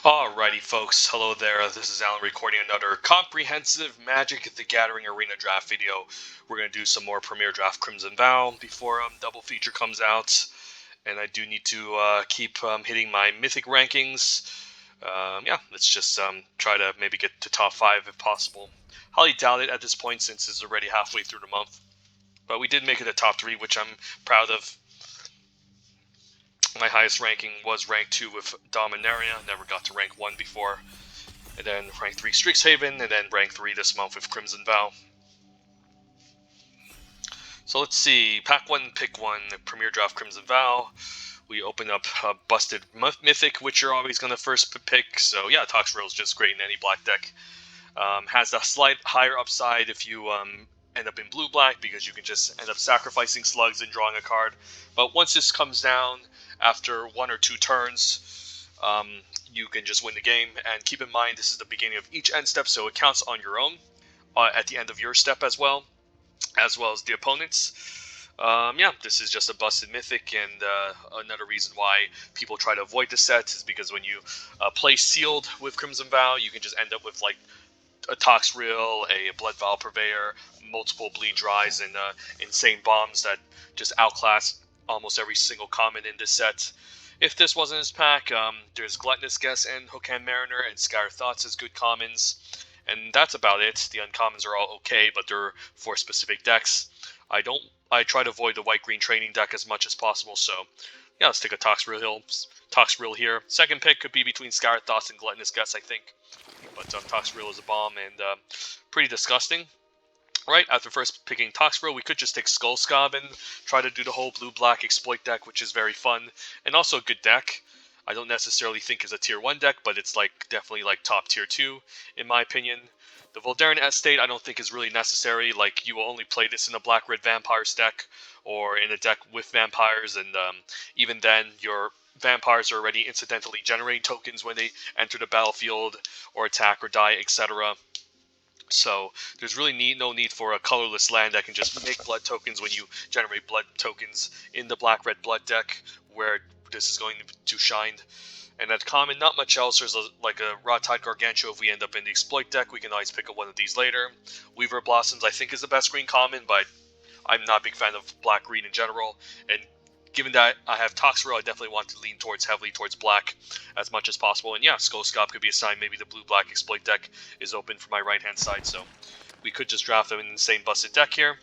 Alrighty folks, hello there, this is Alan recording another comprehensive Magic the Gathering Arena draft video. We're going to do some more Premier Draft Crimson Vow before double feature comes out, and I do need to keep hitting my Mythic rankings. Yeah, let's just try to maybe get to top 5 if possible. Highly doubt it at this point since it's already halfway through the month, but we did make it a top 3, which I'm proud of. My highest ranking was rank 2 with Dominaria, never got to rank 1 before. And then rank 3 Strixhaven, and then rank 3 this month with Crimson Vow. So let's see, pack 1, pick 1, Premier Draft Crimson Vow. We open up Busted Mythic, which you're always going to first pick. So yeah, Toxrill is just great in any black deck. Has a slight higher upside if you end up in blue-black, because you can just end up sacrificing slugs and drawing a card. But once this comes down, after 1 or 2 turns, you can just win the game. And keep in mind, this is the beginning of each end step, so it counts on your own at the end of your step as well as the opponent's. Yeah, this is just a busted mythic, and another reason why people try to avoid the set is because when you play sealed with Crimson Vow, you can just end up with like a Toxrill, a Blood Vial Purveyor, multiple Bleed Dries, and insane bombs that just outclass almost every single common in this set. If this wasn't his pack, there's Gluttonous Guess and Hookhand Mariner and Scattered Thoughts as good commons, and that's about it. The uncommons are all okay, but they're for specific decks. I try to avoid the white-green training deck as much as possible, so yeah, let's take a Toxrill here. Second pick could be between Scattered Thoughts and Gluttonous Guess, I think, but Toxrill is a bomb and pretty disgusting. Right, after first picking Toxrill, we could just take Skullscab and try to do the whole blue-black exploit deck, which is very fun, and also a good deck. I don't necessarily think it's a tier 1 deck, but it's like definitely like top tier 2, in my opinion. The Voldaren Estate I don't think is really necessary. Like, you will only play this in a black-red Vampires deck, or in a deck with Vampires, and even then, your Vampires are already incidentally generating tokens when they enter the battlefield, or attack, or die, etc. So there's really no need for a colorless land that can just make blood tokens when you generate blood tokens in the black-red blood deck, where this is going to shine. And at common, not much else. There's like a Rot-Tide Gargantua. If we end up in the exploit deck, we can always pick up one of these later. Weaver Blossoms I think is the best green common, but I'm not a big fan of black-green in general. And given that I have Toxrill, I definitely want to lean heavily towards black as much as possible. And yeah, Skullscab could be a sign maybe the blue-black exploit deck is open for my right-hand side, so we could just draft an insane busted deck here.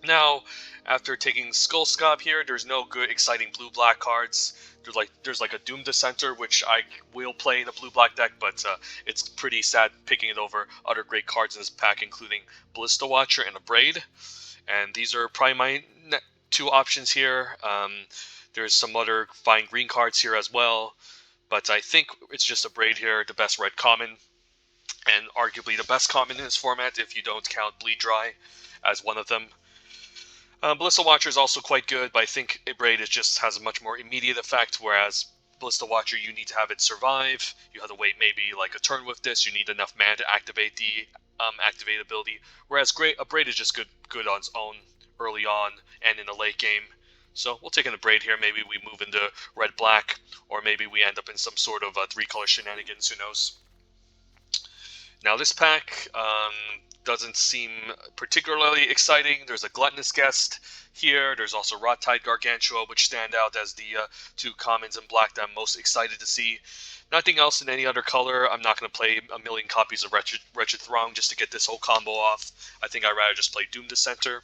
Now, after taking Skullscab here, there's no good exciting blue-black cards. There's like a Doom Dissenter, which I will play in a blue-black deck, but it's pretty sad picking it over other great cards in this pack, including Ballista Watcher and a Braid. And these are probably my 2 options here. There's some other fine green cards here as well, but I think it's just a Braid here, the best red common, and arguably the best common in this format if you don't count Bleed Dry as one of them. Ballista Watcher is also quite good, but I think Braid just has a much more immediate effect, whereas Ballista Watcher, you need to have it survive. You have to wait maybe like a turn with this. You need enough mana to activate the activate ability, whereas a Braid is just good on its own early on and in the late game. So we'll take in a Braid here. Maybe we move into red-black, or maybe we end up in some sort of 3-color shenanigans, who knows. Now this pack doesn't seem particularly exciting. There's a Gluttonous Guest here. There's also Rot-Tide Gargantua, which stand out as the 2 commons in black that I'm most excited to see. Nothing else in any other color. I'm not going to play a million copies of Wretched Throng just to get this whole combo off. I think I'd rather just play Doom Dissenter.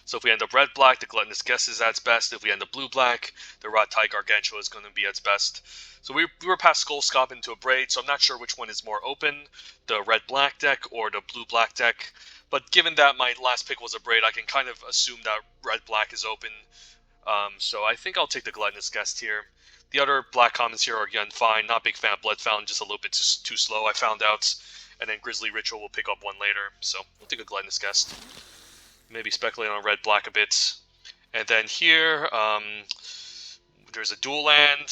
So if we end up red-black, the Gluttonous Guest is at its best. If we end up blue-black, the Rot-Tide Gargantua is going to be at its best. So we were past Skullscab into a Braid, so I'm not sure which one is more open, the red-black deck or the blue-black deck. But given that my last pick was a Braid, I can kind of assume that red-black is open. So I think I'll take the Gluttonous Guest here. The other black commons here are again fine. Not big fan of Blood Fountain, just a little bit too slow, I found out. And then Grisly Ritual will pick up one later, so we'll take a Gluttonous Guest. Maybe speculate on red-black a bit. And then here, there's a dual land,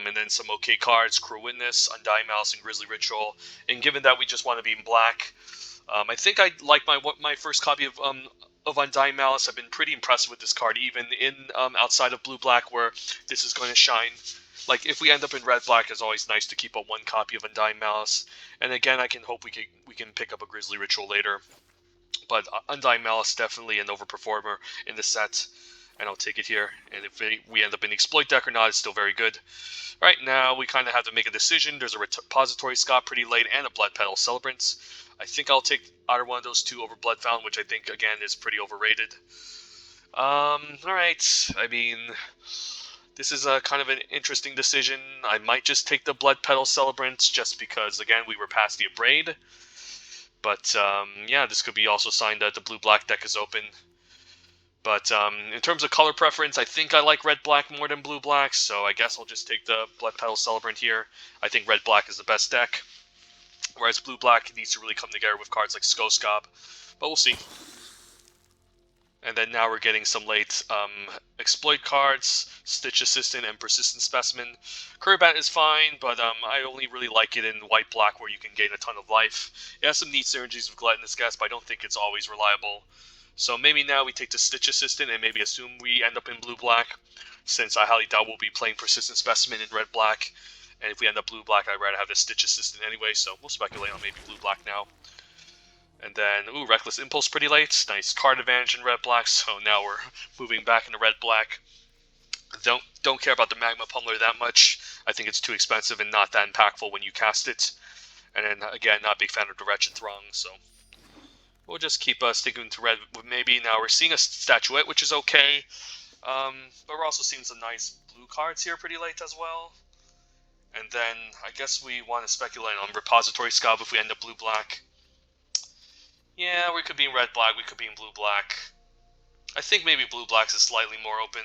and then some okay cards, Cruel Witness, Undying Malice, and Grisly Ritual. And given that we just want to be in black, I think I like my first copy of of Undying Malice. I've been pretty impressed with this card, even in outside of blue-black, where this is going to shine. Like, if we end up in red-black, it's always nice to keep up one copy of Undying Malice. And again, I can hope we can pick up a Grizzly Ritual later. But Undying Malice definitely an overperformer in this set, and I'll take it here. And if we end up in the Exploit deck or not, it's still very good. Right now, we kind of have to make a decision. There's a Repository Scott pretty late, and a Blood Petal Celebrants. I think I'll take either one of those two over Blood Fountain, which I think, again, is pretty overrated. Alright, I mean, this is a kind of an interesting decision. I might just take the Blood Petal Celebrants, just because, again, we were past the Abrade. But, yeah, this could be also a sign that the blue-black deck is open. But in terms of color preference, I think I like red-black more than blue-black, so I guess I'll just take the Blood Petal Celebrant here. I think red-black is the best deck, whereas blue-black needs to really come together with cards like Skoskob, but we'll see. And then now we're getting some late exploit cards, Stitch Assistant and Persistent Specimen. Curbat is fine, but I only really like it in white-black where you can gain a ton of life. It has some neat synergies with Gluttonous Guest, but I don't think it's always reliable. So maybe now we take the Stitch Assistant and maybe assume we end up in blue-black, since I highly doubt we'll be playing Persistent Specimen in red-black. And if we end up blue-black, I'd rather have the Stitch Assistant anyway, so we'll speculate on maybe blue-black now. And then, ooh, Reckless Impulse pretty late. Nice card advantage in red-black, so now we're moving back into red-black. Don't care about the Magma Pummeler that much. I think it's too expensive and not that impactful when you cast it. And then, again, not a big fan of the Wretched Throng, so we'll just keep sticking to red. Maybe now we're seeing a Statuette, which is okay. But we're also seeing some nice blue cards here pretty late as well. And then I guess we want to speculate on Repository Scab if we end up blue-black. Yeah, we could be in red-black, we could be in blue-black. I think maybe blue-black is slightly more open.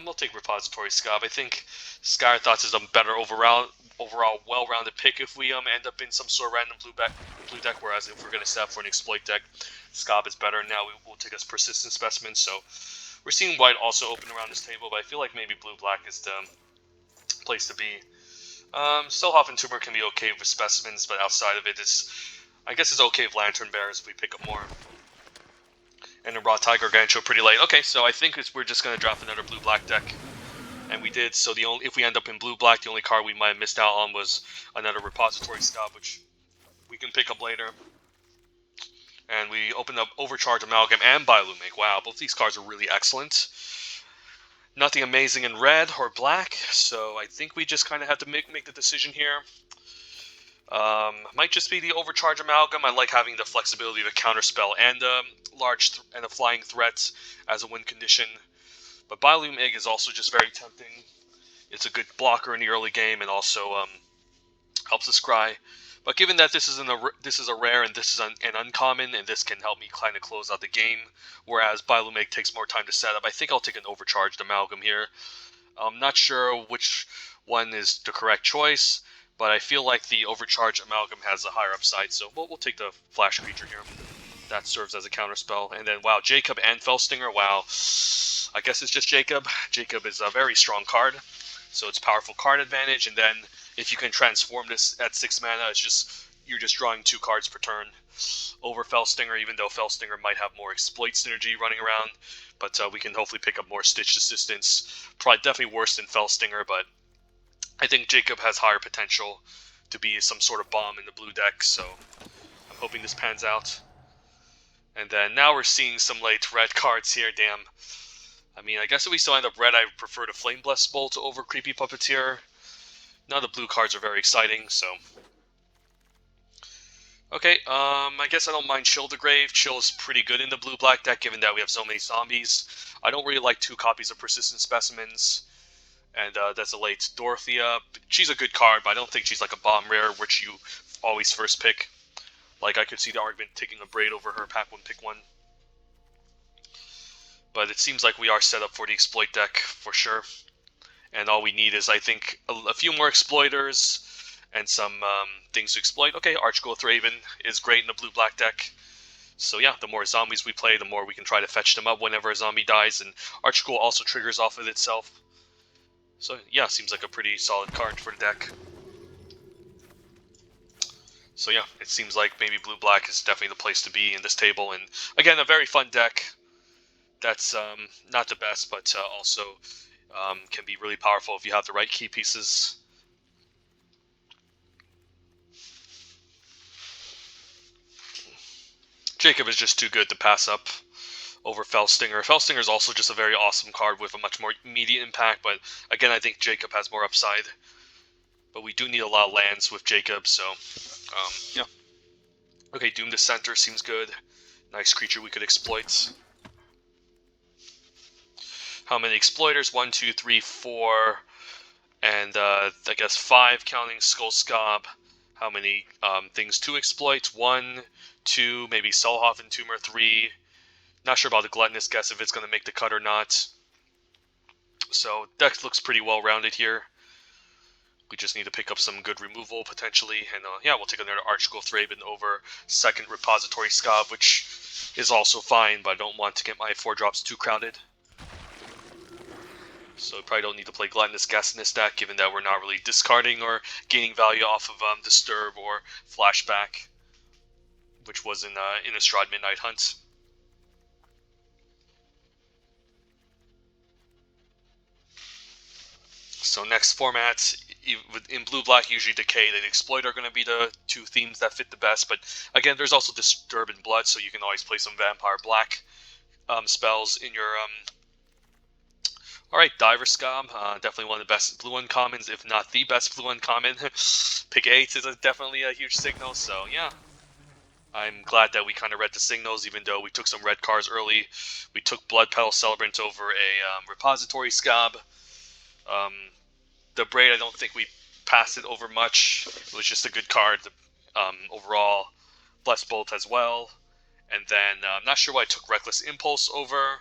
We'll take Repository Scab. I think Skyr Thoughts is a better overall well-rounded pick if we end up in some sort of random blue deck, whereas if we're going to set up for an exploit deck, Scab is better. Now we'll take us Persistent Specimen, so we're seeing white also open around this table, but I feel like maybe blue-black is the place to be. Stillhoff and Tumor can be okay with Specimens, but outside of it, I guess it's okay with Lantern Bearers if we pick up more. And then Raw Tiger Gargantua pretty late. Okay, so I think we're just going to draft another blue-black deck. And we did, so if we end up in blue-black, the only card we might have missed out on was another Repository Scab, which we can pick up later. And we opened up Overcharge Amalgam and Biolumic. Wow, both these cards are really excellent. Nothing amazing in red or black, so I think we just kind of have to make the decision here. Might just be the Overcharge Amalgam. I like having the flexibility of a counterspell and a flying threat as a win condition. But Biolume Egg is also just very tempting. It's a good blocker in the early game and also helps us scry. But given that this is a rare and this is an uncommon, and this can help me kind of close out the game, whereas Biolume Egg takes more time to set up, I think I'll take an Overcharged Amalgam here. I'm not sure which one is the correct choice, but I feel like the Overcharged Amalgam has a higher upside, so we'll take the Flash Creature here. That serves as a counterspell. And then, wow, Jacob and Felstinger, wow. I guess it's just Jacob. Jacob is a very strong card, so it's powerful card advantage, and then if you can transform this at 6 mana, you're just drawing 2 cards per turn over Felstinger, even though Felstinger might have more exploit synergy running around, but we can hopefully pick up more Stitch Assistance. Probably definitely worse than Felstinger, but I think Jacob has higher potential to be some sort of bomb in the blue deck, so I'm hoping this pans out. And then now we're seeing some late red cards here, damn. I mean, I guess if we still end up red, I would prefer the Flame Blessed Bolt over Creepy Puppeteer. None of the blue cards are very exciting, so. Okay, I guess I don't mind Chill the Grave. Chill is pretty good in the blue-black deck, given that we have so many zombies. I don't really like 2 copies of Persistent Specimens. And that's a late Dorothea. She's a good card, but I don't think she's like a bomb rare, which you always first pick. Like, I could see the argument taking a Braid over her pack 1 pick 1. But it seems like we are set up for the exploit deck, for sure. And all we need is, I think, a few more exploiters and some things to exploit. Okay, Archgoth Raven is great in the blue-black deck. So yeah, the more zombies we play, the more we can try to fetch them up whenever a zombie dies. And Archgoth also triggers off of itself. So yeah, seems like a pretty solid card for the deck. So yeah, it seems like maybe blue-black is definitely the place to be in this table. And again, a very fun deck. That's not the best, but also can be really powerful if you have the right key pieces. Jacob is just too good to pass up over Felstinger. Felstinger is also just a very awesome card with a much more immediate impact, but again, I think Jacob has more upside. But we do need a lot of lands with Jacob, so yeah. Okay, Doom to Center seems good. Nice creature we could exploit. How many exploiters? 1, 2, 3, 4, and I guess 5 counting Skull Scob. How many things to exploit? 1, 2, maybe Selhoff and Tumor 3. Not sure about the Gluttonous Guess if it's going to make the cut or not. So deck looks pretty well rounded here. We just need to pick up some good removal potentially, and yeah, we'll take another Archgolf Thraben over second Repository Scob, which is also fine, but I don't want to get my 4-drops too crowded. So probably don't need to play Gluttonous Guess in this deck, given that we're not really discarding or gaining value off of Disturb or Flashback, which was in Innistrad Midnight Hunt. So next format, in blue-black, usually Decay and Exploit are going to be the two themes that fit the best, but again, there's also Disturb and Blood, so you can always play some Vampire Black spells in your... Alright, Diver Scob, definitely one of the best blue uncommons, if not the best blue uncommon. Pick 8 is definitely a huge signal, so yeah. I'm glad that we kind of read the signals, even though we took some red cards early. We took Blood Petal Celebrant over a Repository Scob. The Braid, I don't think we passed it over much. It was just a good card overall. Blessed Bolt as well. And then I'm not sure why I took Reckless Impulse over.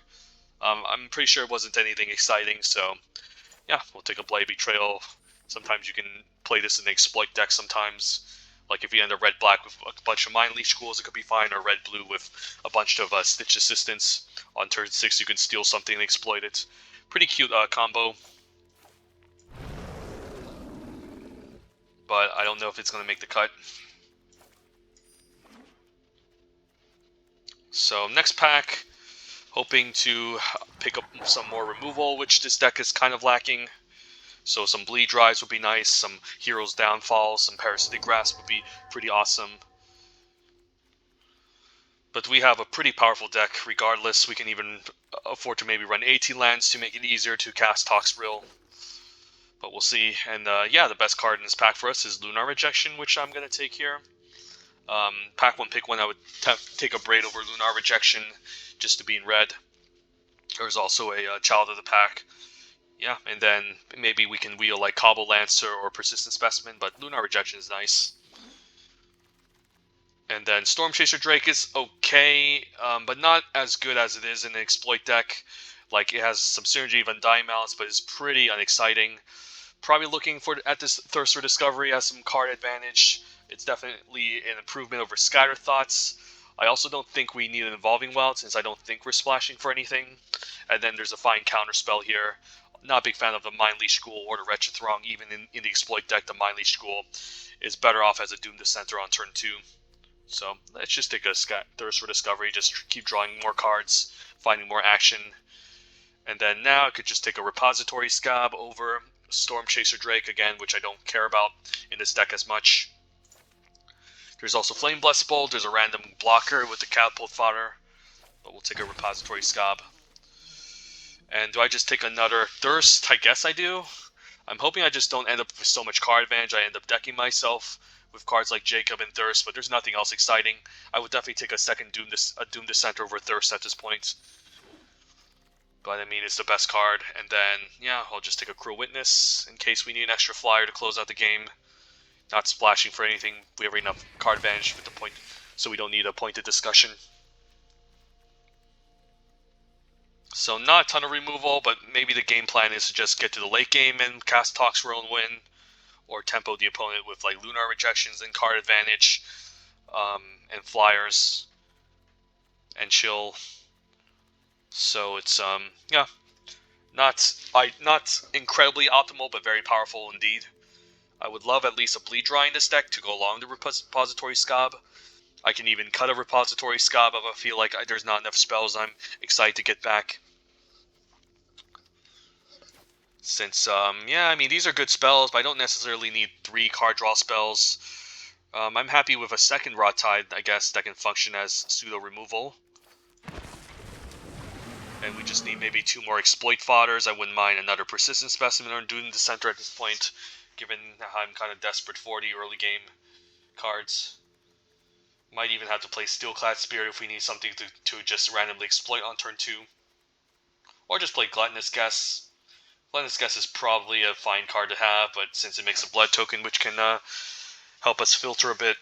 I'm pretty sure it wasn't anything exciting, so yeah, we'll take a Blade Betrayal. Sometimes you can play this in the Exploit deck sometimes. Like if you end a red-black with a bunch of Mind Leech Schools, it could be fine, or red-blue with a bunch of Stitch Assistance. On turn 6, you can steal something and exploit it. Pretty cute combo. But I don't know if it's going to make the cut. So next pack, hoping to pick up some more removal, which this deck is kind of lacking. So some Bleed Drives would be nice, some Hero's Downfall, some Parasitic Grasp would be pretty awesome. But we have a pretty powerful deck regardless. We can even afford to maybe run 18 lands to make it easier to cast Toxrill. But we'll see. And yeah, the best card in this pack for us is Lunar Rejection, which I'm going to take here. Pack 1, pick 1, I would take a Braid over Lunar Rejection just to be in red. There's also a Child of the Pack. Yeah, and then maybe we can wheel like Cobble Lancer or Persistent Specimen, but Lunar Rejection is nice. And then Storm Chaser Drake is okay, but not as good as it is in an Exploit deck. Like, it has some synergy of Undying Malice, but it's pretty unexciting. Probably looking at this Thirst for Discovery as some card advantage. It's definitely an improvement over Scatter Thoughts. I also don't think we need an Evolving Wild, since I don't think we're splashing for anything. And then there's a fine counter spell here. Not a big fan of the Mind Leech School or the Wretched Throng. Even in the Exploit deck, the Mind Leech School is better off as a Doom Dissenter on turn 2. So let's just take a Thirst for Discovery, just keep drawing more cards, finding more action. And then now I could just take a Repository Scob over Storm Chaser Drake again, which I don't care about in this deck as much. There's also Flame Blessed Bolt, there's a random blocker with the Catapult Fodder, but we'll take a Repository Scob. And do I just take another Thirst? I guess I do. I'm hoping I just don't end up with so much card advantage. I end up decking myself with cards like Jacob and Thirst, but there's nothing else exciting. I would definitely take a second Doom Dissenter over Thirst at this point. But I mean, it's the best card. And then, yeah, I'll just take a Cruel Witness in case we need an extra flyer to close out the game. Not splashing for anything. We have enough card advantage with the point, so we don't need a pointed discussion. So not a ton of removal, but maybe the game plan is to just get to the late game and cast Toxrill and win, or tempo the opponent with like Lunar Rejections and card advantage, and flyers, and chill. So it's yeah, not incredibly optimal, but very powerful indeed. I would love at least a Bleed Dry in this deck to go along the Repository Scob. I can even cut a Repository Scob if I feel like there's not enough spells I'm excited to get back. Since, yeah, I mean, these are good spells, but I don't necessarily need 3 card draw spells. I'm happy with a second Raw Tide, I guess, that can function as pseudo removal. And we just need maybe 2 more Exploit Fodders. I wouldn't mind another Persistent Specimen or Dune Dissenter at this point, given how I'm kind of desperate for the early game cards. Might even have to play Steelclad Spirit if we need something to just randomly exploit on turn 2. Or just play Gluttonous Guess. Gluttonous Guess is probably a fine card to have, but since it makes a blood token, which can help us filter a bit.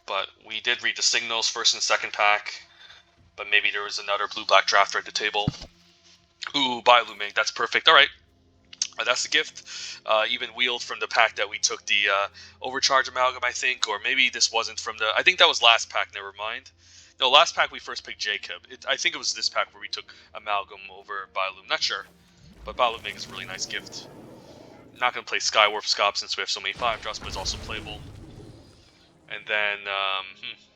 But we did read the signals first and second pack, but maybe there was another blue-black drafter at the table. Ooh, Biolumic, that's perfect. Alright, that's the gift. Even wheeled from the pack that we took the Overcharge Amalgam, I think, or maybe this wasn't from the... I think that was last pack, never mind. No, last pack we first picked Jacob. I think it was this pack where we took Amalgam over Biolum. Not sure, but Biolumic is a really nice gift. Not going to play Skywarp Scob since we have so many 5-drops, but it's also playable. And then,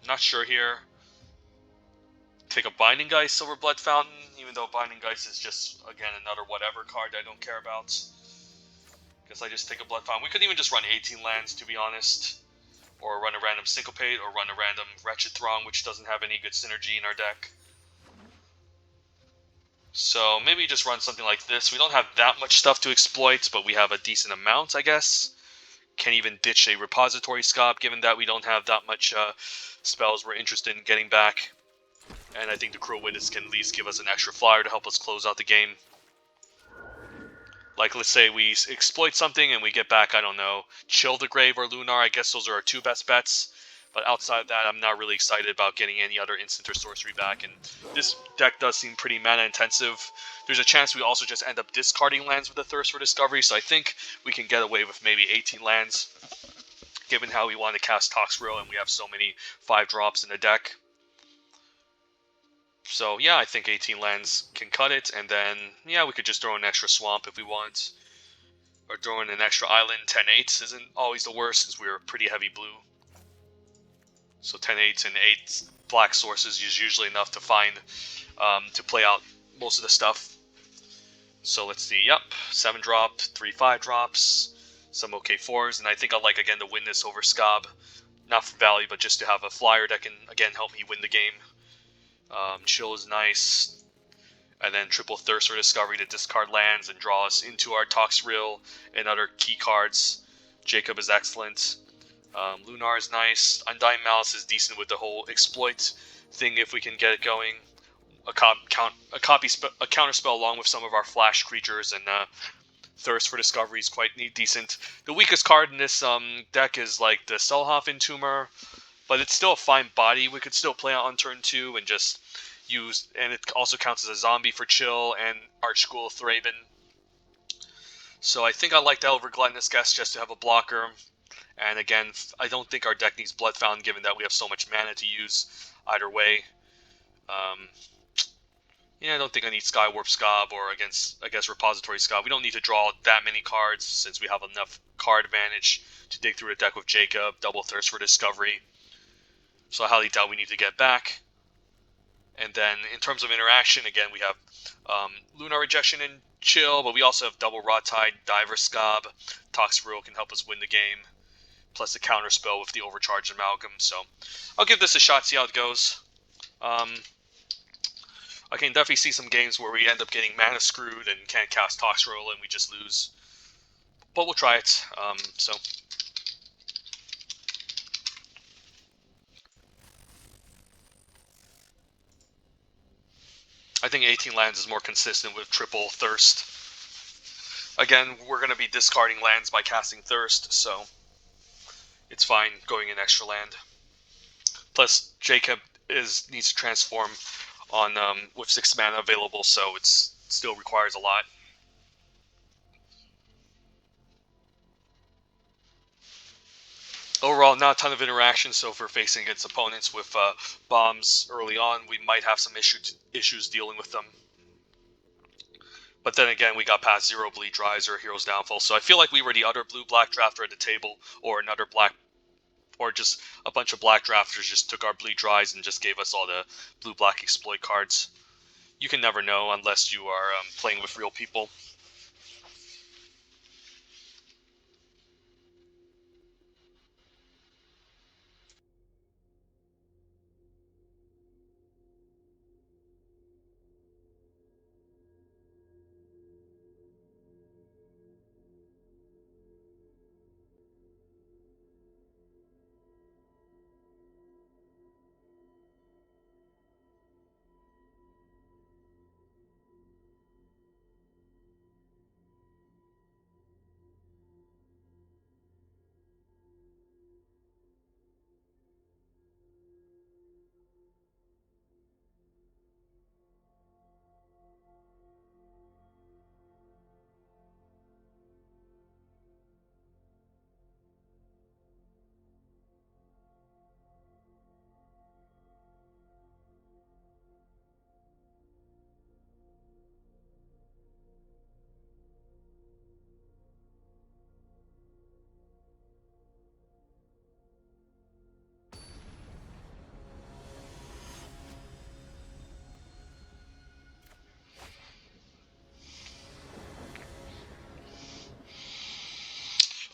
not sure here. Take a Binding Geist over Blood Fountain, even though Binding Geist is just, again, another whatever card I don't care about. Guess I just take a Blood Fountain. We could even just run 18 lands, to be honest. Or run a random Syncopate, or run a random Wretched Throng, which doesn't have any good synergy in our deck. So maybe just run something like this. We don't have that much stuff to exploit, but we have a decent amount, I guess. Can even ditch a Repository Scob, given that we don't have that much spells we're interested in getting back. And I think the Cruel Witness can at least give us an extra flyer to help us close out the game. Like, let's say we exploit something and we get back, I don't know, Chill the Grave or Lunar. I guess those are our 2 best bets. But outside of that, I'm not really excited about getting any other instant or sorcery back. And this deck does seem pretty mana intensive. There's a chance we also just end up discarding lands with a Thirst for Discovery. So I think we can get away with maybe 18 lands, given how we want to cast Toxrill and we have so many 5-drops in the deck. So yeah, I think 18 lands can cut it, and then, yeah, we could just throw an extra Swamp if we want. Or throw in an extra Island. 10-8 isn't always the worst, since we're pretty heavy blue. So 10-8 and 8 black sources is usually enough to find, to play out most of the stuff. So let's see, yep, 7-drop, 3 5-drops, some okay 4s, and I think I like, again, the Witness over Scob. Not for value, but just to have a flyer that can, again, help me win the game. Chill is nice, and then triple Thirst for Discovery to discard lands and draw us into our Toxrill and other key cards. Jacob is excellent. Lunar is nice. Undying Malice is decent with the whole exploit thing if we can get it going. A counterspell along with some of our flash creatures, and Thirst for Discovery is quite decent. The weakest card in this deck is like the Selhoff Entomber, but it's still a fine body. We could still play on turn 2 and just use, and it also counts as a zombie for Chill and Archghoul Thraben. So I think I like that over Gluttonous Guest just to have a blocker. And again, I don't think our deck needs Blood Fountain, given that we have so much mana to use either way. Yeah, I don't think I need Skywarp Scob or, I guess, Repository Scob. We don't need to draw that many cards since we have enough card advantage to dig through the deck with Jacob, double Thirst for Discovery. So I highly doubt we need to get back. And then in terms of interaction, again, we have Lunar Rejection and Chill, but we also have double Raw Tide, Diver Scob. Toxrill can help us win the game, plus a counterspell with the Overcharged Amalgam. So I'll give this a shot, see how it goes. I can definitely see some games where we end up getting mana screwed and can't cast Toxrill and we just lose. But we'll try it. I think 18 lands is more consistent with triple Thirst. Again, we're going to be discarding lands by casting Thirst, so it's fine going in extra land. Plus, Jacob needs to transform on with 6 mana available, so it still requires a lot. Overall, not a ton of interaction, so if we're facing against opponents with bombs early on, we might have some issues dealing with them. But then again, we got past 0 Bleed Dries or Hero's Downfall, so I feel like we were the other blue-black drafter at the table, or another black, or just a bunch of black drafters just took our Bleed Dries and just gave us all the blue-black exploit cards. You can never know unless you are playing with real people.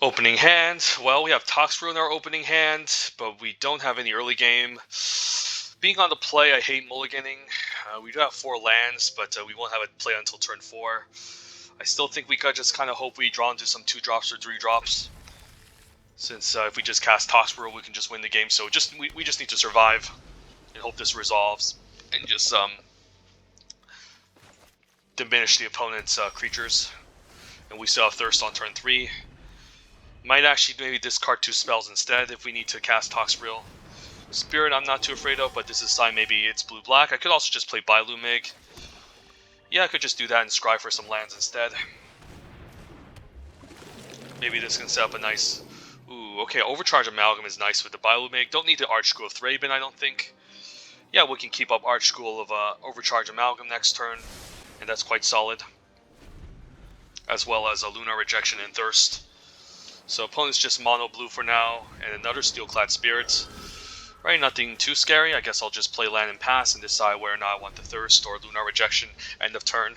Opening hand. Well, we have Toxfruit in our opening hand, but we don't have any early game. Being on the play, I hate mulliganing. We do have 4 lands, but we won't have it play until turn 4. I still think we could just kind of hope we draw into some 2-drops or 3-drops. Since if we just cast Toxfruit, we can just win the game. So we just need to survive and hope this resolves. And just diminish the opponent's creatures. And we still have Thirst on turn 3. Might actually maybe discard 2 spells instead if we need to cast Toxfruit. Spirit I'm not too afraid of, but this is sign maybe it's blue-black. I could also just play Bilumig. Yeah, I could just do that and scry for some lands instead. Maybe this can set up a nice... Ooh, okay, Overcharge Amalgam is nice with the Bilumig. Don't need the Archschool of Thraben, I don't think. Yeah, we can keep up Archschool of Overcharge Amalgam next turn, and that's quite solid. As well as a Lunar Rejection and Thirst. So opponent's just mono blue for now, and another Steelclad Spirit. Right, nothing too scary. I guess I'll just play land and pass and decide whether or not I want the Thirst or Lunar Rejection end of turn.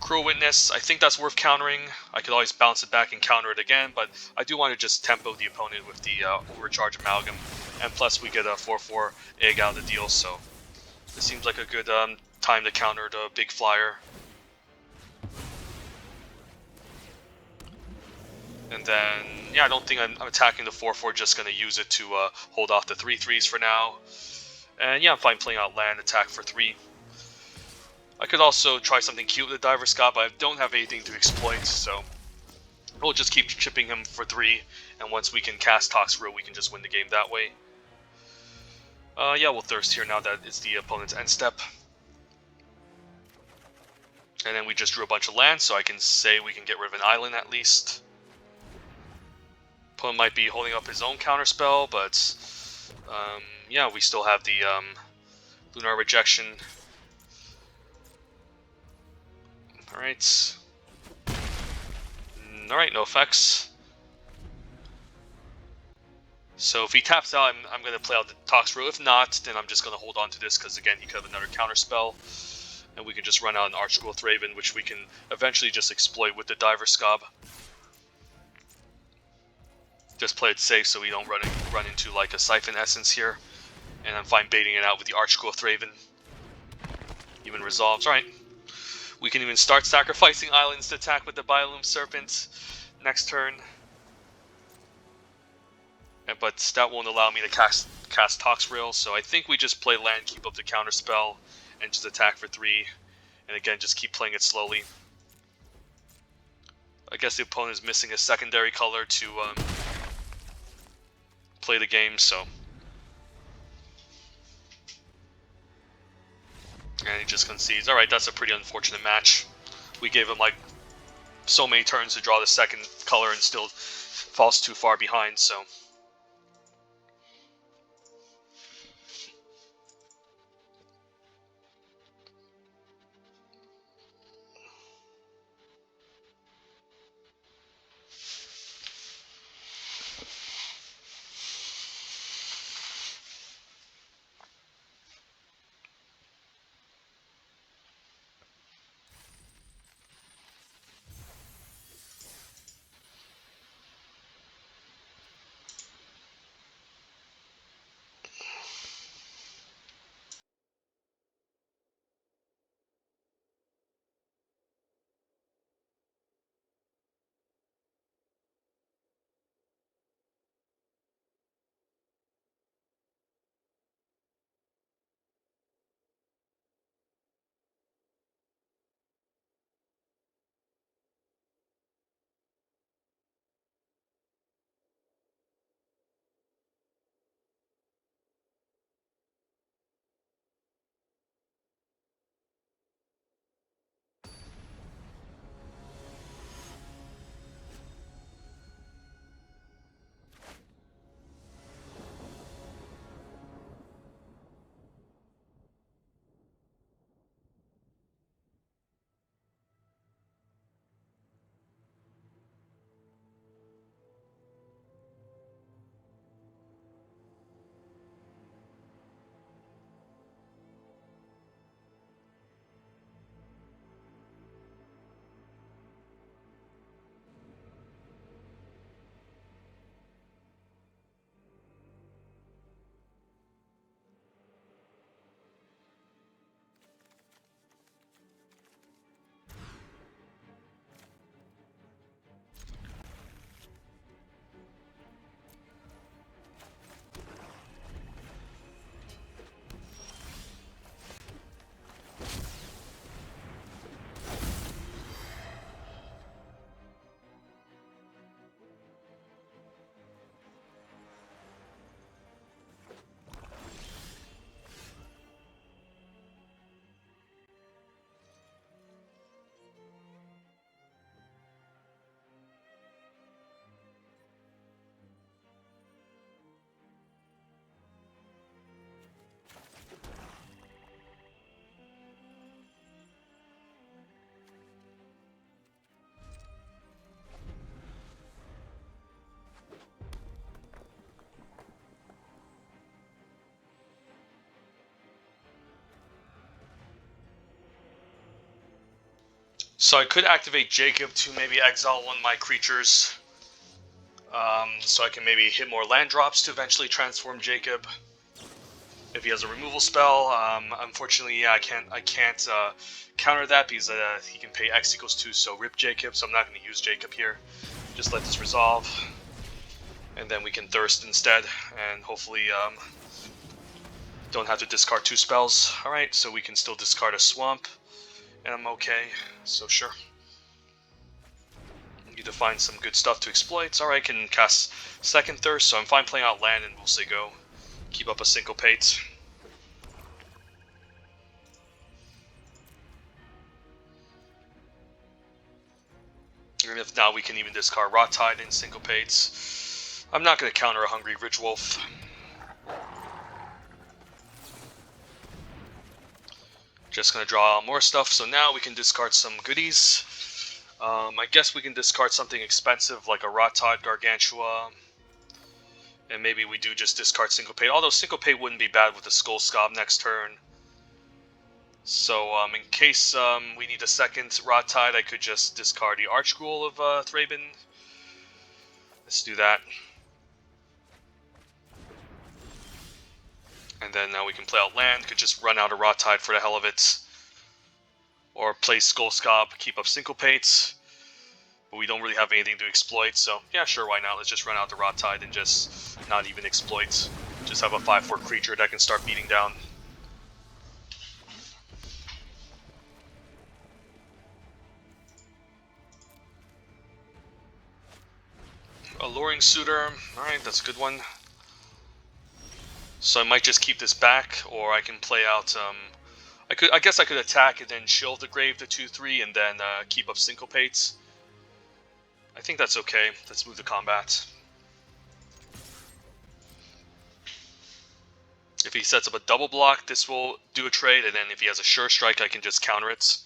Cruel Witness, I think that's worth countering. I could always bounce it back and counter it again, but I do want to just tempo the opponent with the Overcharge Amalgam. And plus we get a 4/4 egg out of the deal, so it seems like a good time to counter the big flyer. And then, yeah, I don't think I'm attacking the 4/4, just going to use it to hold off the 3/3s for now. And yeah, I'm fine playing out land, attack for 3. I could also try something cute with the Diver Scott, but I don't have anything to exploit, so we'll just keep chipping him for 3, and once we can cast Toxfruit, we can just win the game that way. Yeah, we'll Thirst here now that it's the opponent's end step. And then we just drew a bunch of lands, so I can say we can get rid of an island at least. Opponent might be holding up his own counterspell, but yeah, we still have the Lunar Rejection. Alright. Alright, no effects. So if he taps out, I'm going to play out the Toxfruit. If not, then I'm just going to hold on to this, because again, he could have another counterspell. And we can just run out an Archschool of Thraben, which we can eventually just exploit with the Diver Scob. Just play it safe so we don't run into like a Siphon Essence here. And I'm fine baiting it out with the Archschool of Thraben. Even resolves. Alright. We can even start sacrificing islands to attack with the Biolume Serpent next turn. But that won't allow me to cast Toxfruit, so I think we just play land, keep up the counterspell, and just attack for 3. And again, just keep playing it slowly. I guess the opponent is missing a secondary color to play the game, so. And he just concedes. Alright, that's a pretty unfortunate match. We gave him like so many turns to draw the second color and still falls too far behind, so. So I could activate Jacob to maybe exile one of my creatures. So I can maybe hit more land drops to eventually transform Jacob. If he has a removal spell, unfortunately, yeah, I can't counter that because he can pay X equals 2, so rip Jacob, so I'm not going to use Jacob here. Just let this resolve, and then we can Thirst instead, and hopefully don't have to discard 2 spells. Alright, so we can still discard a Swamp, and I'm okay, so sure. Need to find some good stuff to exploit. Alright, I can cast second Thirst, so I'm fine playing out land, and we'll say go. Keep up a Syncopate. And if now we can even discard Rot Tide and Syncopates. I'm not going to counter a Hungry Ridge Wolf. Just going to draw more stuff, so now we can discard some goodies. I guess we can discard something expensive like a Rot Tide Gargantua. And maybe we do just discard Syncopate, although Syncopate wouldn't be bad with the Skull Scob next turn. So in case we need a second Rot Tide, I could just discard the Archghoul of Thraben. Let's do that. And then now we can play out land, could just run out a Rot Tide for the hell of it. Or play Skull Scob, keep up Syncopates. But we don't really have anything to exploit, so yeah, sure, why not? Let's just run out the Rot Tide and just not even exploit. Just have a 5/4 creature that can start beating down. Alluring Suitor, alright, that's a good one. So I might just keep this back, or I can play out, I guess I could attack and then Shield the Grave to 2/3 and then keep up Syncopates. I think that's okay. Let's move to combat. If he sets up a double block, this will do a trade, and then if he has a Sure Strike, I can just counter it.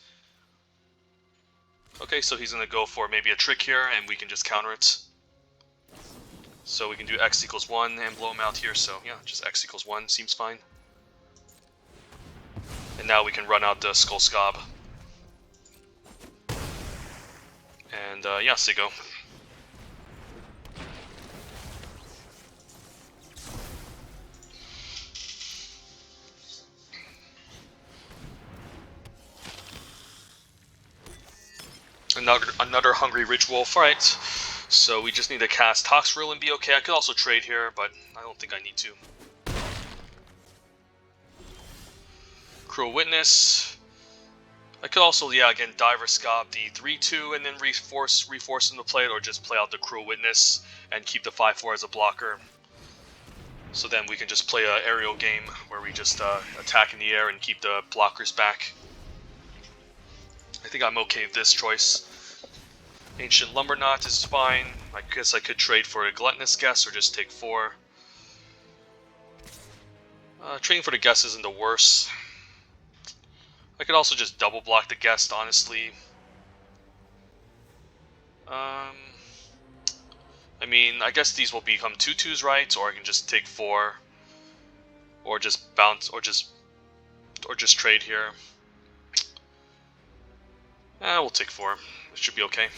Okay, so he's going to go for maybe a trick here, and we can just counter it. So we can do X equals 1 and blow him out here, so yeah, just X equals 1 seems fine. And now we can run out the Skull Scob. And yeah, say go. Another Hungry Ridge Wolf. Alright, so we just need to cast Toxrill and be okay. I could also trade here, but I don't think I need to. Cruel Witness. I could also, yeah, again, Diver Scob the 3/2 and then reforce him to play it, or just play out the Cruel Witness and keep the 5/4 as a blocker. So then we can just play an aerial game where we just attack in the air and keep the blockers back. I think I'm okay with this choice. Ancient Lumberknot is fine. I guess I could trade for a Gluttonous Guess or just take 4. Trading for the Guess isn't the worst. I could also just double block the Guest, honestly. I mean, I guess these will become 2/2s, right? Or I can just take 4. Or just bounce, or just trade here. We'll take 4. It should be okay.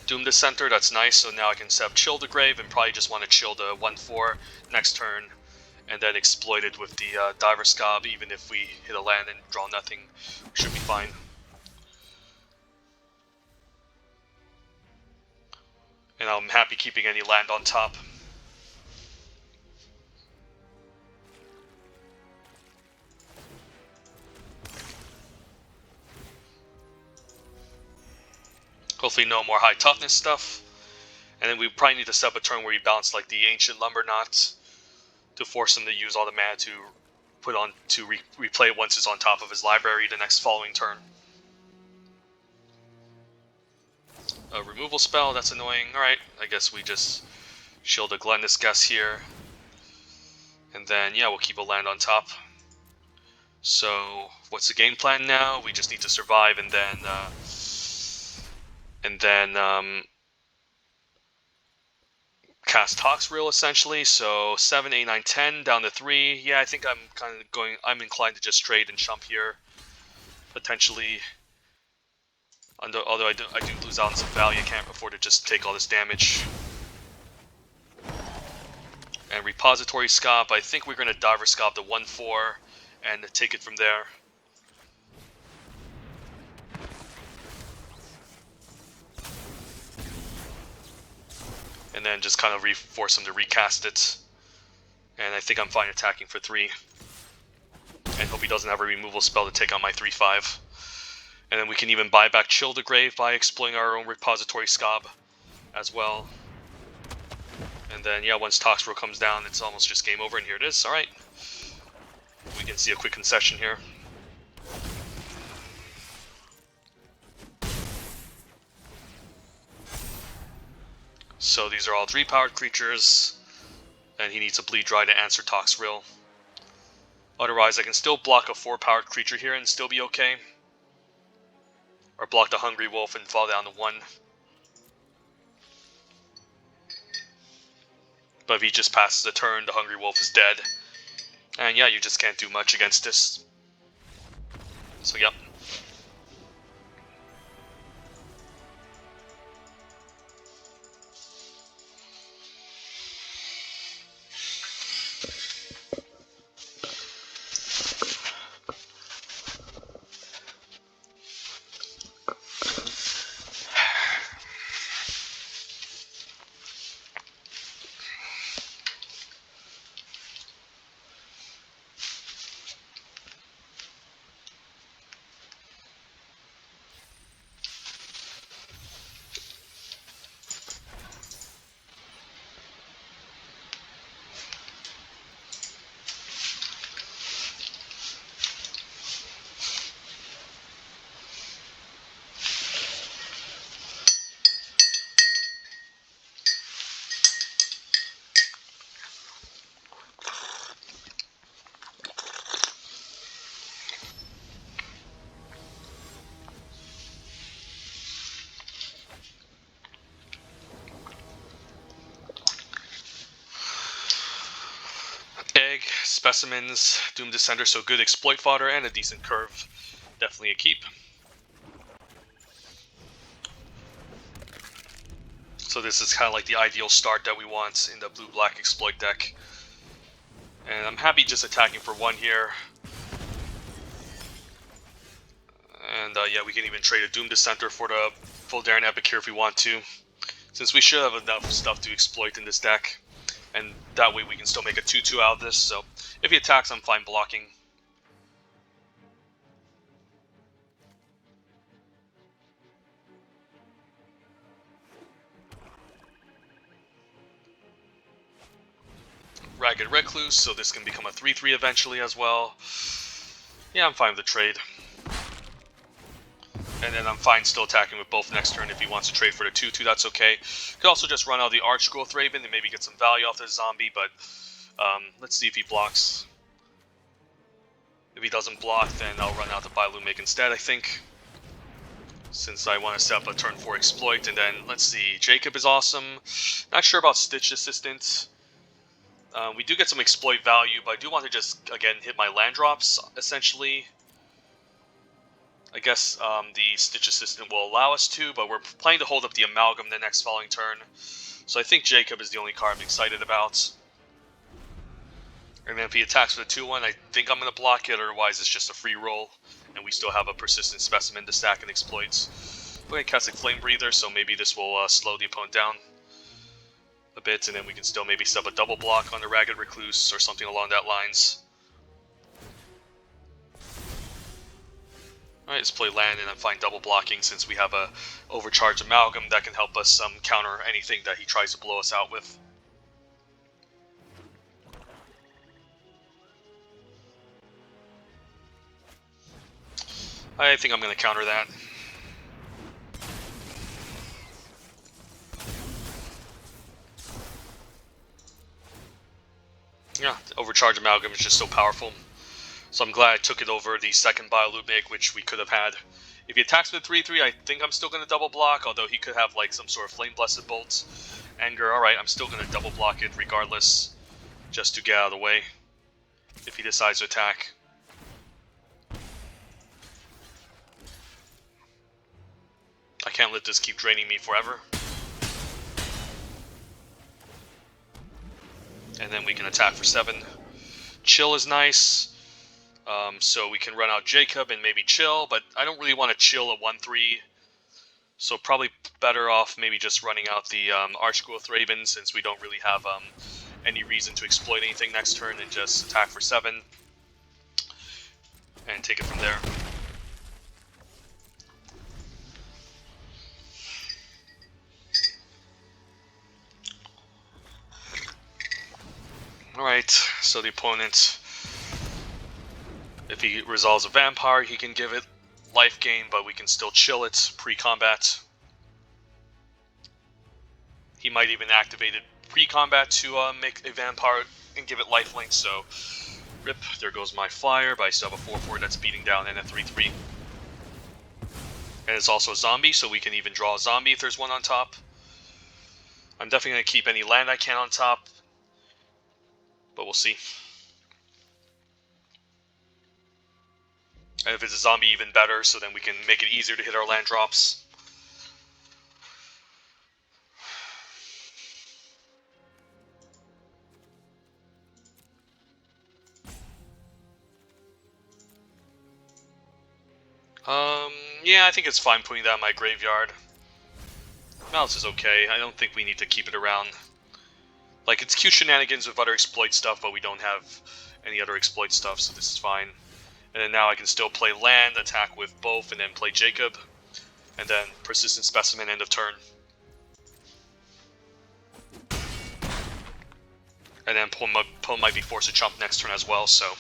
Doom the Center, that's nice, so now I can set up Chill the Grave and probably just want to chill the 1/4 next turn and then exploit it with the Diver Scob. Even if we hit a land and draw nothing, we should be fine. And I'm happy keeping any land on top. Hopefully no more high toughness stuff. And then we probably need to set up a turn where we bounce like the Ancient Lumberknot to force him to use all the mana to put on to replay it once it's on top of his library the next following turn. A removal spell, that's annoying. Alright, I guess we just shield a Gluttonous Guess here. And then, yeah, we'll keep a land on top. So, what's the game plan now? We just need to survive and then cast Toxrill essentially. So 7, 8, 9, 10 down to 3. Yeah, I think I'm inclined to just trade and chump here, potentially. Although I do lose out on some value, I can't afford to just take all this damage. And Repository Scop, I think we're going to Diver Scop the 1/4 and take it from there. And then just kind of force him to recast it. And I think I'm fine attacking for 3. And hope he doesn't have a removal spell to take on my 3/5. And then we can even buy back Chill the Grave by exploiting our own Repository Scob as well. And then, yeah, once Toxrill comes down, it's almost just game over, and here it is. Alright. We can see a quick concession here. So these are all 3-powered creatures, and he needs a Bleed Dry to answer Toxrill. Otherwise, I can still block a 4-powered creature here and still be okay. Or block the Hungry Wolf and fall down to 1. But if he just passes the turn, the Hungry Wolf is dead. And yeah, you just can't do much against this. So yep. Egg, Specimens, Doom Descender, so good exploit fodder and a decent curve. Definitely a keep. So this is kind of like the ideal start that we want in the blue-black exploit deck. And I'm happy just attacking for 1 here. And yeah, we can even trade a Doom Descenter for the full Darren Epic here if we want to, since we should have enough stuff to exploit in this deck. And that way we can still make a 2/2 out of this, so if he attacks, I'm fine blocking. Ragged Recluse, so this can become a 3/3 eventually as well. Yeah, I'm fine with the trade. And then I'm fine still attacking with both next turn if he wants to trade for the 2/2, that's okay. Could also just run out the Archgrowth Raven and maybe get some value off the zombie, but let's see if he blocks. If he doesn't block, then I'll run out the Bilumic instead, I think. Since I want to set up a turn 4 exploit, and then let's see, Jacob is awesome. Not sure about Stitch Assistant. We do get some exploit value, but I do want to just, again, hit my land drops, essentially. I guess the Stitch Assistant will allow us to, but we're planning to hold up the Amalgam the next following turn. So I think Jacob is the only card I'm excited about. And then if he attacks with a 2/1, I think I'm going to block it, otherwise it's just a free roll. And we still have a Persistent Specimen to stack and exploits. We're going to cast a Flame Breather, so maybe this will slow the opponent down a bit, and then we can still maybe set up a double block on the Ragged Recluse or something along that lines. Alright, let's play land, and I'm fine double blocking since we have a Overcharged Amalgam that can help us counter anything that he tries to blow us out with. I think I'm going to counter that. Yeah, the Overcharged Amalgam is just so powerful. So I'm glad I took it over the second Biolumic, which we could have had. If he attacks with 3/3, I think I'm still going to double block, although he could have like some sort of Flame Blessed Bolt. Anger, alright, I'm still going to double block it regardless, just to get out of the way if he decides to attack. I can't let this keep draining me forever. And then we can attack for 7. Chill is nice. So we can run out Jacob and maybe chill, but I don't really want to chill at 1-3. So probably better off maybe just running out the Archgrowth Raven, since we don't really have any reason to exploit anything next turn, and just attack for 7 and take it from there. Alright, so the opponent, if he resolves a vampire, he can give it life gain, but we can still chill it pre-combat. He might even activate it pre-combat to make a vampire and give it lifelink, so rip, there goes my flyer, but I still have a 4-4 that's beating down and a 3-3. And it's also a zombie, so we can even draw a zombie if there's one on top. I'm definitely going to keep any land I can on top, but we'll see. And if it's a zombie, even better, so then we can make it easier to hit our land drops. Yeah, I think it's fine putting that in my graveyard. Malice is okay. I don't think we need to keep it around. Like, it's cute shenanigans with other exploit stuff, but we don't have any other exploit stuff, so this is fine. And then now I can still play land, attack with both, and then play Jacob. And then Persistent Specimen, end of turn. And then opponent might be forced to chump next turn as well, so...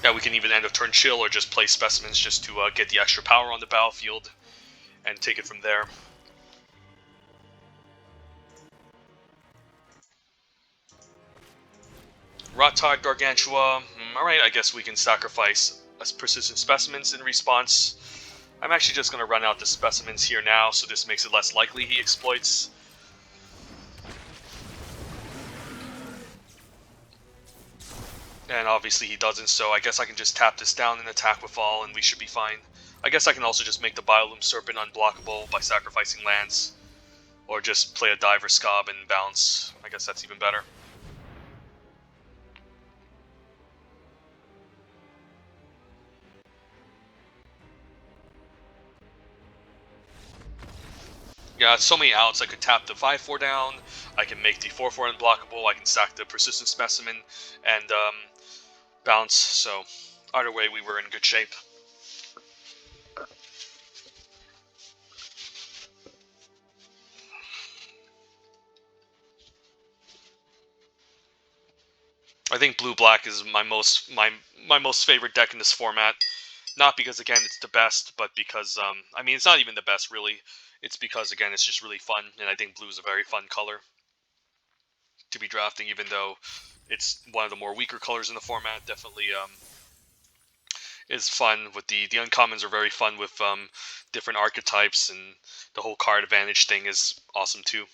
Yeah, we can even end of turn chill or just play Specimens just to get the extra power on the battlefield and take it from there. Rot-Tide Gargantua. Alright, I guess we can sacrifice Persistent Specimens in response. I'm actually just going to run out the Specimens here now, so this makes it less likely he exploits. And obviously he doesn't, so I guess I can just tap this down and attack with all, and we should be fine. I guess I can also just make the Biolume Serpent unblockable by sacrificing lands. Or just play a Diver Scob and bounce. I guess that's even better. Yeah, so many outs. I could tap the 5-4 down, I can make the 4-4 unblockable, I can sack the Persistent Specimen, and bounce, so either way we were in good shape. I think blue-black is my most favorite deck in this format. Not because, again, it's the best, but because, I mean, it's not even the best, really. It's because, again, it's just really fun, and I think blue is a very fun color to be drafting, even though it's one of the more weaker colors in the format. Definitely is fun. With the uncommons are very fun with different archetypes, and the whole card advantage thing is awesome, too.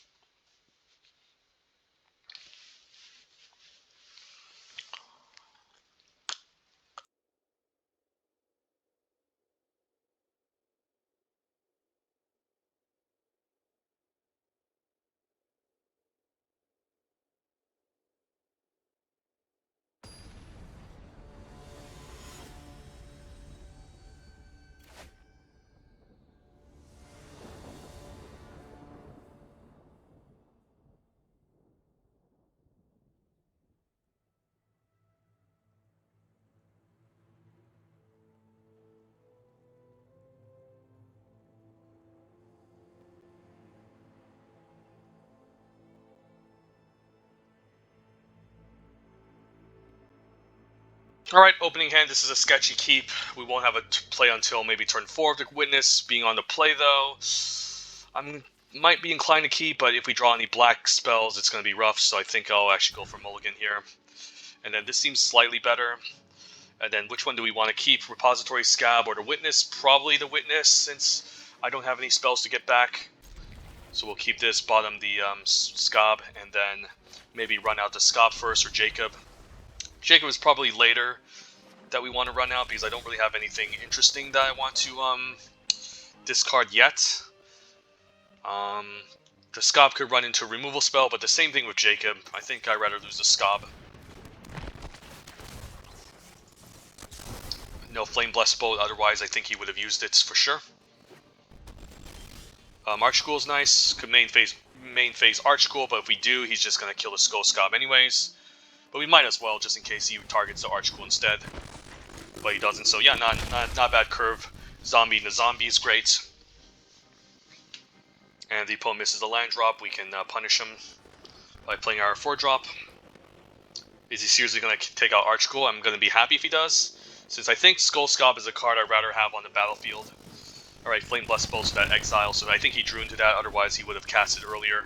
Alright, opening hand, this is a sketchy keep. We won't have a play until maybe turn 4 of the Witness. Being on the play, though, might be inclined to keep, but if we draw any black spells, it's going to be rough, so I think I'll actually go for Mulligan here. And then this seems slightly better. And then which one do we want to keep? Repository Scab or the Witness? Probably the Witness, since I don't have any spells to get back. So we'll keep this, bottom the Scob, and then maybe run out the Scob first, or Jacob. Jacob is probably later that we want to run out, because I don't really have anything interesting that I want to discard yet. The Scob could run into a removal spell, but the same thing with Jacob. I think I'd rather lose the Scob. No Flame Blessed Bolt, otherwise I think he would have used it for sure. Archghoul is nice. Could main phase Archghoul, but if we do, he's just going to kill the Skull Scob anyways. But we might as well, just in case he targets the Archghoul instead. But he doesn't, so yeah, not bad curve. Zombie to zombie is great. And the opponent misses a land drop, we can punish him by playing our 4-drop. Is he seriously going to take out Archghoul? I'm going to be happy if he does, since I think Skull Scob is a card I'd rather have on the battlefield. Alright, Flame Blessed Bolt to that Exile, so I think he drew into that, otherwise he would have cast it earlier.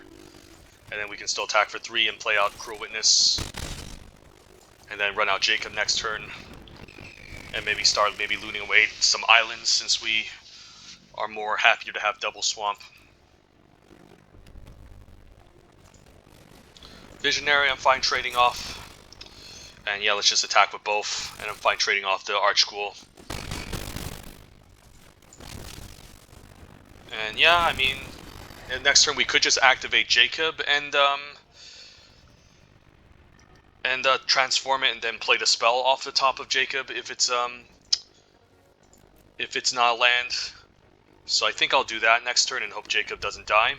And then we can still attack for 3 and play out Cruel Witness. And then run out Jacob next turn. And maybe start looting away some islands, since we are more happier to have double Swamp. Visionary, I'm fine trading off. And yeah, let's just attack with both, and I'm fine trading off the Archghoul. And yeah, I mean, next turn we could just activate Jacob and transform it, and then play the spell off the top of Jacob if it's not a land. So I think I'll do that next turn and hope Jacob doesn't die.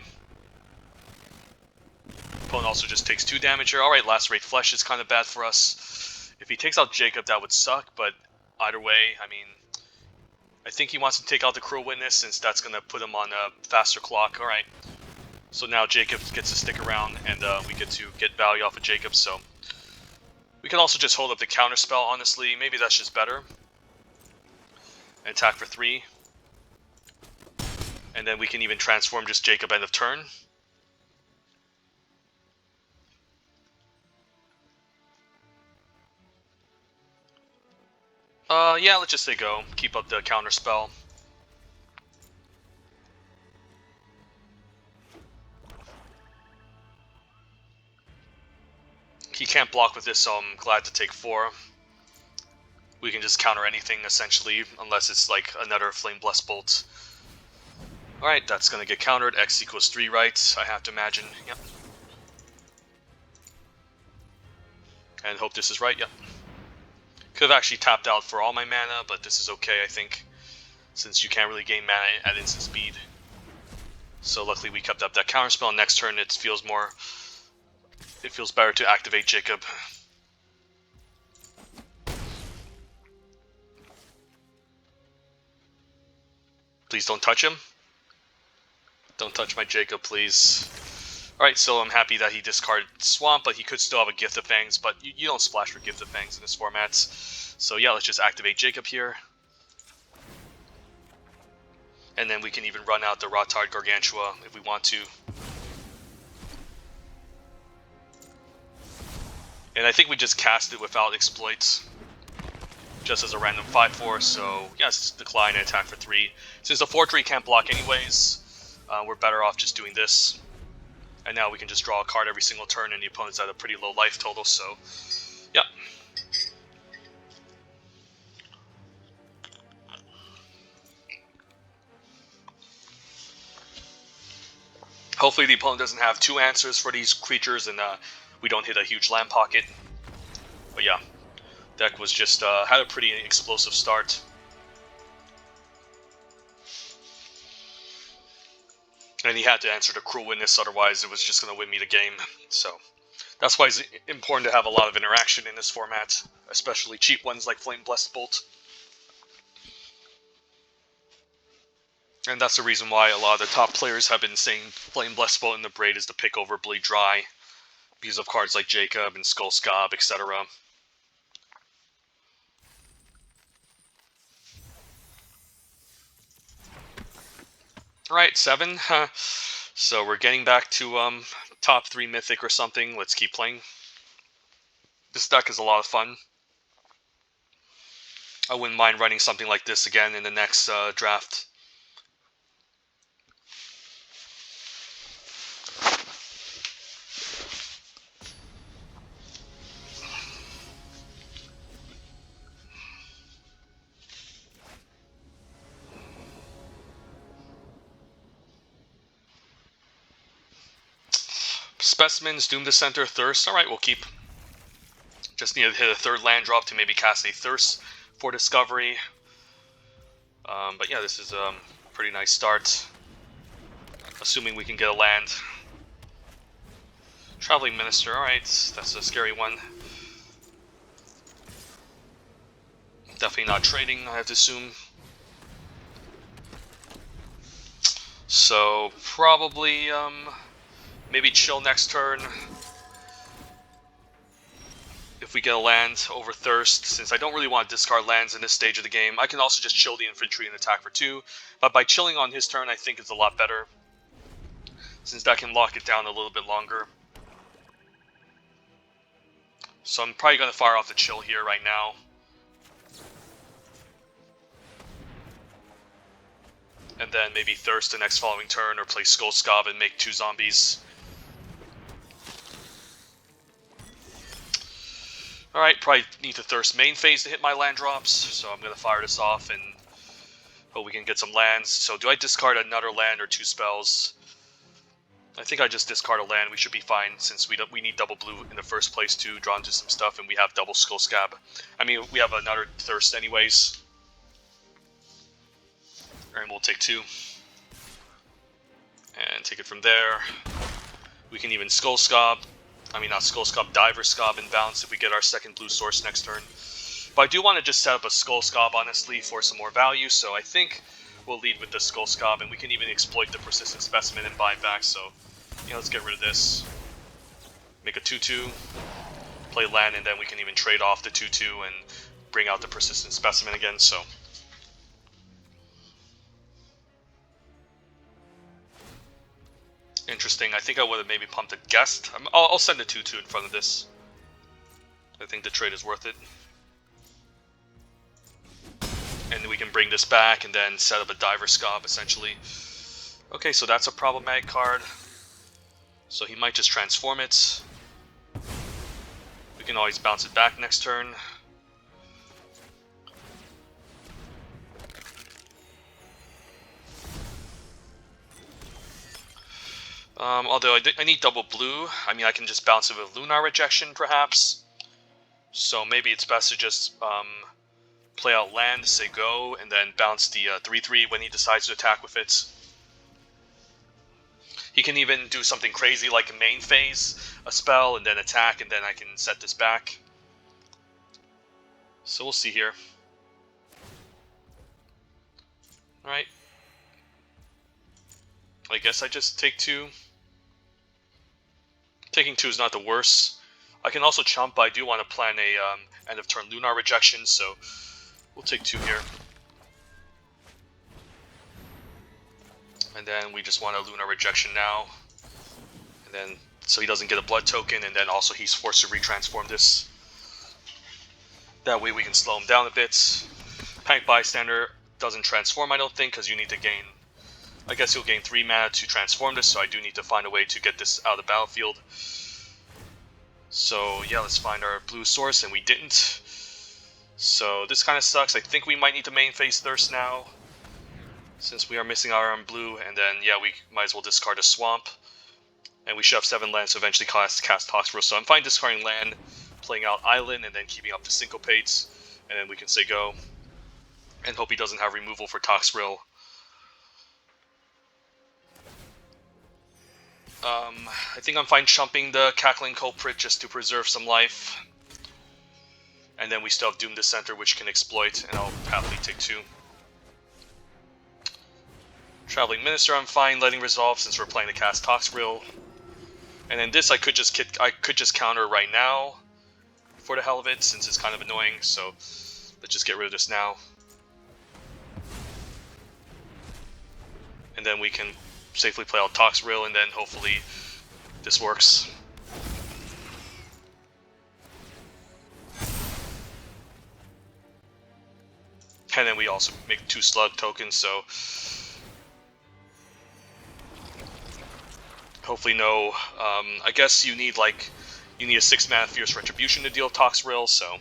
Opponent also just takes 2 damage here. Alright, Lacerate Flesh is kind of bad for us. If he takes out Jacob, that would suck, but either way, I mean, I think he wants to take out the Cruel Witness, since that's going to put him on a faster clock. Alright, so now Jacob gets to stick around, and we get to get value off of Jacob, so we can also just hold up the counter spell, honestly. Maybe that's just better. And attack for 3. And then we can even transform just Jacob end of turn. Yeah, let's just say go. Keep up the counter spell. He can't block with this, so I'm glad to take 4. We can just counter anything, essentially, unless it's like another Flame Blessed Bolt. Alright, that's gonna get countered. X equals 3, right? I have to imagine. Yep. And hope this is right, yep. Could have actually tapped out for all my mana, but this is okay, I think, since you can't really gain mana at instant speed. So luckily we kept up that counterspell. Next turn it feels better to activate Jacob. Please don't touch him. Don't touch my Jacob, please. Alright, so I'm happy that he discarded Swamp, but he could still have a Gift of Fangs, but you don't splash for Gift of Fangs in this format. So yeah, let's just activate Jacob here. And then we can even run out the Rotard Gargantua if we want to. And I think we just cast it without exploits, just as a random 5/4, so yes, decline and attack for 3. Since the 4/3 can't block anyways, we're better off just doing this. And now we can just draw a card every single turn, and the opponent's at a pretty low life total, so yeah. Hopefully the opponent doesn't have 2 answers for these creatures, and we don't hit a huge land pocket. But yeah, deck was just had a pretty explosive start. And he had to answer the Cruel Witness, otherwise it was just going to win me the game. So that's why it's important to have a lot of interaction in this format, especially cheap ones like Flame Blessed Bolt. And that's the reason why a lot of the top players have been saying Flame Blessed Bolt in the Braid is the pick over Bleed Dry, because of cards like Jacob and Skull Scob, etc. Alright, 7. So we're getting back to top 3 Mythic or something. Let's keep playing. This deck is a lot of fun. I wouldn't mind running something like this again in the next draft. Specimens, Doom the Center, Thirst. Alright, we'll keep. Just need to hit a third land drop to maybe cast a Thirst for Discovery. But yeah, this is a pretty nice start. Assuming we can get a land. Traveling Minister, alright, that's a scary one. Definitely not trading, I have to assume. So, probably, maybe chill next turn. If we get a land over Thirst, since I don't really want to discard lands in this stage of the game. I can also just chill the infantry and attack for 2. But by chilling on his turn, I think it's a lot better. Since that can lock it down a little bit longer. So I'm probably going to fire off the chill here right now. And then maybe Thirst the next following turn, or play Skull Scob and make 2 zombies. Alright, probably need to Thirst main phase to hit my land drops, so I'm going to fire this off and hope we can get some lands. So do I discard another land or 2 spells? I think I just discard a land, we should be fine, since we need double blue in the first place to draw into some stuff, and we have double Skull Scab. I mean, we have another Thirst anyways. And we'll take 2. And take it from there. We can even Skull Scob. I mean, not Skull Scob, Diver Scob and bounce if we get our second blue source next turn. But I do want to just set up a Skull Scob, honestly, for some more value, so I think we'll lead with the Skull Scob, and we can even exploit the Persistent Specimen and buy back, so, yeah, let's get rid of this. Make a 2-2, play land, and then we can even trade off the 2-2 and bring out the Persistent Specimen again, so. Interesting. I think I would have maybe pumped a Guest. I'll send a 2-2 in front of this. I think the trade is worth it. And we can bring this back and then set up a Diver Scob, essentially. Okay, so that's a problematic card. So he might just transform it. We can always bounce it back next turn. Although I need double blue, I mean I can just bounce it with Lunar Rejection perhaps. So maybe it's best to just play out land, say go, and then bounce the 3-3 when he decides to attack with it. He can even do something crazy like a main phase, a spell, and then attack, and then I can set this back. So we'll see here. Alright. I guess I just take 2. Taking 2 is not the worst. I can also chump, but I do want to plan a end of turn Lunar Rejection, so we'll take 2 here. And then we just want a Lunar Rejection now. And then, so he doesn't get a blood token, and then also he's forced to retransform this. That way we can slow him down a bit. Panic Bystander doesn't transform, I don't think, because you need to gain... I guess you'll gain 3 mana to transform this, so I do need to find a way to get this out of the battlefield. So yeah, let's find our blue source, and we didn't. So this kind of sucks. I think we might need to main phase Thirst now, since we are missing our blue, and then yeah, we might as well discard a Swamp. And we should have 7 lands to eventually cast Toxrill, so I'm fine discarding land, playing out Island, and then keeping up the Syncopates, and then we can say go. And hope he doesn't have removal for Toxrill. I think I'm fine chumping the Cackling Culprit just to preserve some life. And then we still have Doom the Center, which can exploit, and I'll happily take 2. Traveling Minister I'm fine letting resolve since we're playing to cast Toxrill. And then this I could just counter right now for the hell of it, since it's kind of annoying, so let's just get rid of this now. And then we can safely play out Toxrill, and then hopefully this works. And then we also make 2 slug tokens, so hopefully no. I guess you need a 6 mana Fierce Retribution to deal with Toxrill, so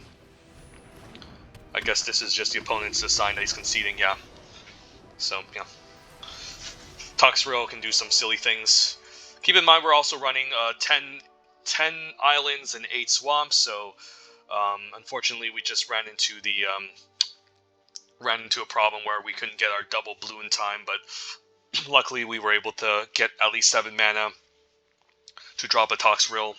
I guess this is just the opponent's sign that he's conceding, yeah. So yeah. Toxrill can do some silly things, Keep in mind we're also running 10 islands and 8 swamps, so unfortunately we just ran into a problem where we couldn't get our double blue in time, but luckily we were able to get at least 7 mana to drop a Toxrill.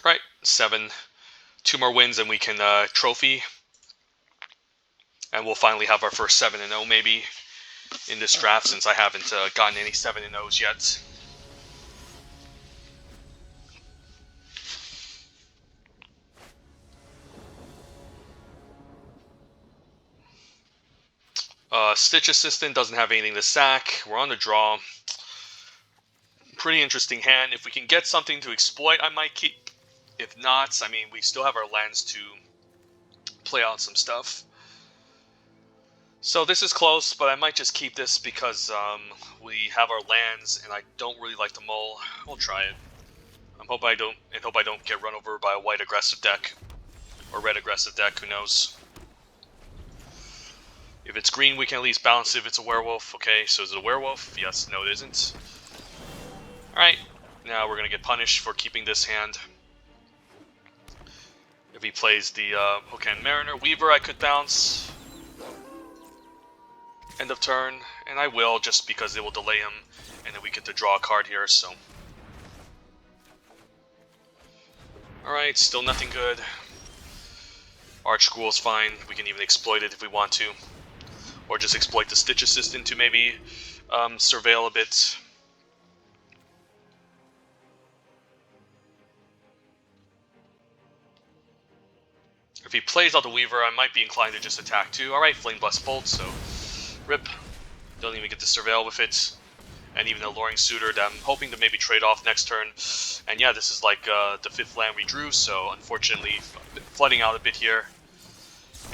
Right, 7. 2 more wins and we can trophy. And we'll finally have our first 7-0 maybe in this draft, since I haven't gotten any 7-0s yet. Stitch Assistant doesn't have anything to sack. We're on the draw. Pretty interesting hand. If we can get something to exploit, I might keep. If not, I mean, we still have our lands to play out some stuff. So this is close, but I might just keep this because we have our lands, and I don't really like the mull. We'll try it. I hope I don't get run over by a white aggressive deck or red aggressive deck. Who knows? If it's green, we can at least balance if it's a werewolf. Okay, so is it a werewolf? Yes. No, it isn't. All right. Now we're gonna get punished for keeping this hand. If he plays the Hokan Mariner Weaver, I could bounce. End of turn, and I will, just because it will delay him, and then we get to draw a card here, so. Alright, still nothing good. Archghoul's fine, we can even exploit it if we want to. Or just exploit the Stitch Assistant to maybe surveil a bit. If he plays out the Weaver, I might be inclined to just attack too. Alright, Flame Blast Bolt, so rip. Don't even get to surveil with it. And even Alluring Suitor that I'm hoping to maybe trade off next turn. And yeah, this is like the 5th land we drew, so unfortunately flooding out a bit here.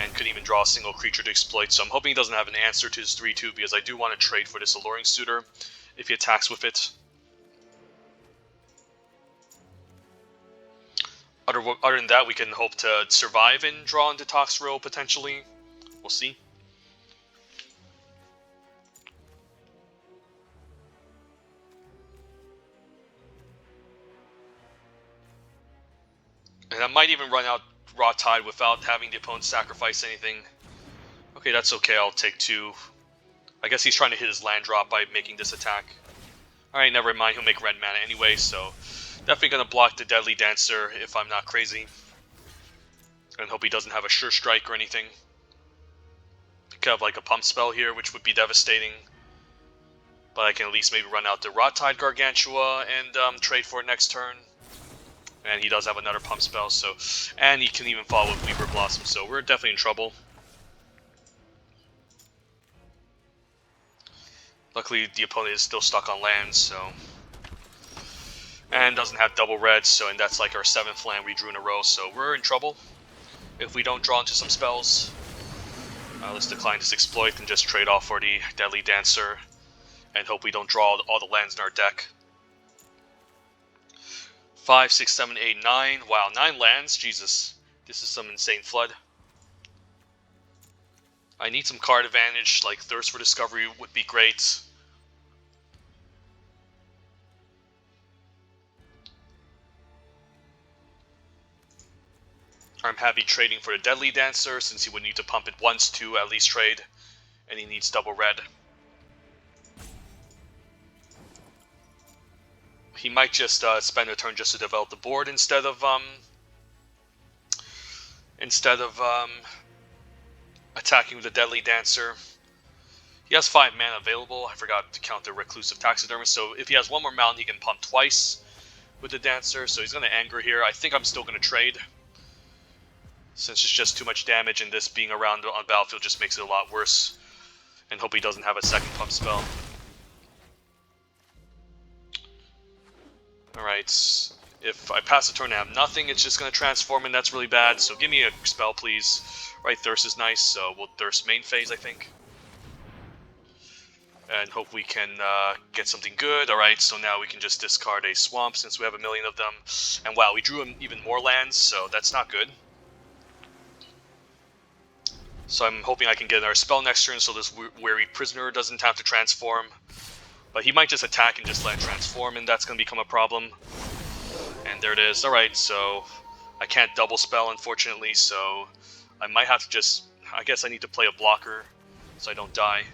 And couldn't even draw a single creature to exploit, so I'm hoping he doesn't have an answer to his 3-2, because I do want to trade for this Alluring Suitor if he attacks with it. Other than that, we can hope to survive and draw into Toxrill potentially. We'll see. And I might even run out Raw Tide without having the opponent sacrifice anything. Okay, that's okay, I'll take 2. I guess he's trying to hit his land drop by making this attack. Alright, never mind, he'll make red mana anyway, so definitely gonna block the Deadly Dancer if I'm not crazy. And hope he doesn't have a Sure Strike or anything. He could have like a Pump Spell here, which would be devastating. But I can at least maybe run out the Raw Tide Gargantua and trade for it next turn. And he does have another Pump Spell, so... And he can even follow with Weaver Blossom, so we're definitely in trouble. Luckily, the opponent is still stuck on lands, so... And doesn't have double red, so... And that's like our 7th land we drew in a row, so we're in trouble. If we don't draw into some spells. Let's decline this exploit and just trade off for the Deadly Dancer. And hope we don't draw all the lands in our deck. 5, 6, 7, 8, 9. Wow, 9 lands. Jesus. This is some insane flood. I need some card advantage, like Thirst for Discovery would be great. I'm happy trading for the Deadly Dancer, since he would need to pump it once to at least trade. And he needs double red. He might just spend a turn just to develop the board instead of attacking with the Deadly Dancer. He has 5 mana available. I forgot to count the Reclusive Taxidermist. So if he has 1 more mountain, he can pump twice with the Dancer. So he's going to anger here. I think I'm still going to trade, since it's just too much damage, and this being around on battlefield just makes it a lot worse. And hope he doesn't have a second pump spell. Alright, if I pass the turn and have nothing, it's just going to transform, and that's really bad, so give me a spell, please. Right, Thirst is nice, so we'll Thirst main phase, I think. and hope we can get something good. Alright, so now we can just discard a swamp since we have a million of them. And wow, we drew even more lands, so that's not good. So I'm hoping I can get another spell next turn so this Weary Prisoner doesn't have to transform. But he might just attack and just let it transform, and that's going to become a problem. And there it is. Alright, so I can't double spell, unfortunately, so I might have to just... I guess I need to play a blocker so I don't die.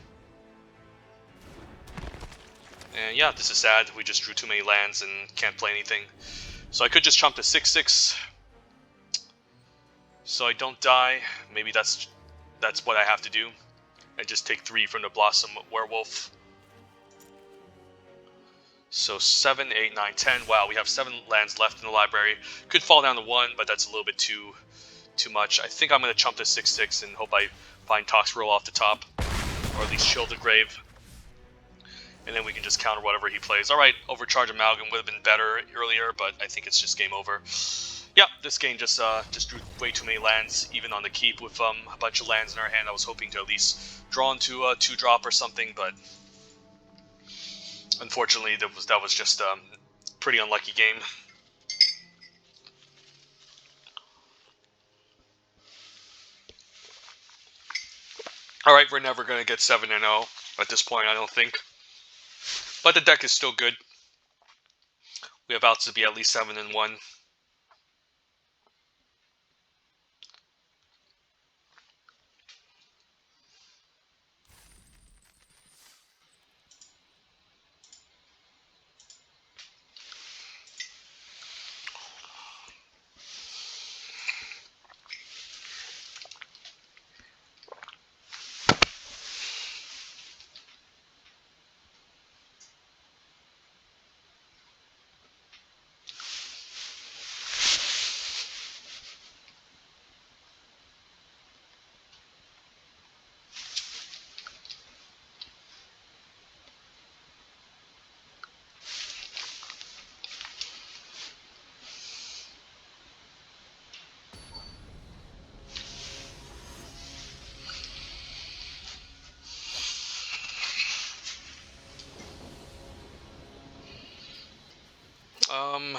And yeah, this is sad. We just drew too many lands and can't play anything. So I could just chomp to 6/6 so I don't die. Maybe that's what I have to do. And just take 3 from the Blossom Werewolf. So 7, 8, 9, 10. Wow, we have 7 lands left in the library. Could fall down to 1, but that's a little bit too much. I think I'm going to chomp to 6/6 and hope I find Toxrill off the top. Or at least Chill the Grave. And then we can just counter whatever he plays. Alright, Overcharge Amalgam would have been better earlier, but I think it's just game over. Yeah, this game just drew way too many lands, even on the keep with a bunch of lands in our hand. I was hoping to at least draw into a 2-drop or something, but unfortunately that was just a pretty unlucky game. Alright, we're never going to get 7-0 at this point, I don't think. But the deck is still good. We have outs to be at least 7-1.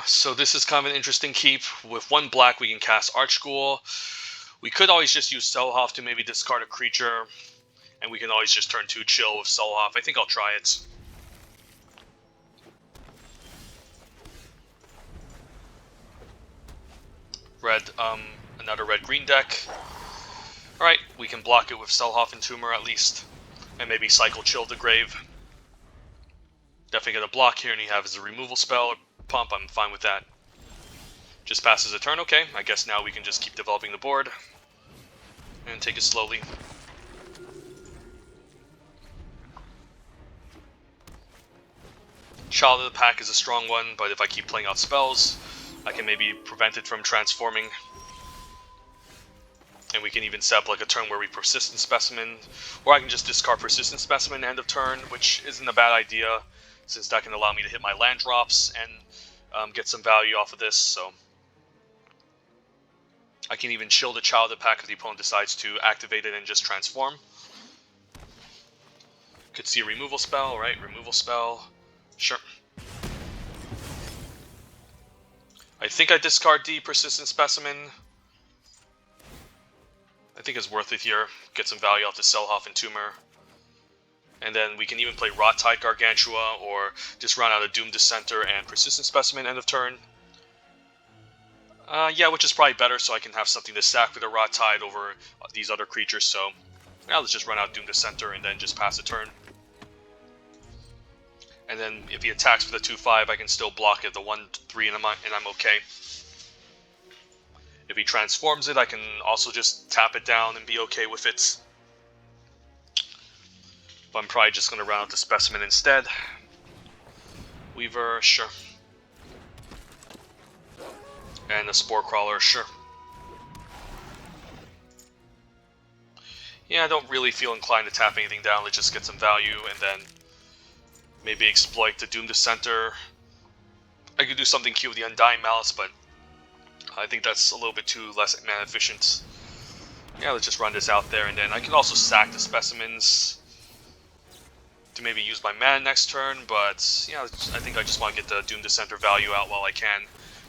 So this is kind of an interesting keep. With 1 black, we can cast Archghoul. We could always just use Selhoff to maybe discard a creature, and we can always just turn 2 Chill with Selhoff. I think I'll try it. Red, another red-green deck. Alright, we can block it with Selhoff and Tumor at least, and maybe cycle Chill the Grave. Definitely gonna block here, and he has a removal spell or pump. I'm fine with that. Just passes a turn. Okay, I guess now we can just keep developing the board and take it slowly. Child of the Pack is a strong one, but if I keep playing out spells, I can maybe prevent it from transforming. And we can even set up like a turn where we Persistent Specimen, or I can just discard Persistent Specimen end of turn, which isn't a bad idea, since that can allow me to hit my land drops and get some value off of this. So I can even Chill the Child of the Pack if the opponent decides to activate it and just transform. Could see a removal spell, right? Removal spell. Sure. I think I discard the Persistent Specimen. I think it's worth it here. Get some value off the Selhoff and Tumor. And then we can even play Rot-Tide Gargantua, or just run out of Doom Dissenter and Persistent Specimen end of turn. Yeah, which is probably better, so I can have something to sack with a Rot-Tide over these other creatures. So now let's just run out Doom Dissenter and then just pass a turn. And then if he attacks with a 2/5, I can still block it, the 1/3, and I'm okay. If he transforms it, I can also just tap it down and be okay with it. But I'm probably just going to run out the Specimen instead. Weaver, sure. And a Spore Crawler, sure. Yeah, I don't really feel inclined to tap anything down. Let's just get some value and then maybe exploit the Doom Dissenter. I could do something cute with the Undying Malice, but I think that's a little bit too less mana efficient. Yeah, let's just run this out there, and then I can also sack the Specimens to maybe use my mana next turn, but yeah, I think I just want to get the Doom Dissenter value out while I can.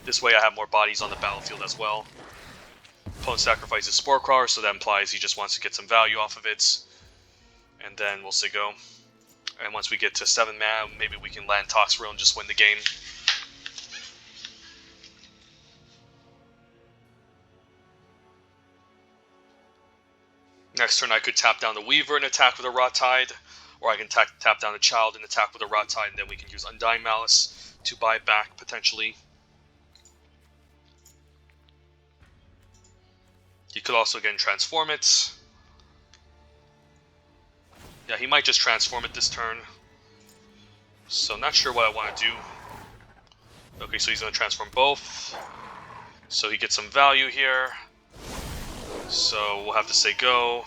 This way I have more bodies on the battlefield as well. Opponent sacrifices Spore Crawler, so that implies he just wants to get some value off of it. And then we'll say go. And once we get to 7 mana, maybe we can land Toxrill and just win the game. Next turn I could tap down the Weaver and attack with a Rot Tide, or I can tap down the Child and attack with a Rot Tide, and then we can use Undying Malice to buy it back, potentially. He could also again transform it. Yeah, he might just transform it this turn. So not sure what I want to do. Okay, so he's going to transform both. So he gets some value here. So we'll have to say go.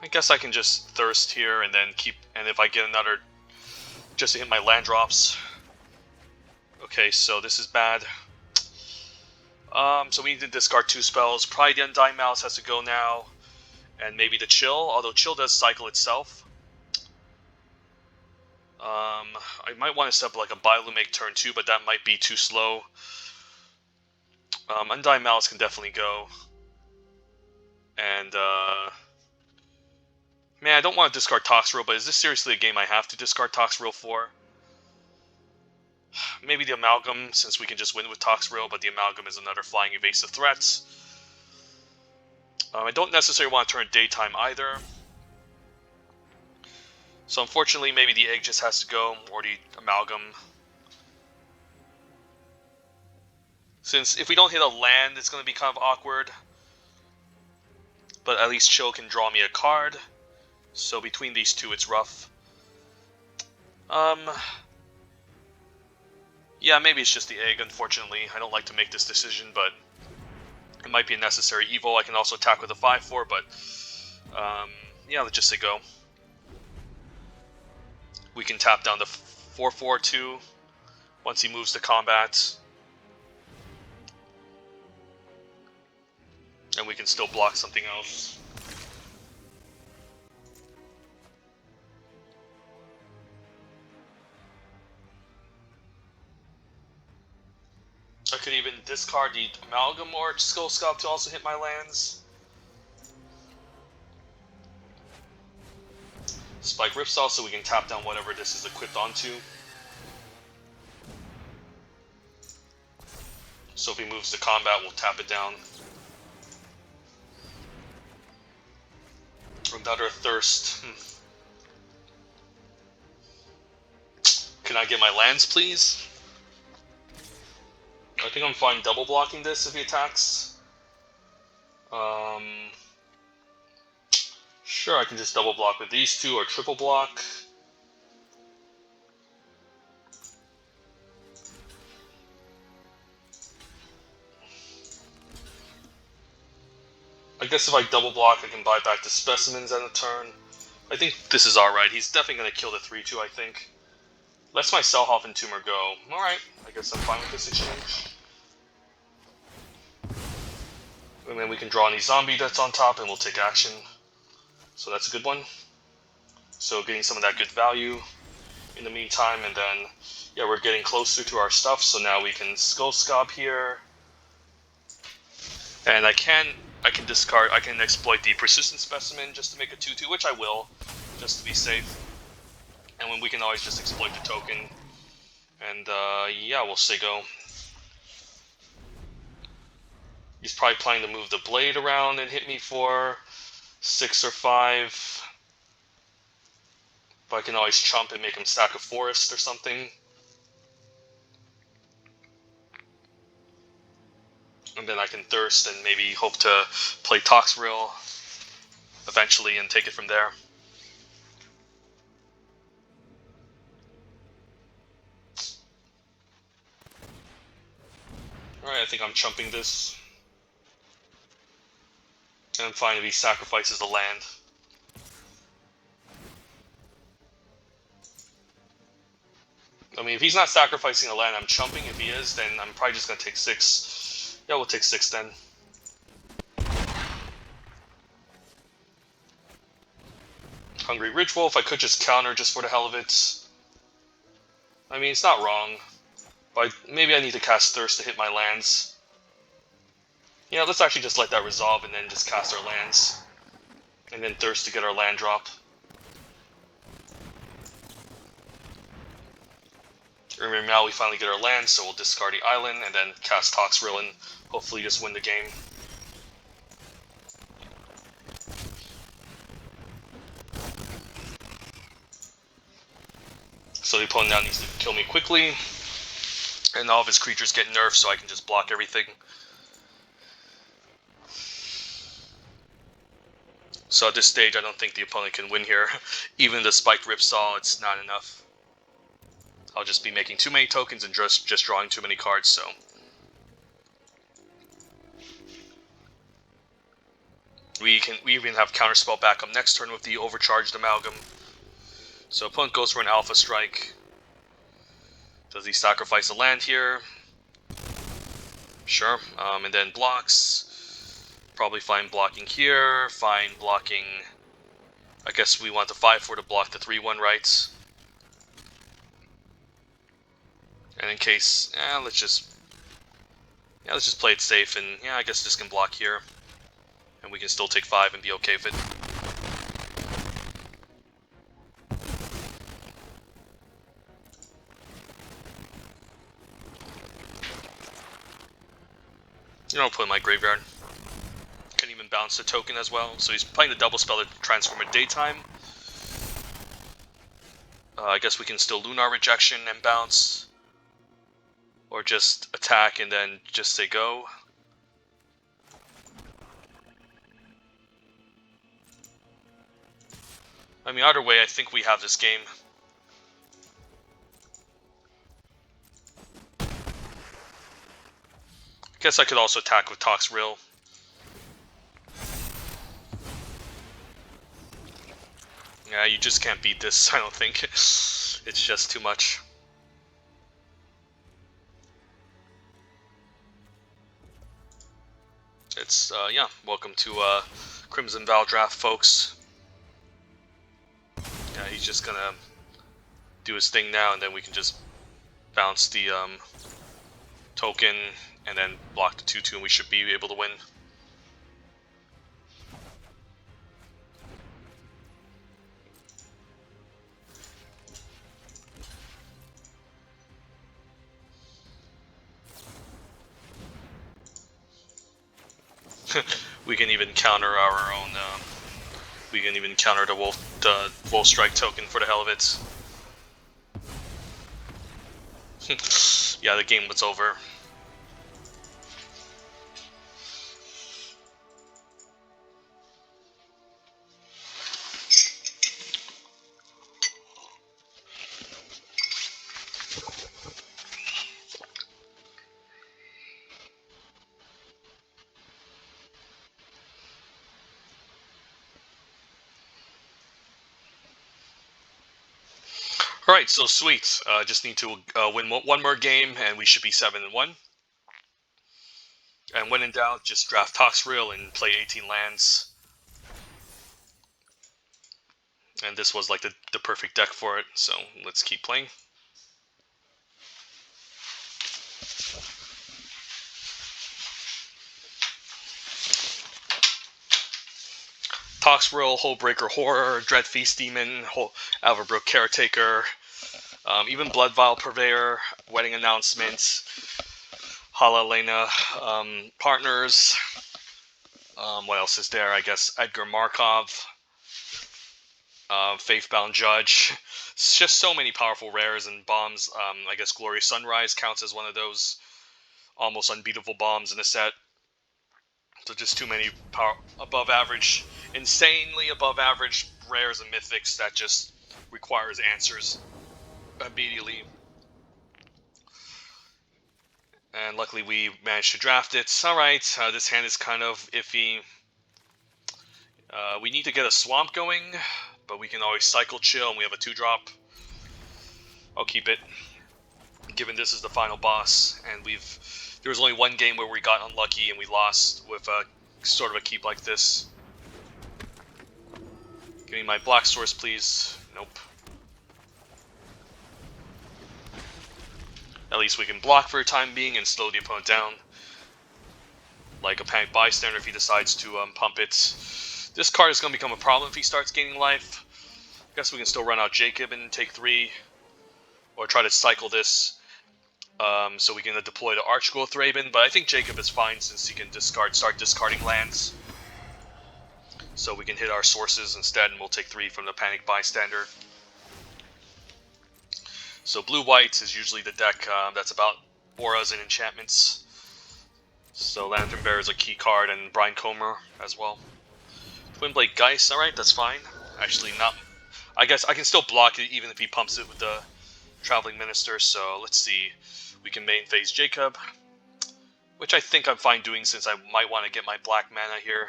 I guess I can just Thirst here and then keep... And if I get another... Just to hit my land drops. Okay, so this is bad. So we need to discard 2 spells. Probably the Undying Malice has to go now. And maybe the Chill, although Chill does cycle itself. I might want to set up like a Biolumic turn 2, but that might be too slow. Undying Malice can definitely go. And, man, I don't want to discard Toxrill, but is this seriously a game I have to discard Toxrill for? Maybe the Amalgam, since we can just win with Toxrill, but the Amalgam is another flying evasive threat. I don't necessarily want to turn Daytime either. So unfortunately, maybe the Egg just has to go, or the Amalgam. Since if we don't hit a land, it's going to be kind of awkward. But at least Chill can draw me a card. So between these two, it's rough. Yeah, maybe it's just the Egg, unfortunately. I don't like to make this decision, but it might be a necessary evil. I can also attack with a 5/4, but yeah, let's just say go. We can tap down the 4/4 once he moves to combat. And we can still block something else. I could even discard the Amalgam or Skull Scalp to also hit my lands. Spike Ripsaw, so we can tap down whatever this is equipped onto. So if he moves to combat, we'll tap it down. Another Thirst. Can I get my lands, please? I think I'm fine double blocking this if he attacks. Sure, I can just double block with these two or triple block. I guess if I double block, I can buy back the Specimens at a turn. I think this is alright. He's definitely going to kill the 3/2, I think. Let's my Selhoff and Tumor go. Alright, I guess I'm fine with this exchange. And then we can draw any zombie that's on top and we'll take action. So that's a good one. So getting some of that good value in the meantime, and then, yeah, we're getting closer to our stuff, so now we can Skull Scalp here. And I can discard, I can exploit the Persistent Specimen just to make a 2/2, which I will, just to be safe. And when we can always just exploit the token. And yeah, we'll say go. He's probably planning to move the Blade around and hit me for 6 or 5. But I can always chump and make him stack a Forest or something. And then I can Thirst and maybe hope to play Toxrill eventually and take it from there. Alright, I think I'm chumping this. And I'm fine if he sacrifices the land. I mean, if he's not sacrificing the land, I'm chumping. If he is, then I'm probably just going to take 6. Yeah, we'll take 6 then. Hungry Ridge Wolf, I could just counter just for the hell of it. I mean, it's not wrong. But maybe I need to cast Thirst to hit my lands. Yeah, let's actually just let that resolve and then just cast our lands. And then Thirst to get our land drop. Remember, now we finally get our land, so we'll discard the island and then cast Toxrill and hopefully just win the game. So the opponent now needs to kill me quickly. And all of his creatures get nerfed, so I can just block everything. So at this stage, I don't think the opponent can win here. Even the Spiked Ripsaw, it's not enough. I'll just be making too many tokens and just drawing too many cards, so... We even have Counterspell back up next turn with the Overcharged Amalgam. So opponent goes for an Alpha Strike. Does he sacrifice a land here? Sure. And then blocks. Probably fine blocking here. Fine blocking... I guess we want the 5/4 to block the 3/1, right? And in case... let's just play it safe, and yeah, I guess this can block here. And we can still take 5 and be okay with it. You know, I'll put in my graveyard. Can even bounce the token as well. So he's playing the double spell to transform at daytime. I guess we can still Lunar Rejection and bounce. Or just attack and then just say go. I mean, either way, I think we have this game. Guess I could also attack with Toxrill. Yeah, you just can't beat this, I don't think. It's just too much. It's, yeah, welcome to Crimson Vow draft, folks. Yeah, he's just gonna do his thing now, and then we can just bounce the token, and then block the 2/2, and we should be able to win. We can even counter our own. We can even counter the Wolf Strike token for the hell of it. Yeah, the game was over. Alright, so sweet. Just need to win one more game, and we should be 7-1. And when in doubt, just draft Toxrill and play 18 lands. And this was like the perfect deck for it, so let's keep playing. Toxrill, Hullbreaker Horror, Dreadfeast Demon, Averbrook Caretaker, even Bloodvial Purveyor, Wedding Announcement, Halalena Partners. What else is there? I guess Edgar Markov, Faithbound Judge. It's just so many powerful rares and bombs. I guess Glorious Sunrise counts as one of those almost unbeatable bombs in the set. So just too many above average, insanely above average rares and mythics that just requires answers immediately. And luckily we managed to draft it. Alright, this hand is kind of iffy. We need to get a swamp going, but we can always cycle chill and we have a 2-drop. I'll keep it, given this is the final boss, and there was only one game where we got unlucky and we lost with a sort of a keep like this. Give me my black source, please. Nope. At least we can block for a time being and slow the opponent down. Like a Panic Bystander if he decides to pump it. This card is going to become a problem if he starts gaining life. I guess we can still run out Jacob and take 3. Or try to cycle this so we can deploy the Archghoul Thraben. But I think Jacob is fine since he can start discarding lands. So we can hit our sources instead and we'll take 3 from the Panic Bystander. So blue-white is usually the deck that's about auras and enchantments. So Lantern Bearer is a key card and Brine Comer as well. Twinblade Geist, alright, that's fine. Actually not... I guess I can still block it even if he pumps it with the Traveling Minister, so let's see. We can main phase Jacob, which I think I'm fine doing since I might want to get my black mana here.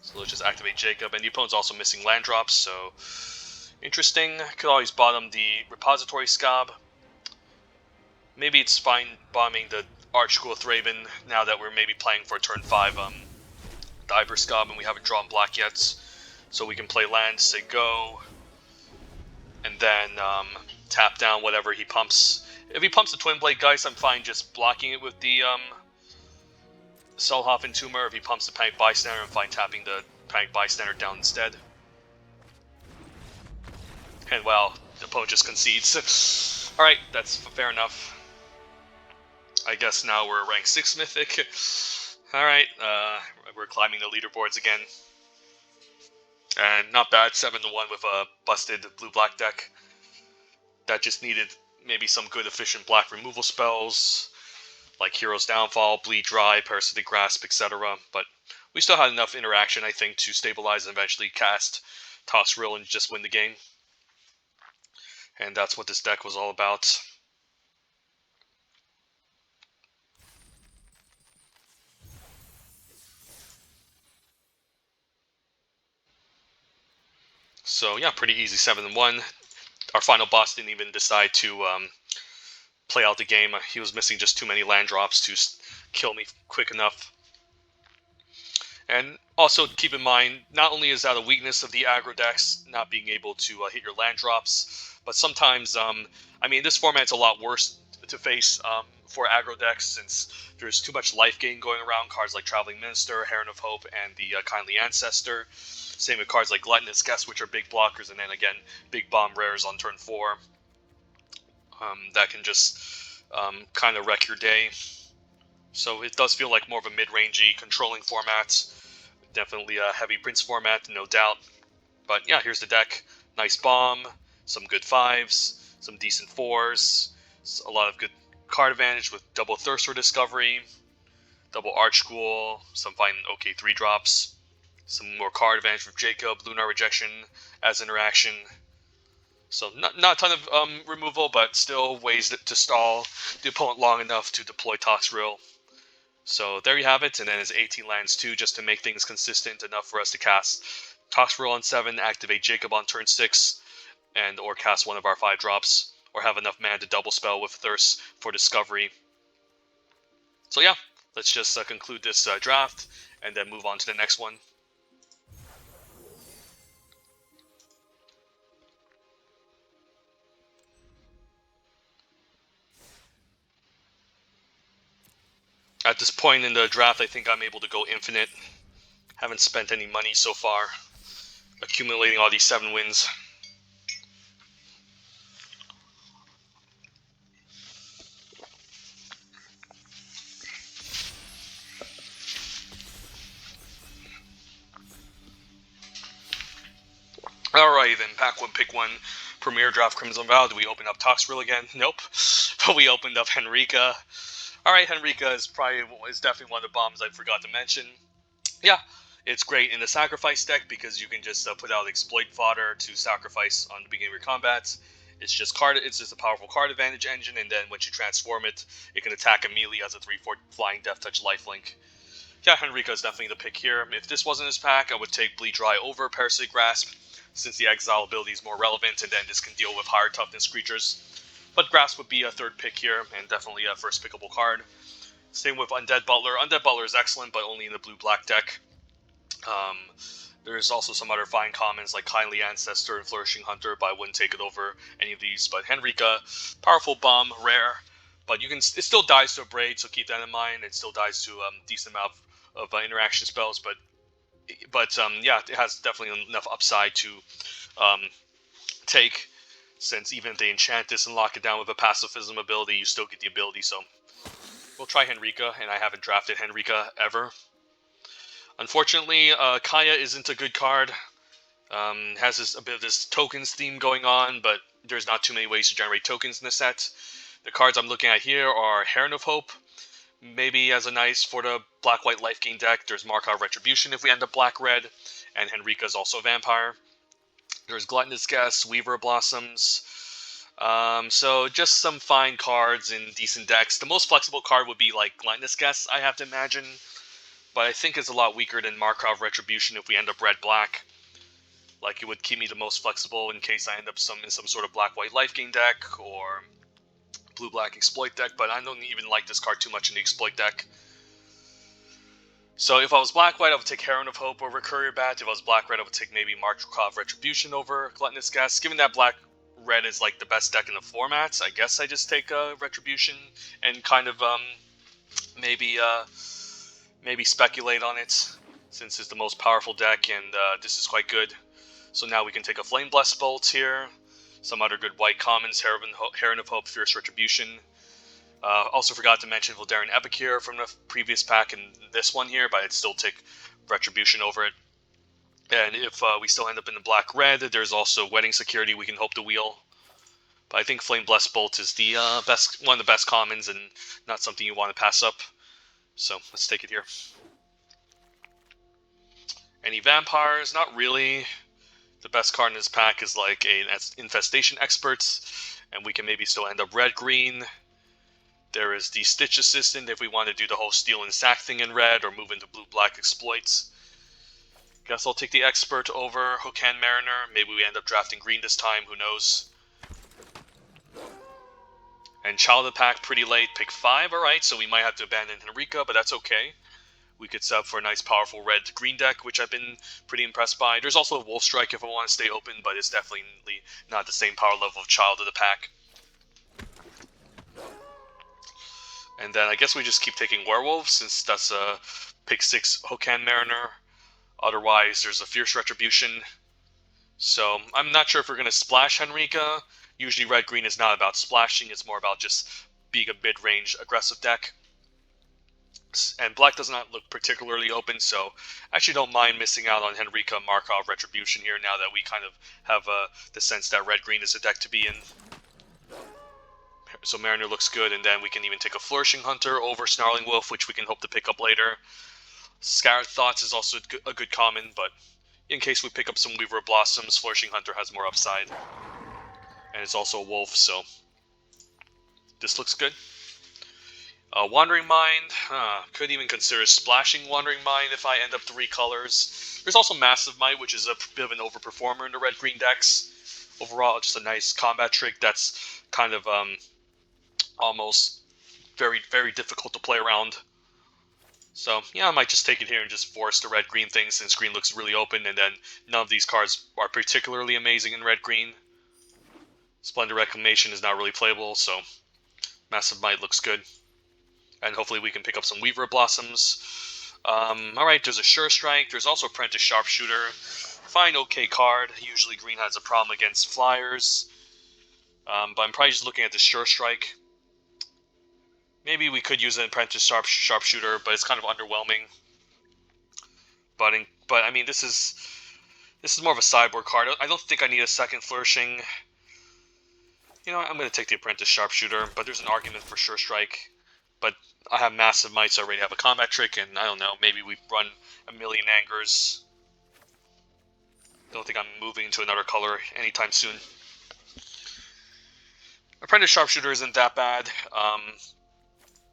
So let's just activate Jacob, and the opponent's also missing land drops, so... Interesting. Could always bottom the Repository Scob. Maybe it's fine bombing the Archghoul Thraben now that we're maybe playing for turn 5 Diver Scob and we haven't drawn black yet. So we can play land, say go, and then tap down whatever he pumps. If he pumps the Twinblade Geist, I'm fine just blocking it with the Selhoff Entomber. If he pumps the Panic Bystander, I'm fine tapping the Panic Bystander down instead. And well, the opponent just concedes. Alright, that's fair enough. I guess now we're rank 6 Mythic. Alright, we're climbing the leaderboards again. And not bad, 7-1 with a busted blue-black deck. That just needed maybe some good efficient black removal spells, like Hero's Downfall, Bleed Dry, Parasitic Grasp, etc. But we still had enough interaction, I think, to stabilize and eventually cast Toxrill and just win the game. And that's what this deck was all about. So yeah, pretty easy 7-1. Our final boss didn't even decide to play out the game. He was missing just too many land drops to kill me quick enough. And also keep in mind, not only is that a weakness of the aggro decks, not being able to hit your land drops, but sometimes, I mean, this format's a lot worse to face for aggro decks since there's too much life gain going around. Cards like Traveling Minister, Heron of Hope, and the Kindly Ancestor. Same with cards like Gluttonous Guest, which are big blockers, and then again, big bomb rares on turn 4. That can just kind of wreck your day. So it does feel like more of a mid-rangey controlling format. Definitely a heavy Prince format, no doubt. But yeah, here's the deck. Nice bomb, some good 5s, some decent 4s, a lot of good card advantage with double Thirster Discovery, double Archghoul, some fine okay 3-drops, some more card advantage with Jacob, Lunar Rejection as interaction. So not a ton of removal, but still ways to stall the opponent long enough to deploy Toxrill. So there you have it, and then it's 18 lands too, just to make things consistent enough for us to cast Toxrill on 7, activate Jacob on turn 6, and or cast one of our 5 drops, or have enough mana to double spell with Thirst for Discovery. So yeah, let's just conclude this draft, and then move on to the next one. At this point in the draft, I think I'm able to go infinite. Haven't spent any money so far, accumulating all these 7 wins. Alright then, pack 1, pick 1. Premier draft Crimson Vow. Do we open up Toxrill again? Nope. But we opened up Henrika. Alright, Henrika is definitely one of the bombs I forgot to mention. Yeah, it's great in the sacrifice deck because you can just put out exploit fodder to sacrifice on the beginning of your combat. It's just a powerful card advantage engine, and then once you transform it, it can attack immediately as a 3/4 flying Death Touch lifelink. Yeah, Henrika is definitely the pick here. If this wasn't his pack, I would take Bleed Dry over Parasitic Grasp, since the exile ability is more relevant, and then this can deal with higher toughness creatures. But Grasp would be a 3rd pick here, and definitely a first pickable card. Same with Undead Butler. Undead Butler is excellent, but only in the blue-black deck. There's also some other fine commons like Kindly Ancestor and Flourishing Hunter, but I wouldn't take it over any of these. But Henrika, powerful bomb, rare, but it still dies to a Braid, so keep that in mind. It still dies to decent amount of interaction spells, but yeah, it has definitely enough upside to take, since even if they enchant this and lock it down with a pacifism ability, you still get the ability. So we'll try Henrika, and I haven't drafted Henrika ever. Unfortunately, Kaya isn't a good card. Has a bit of this tokens theme going on, but there's not too many ways to generate tokens in the set. The cards I'm looking at here are Heron of Hope, maybe as a nice for the black-white life gain deck. There's Markov Retribution if we end up black-red, and Henrika is also a vampire. There's Gluttonous Guest, Weaver of Blossoms. So just some fine cards in decent decks. The most flexible card would be like Gluttonous Guest, I have to imagine, but I think it's a lot weaker than Markov Retribution if we end up red-black. Like, it would keep me the most flexible in case I end up in some sort of black-white life gain deck or blue-black exploit deck, but I don't even like this card too much in the exploit deck. So if I was black-white, I would take Heron of Hope over Courier Bat. If I was black-red, I would take maybe Markov Retribution over Gluttonous Guest. Given that black-red is like the best deck in the formats, I guess I just take Retribution and kind of maybe speculate on it, since it's the most powerful deck, and this is quite good. So now we can take a Flame Blessed Bolt here, some other good white commons, Heron of Hope, Fierce Retribution. Also forgot to mention Voldaren Epicure from the previous pack and this one here, but I'd still take Retribution over it. And if we still end up in the black-red, there's also Wedding Security we can hope to wheel. But I think Flame Blessed Bolt is the one of the best commons and not something you want to pass up. So let's take it here. Any vampires? Not really. The best card in this pack is like an Infestation Experts, and we can maybe still end up red-green. There is the Stitch Assistant if we want to do the whole steal and sack thing in red or move into blue-black exploits. Guess I'll take the Expert over Hokan Mariner. Maybe we end up drafting green this time, who knows. And Child of the Pack pretty late, pick 5, alright, so we might have to abandon Henrika, but that's okay. We could set up for a nice powerful red-green deck, which I've been pretty impressed by. There's also a Wolf Strike if I want to stay open, but it's definitely not the same power level of Child of the Pack. And then I guess we just keep taking Werewolf, since that's a pick 6 Hokan Mariner. Otherwise, there's a Fierce Retribution. So I'm not sure if we're going to splash Henrika. Usually red-green is not about splashing, it's more about just being a mid-range aggressive deck. And black does not look particularly open, so I actually don't mind missing out on Henrika Markov Retribution here now that we kind of have the sense that red-green is a deck to be in. So Mariner looks good, and then we can even take a Flourishing Hunter over Snarling Wolf, which we can hope to pick up later. Scarred Thoughts is also a good common, but in case we pick up some Weaver of Blossoms, Flourishing Hunter has more upside. And it's also a wolf, so this looks good. Wandering Mind, could even consider splashing Wandering Mind if I end up 3 colors. There's also Massive Might, which is a bit of an overperformer in the red-green decks. Overall, just a nice combat trick that's kind of almost very, very difficult to play around. So, yeah, I might just take it here and just force the red-green thing since green looks really open, and then none of these cards are particularly amazing in red-green. Splendor Reclamation is not really playable, so Massive Might looks good. And hopefully we can pick up some Weaver Blossoms. Alright, there's a Sure Strike. There's also Apprentice Sharpshooter. Fine, okay card. Usually green has a problem against flyers. But I'm probably just looking at the Sure Strike. Maybe we could use an Apprentice Sharpshooter, but it's kind of underwhelming. But I mean, this is more of a sideboard card. I don't think I need a second Flourishing. You know what, I'm going to take the Apprentice Sharpshooter, but there's an argument for Sure Strike. But I have Massive Might, so I already have a combat trick, and I don't know, maybe we run a million Angers. Don't think I'm moving to another color anytime soon. Apprentice Sharpshooter isn't that bad.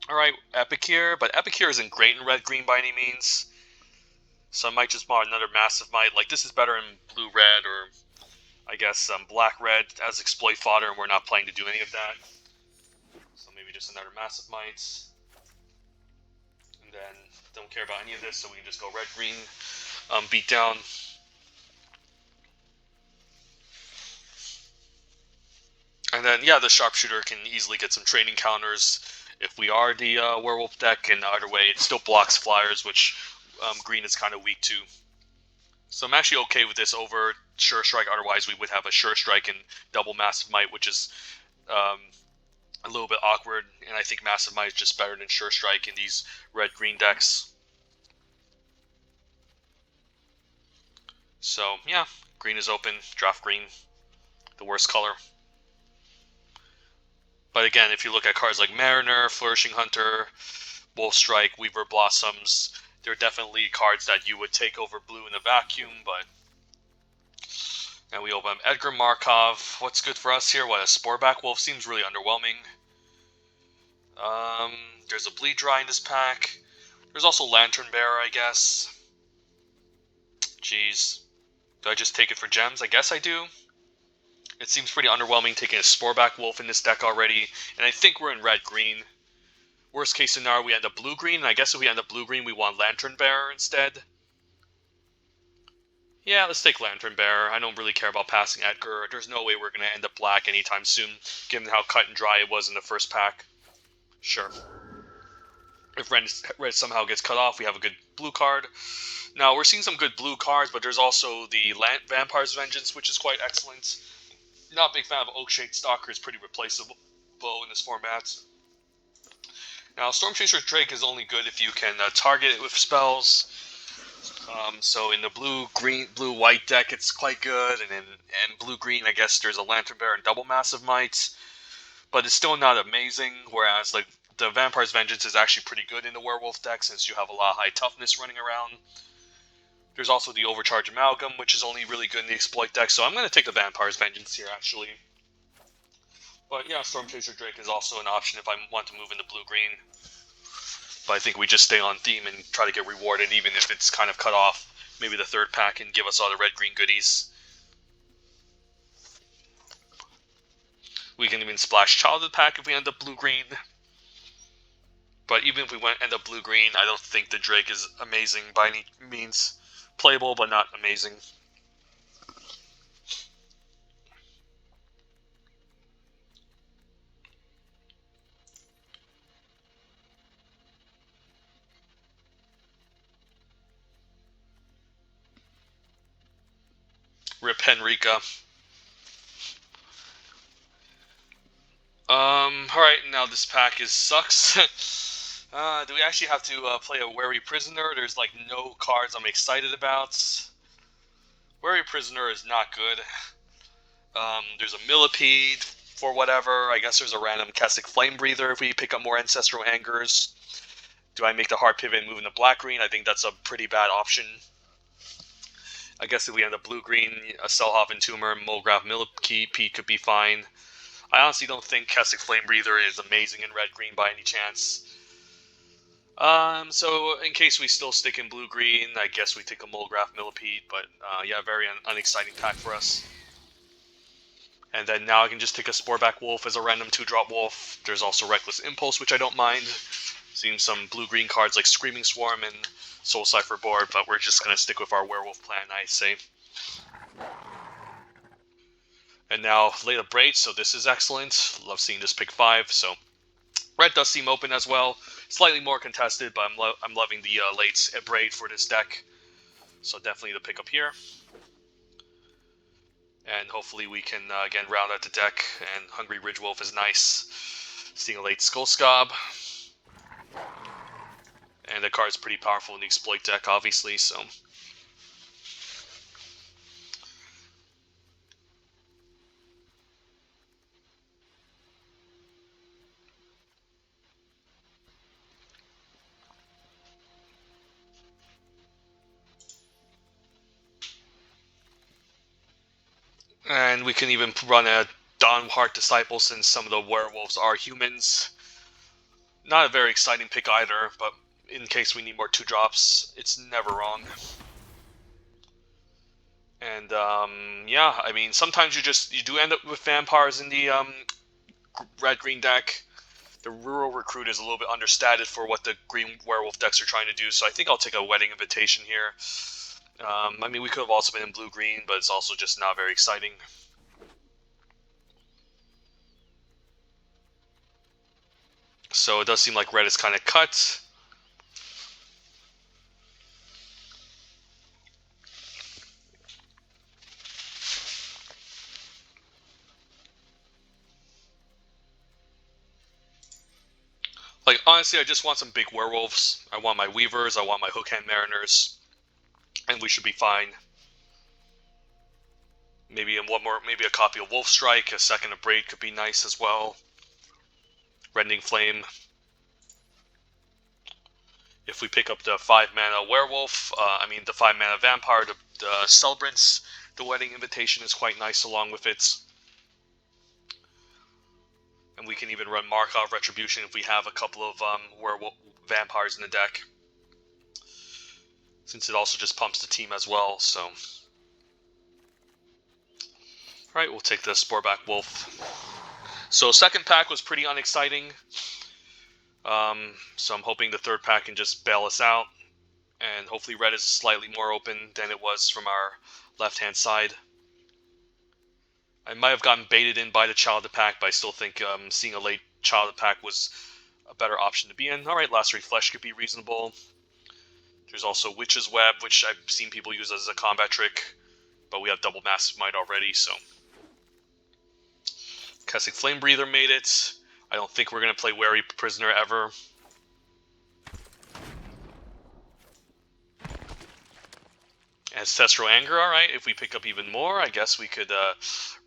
Alright, Epicure, but Epicure isn't great in red-green by any means. So I might just mod another Massive Might. Like, this is better in blue-red, or I guess black-red as exploit fodder, and we're not planning to do any of that. So maybe just another Massive Might. And then don't care about any of this, so we can just go red-green, beat down. And then, yeah, the Sharpshooter can easily get some training counters if we are the Werewolf deck, and either way, it still blocks flyers, which green is kind of weak to. So I'm actually okay with this over Sure Strike. Otherwise, we would have a Sure Strike and double Massive Might, which is a little bit awkward, and I think Massive Might is just better than Sure Strike in these red-green decks. So, yeah, green is open, draft green, the worst color. But again, if you look at cards like Mariner, Flourishing Hunter, Wolf Strike, Weaver Blossoms, they're definitely cards that you would take over blue in a vacuum, but... And we open up Edgar Markov. What's good for us here? What, a Sporeback Wolf seems really underwhelming. There's a Bleed Dry in this pack. There's also Lantern Bearer, I guess. Jeez. Do I just take it for gems? I guess I do. It seems pretty underwhelming taking a Sporeback Wolf in this deck already, and I think we're in red-green. Worst case scenario, we end up blue-green, and I guess if we end up blue-green, we want Lantern Bearer instead. Yeah, let's take Lantern Bearer. I don't really care about passing Edgar. There's no way we're going to end up black anytime soon, given how cut and dry it was in the first pack. Sure. If red somehow gets cut off, we have a good blue card. Now, we're seeing some good blue cards, but there's also the Vampire's Vengeance, which is quite excellent. Not a big fan of Oakshade Stalker. It's pretty replaceable in this format. Now, Storm Chaser Drake is only good if you can target it with spells. So in the blue-white deck, it's quite good, and in blue-green, I guess there's a Lantern Bearer and double Massive Might, but it's still not amazing. Whereas like the Vampire's Vengeance is actually pretty good in the Werewolf deck since you have a lot of high toughness running around. There's also the Overcharge Amalgam, which is only really good in the Exploit deck, so I'm going to take the Vampire's Vengeance here, actually. But yeah, Storm Chaser Drake is also an option if I want to move into blue-green. But I think we just stay on theme and try to get rewarded, even if it's kind of cut off. Maybe the third pack can give us all the red-green goodies. We can even splash Childhood pack if we end up blue-green. But even if we end up blue-green, I don't think the Drake is amazing by any means. Playable, but not amazing. Rip Henrika. Alright, now this pack sucks. Do we actually have to play a Wary Prisoner? There's like no cards I'm excited about. Wary Prisoner is not good. There's a Millipede for whatever. I guess there's a random Keswick Flame Breather if we pick up more Ancestral Angers. Do I make the hard pivot and move into black-green? I think that's a pretty bad option. I guess if we end up blue-green, a Selhoff Entomber, Mulgrave Millipede could be fine. I honestly don't think Keswick Flame Breather is amazing in red-green by any chance. So in case we still stick in blue-green, I guess we take a Mulgrave Millipede, but yeah, very unexciting pack for us. And then now I can just take a Sporeback Wolf as a random 2-drop wolf. There's also Reckless Impulse, which I don't mind. Seeing some blue-green cards like Screaming Swarm and Soul Cipher board, but we're just going to stick with our Werewolf plan, I say. And now Late of Braid, so this is excellent. Love seeing this pick 5, so red does seem open as well. Slightly more contested, but I'm loving the late Braid for this deck. So definitely the pick up here. And hopefully we can, again, round out the deck. And Hungry Ridge Wolf is nice. Seeing a late Skull Scob. And the card's pretty powerful in the Exploit deck, obviously, so... And we can even run a Dawnheart Disciple since some of the werewolves are humans. Not a very exciting pick either, but in case we need more 2-drops, it's never wrong. And yeah, I mean, sometimes you do end up with vampires in the red-green deck. The Rural Recruit is a little bit understated for what the green werewolf decks are trying to do, so I think I'll take a Wedding Invitation here. I mean, we could have also been in blue-green, but it's also just not very exciting. So it does seem like red is kind of cut. Like, honestly, I just want some big werewolves. I want my weavers, I want my hookhand mariners, and we should be fine. Maybe one more, maybe a copy of Wolf Strike, a second of Braid could be nice as well. Rending Flame. If we pick up the 5-mana werewolf, the 5-mana vampire, the Celebrants, the Wedding Invitation is quite nice along with it. And we can even run Markov Retribution if we have a couple of werewolf vampires in the deck, since it also just pumps the team as well. So, alright, we'll take the Sporeback Wolf. So second pack was pretty unexciting. So I'm hoping the third pack can just bail us out, and hopefully red is slightly more open than it was from our left-hand side. I might have gotten baited in by the Child of the Pack, but I still think seeing a late Child of the Pack was a better option to be in. Alright, Lacerating Flesh could be reasonable. There's also Witch's Web, which I've seen people use as a combat trick, but we have double Massive Might already, so. Kessig Flame Breather made it. I don't think we're going to play Wary Prisoner ever. Ancestral Anger, alright. If we pick up even more, I guess we could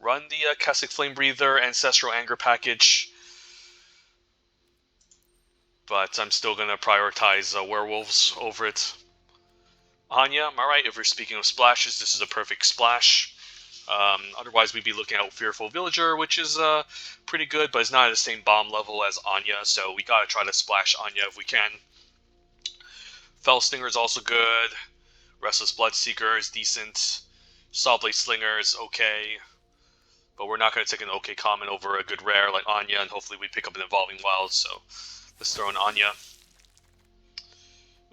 run the Kessig Flame Breather Ancestral Anger package. But I'm still going to prioritize werewolves over it. Anje, alright. If we're speaking of splashes, this is a perfect splash. Otherwise, we'd be looking at Fearful Villager, which is pretty good, but it's not at the same bomb level as Anje, so we gotta try to splash Anje if we can. Fell Stinger is also good. Restless Bloodseeker is decent. Sawblade Slinger is okay, but we're not going to take an okay common over a good rare like Anje, and hopefully we pick up an Evolving Wild, so let's throw in Anje.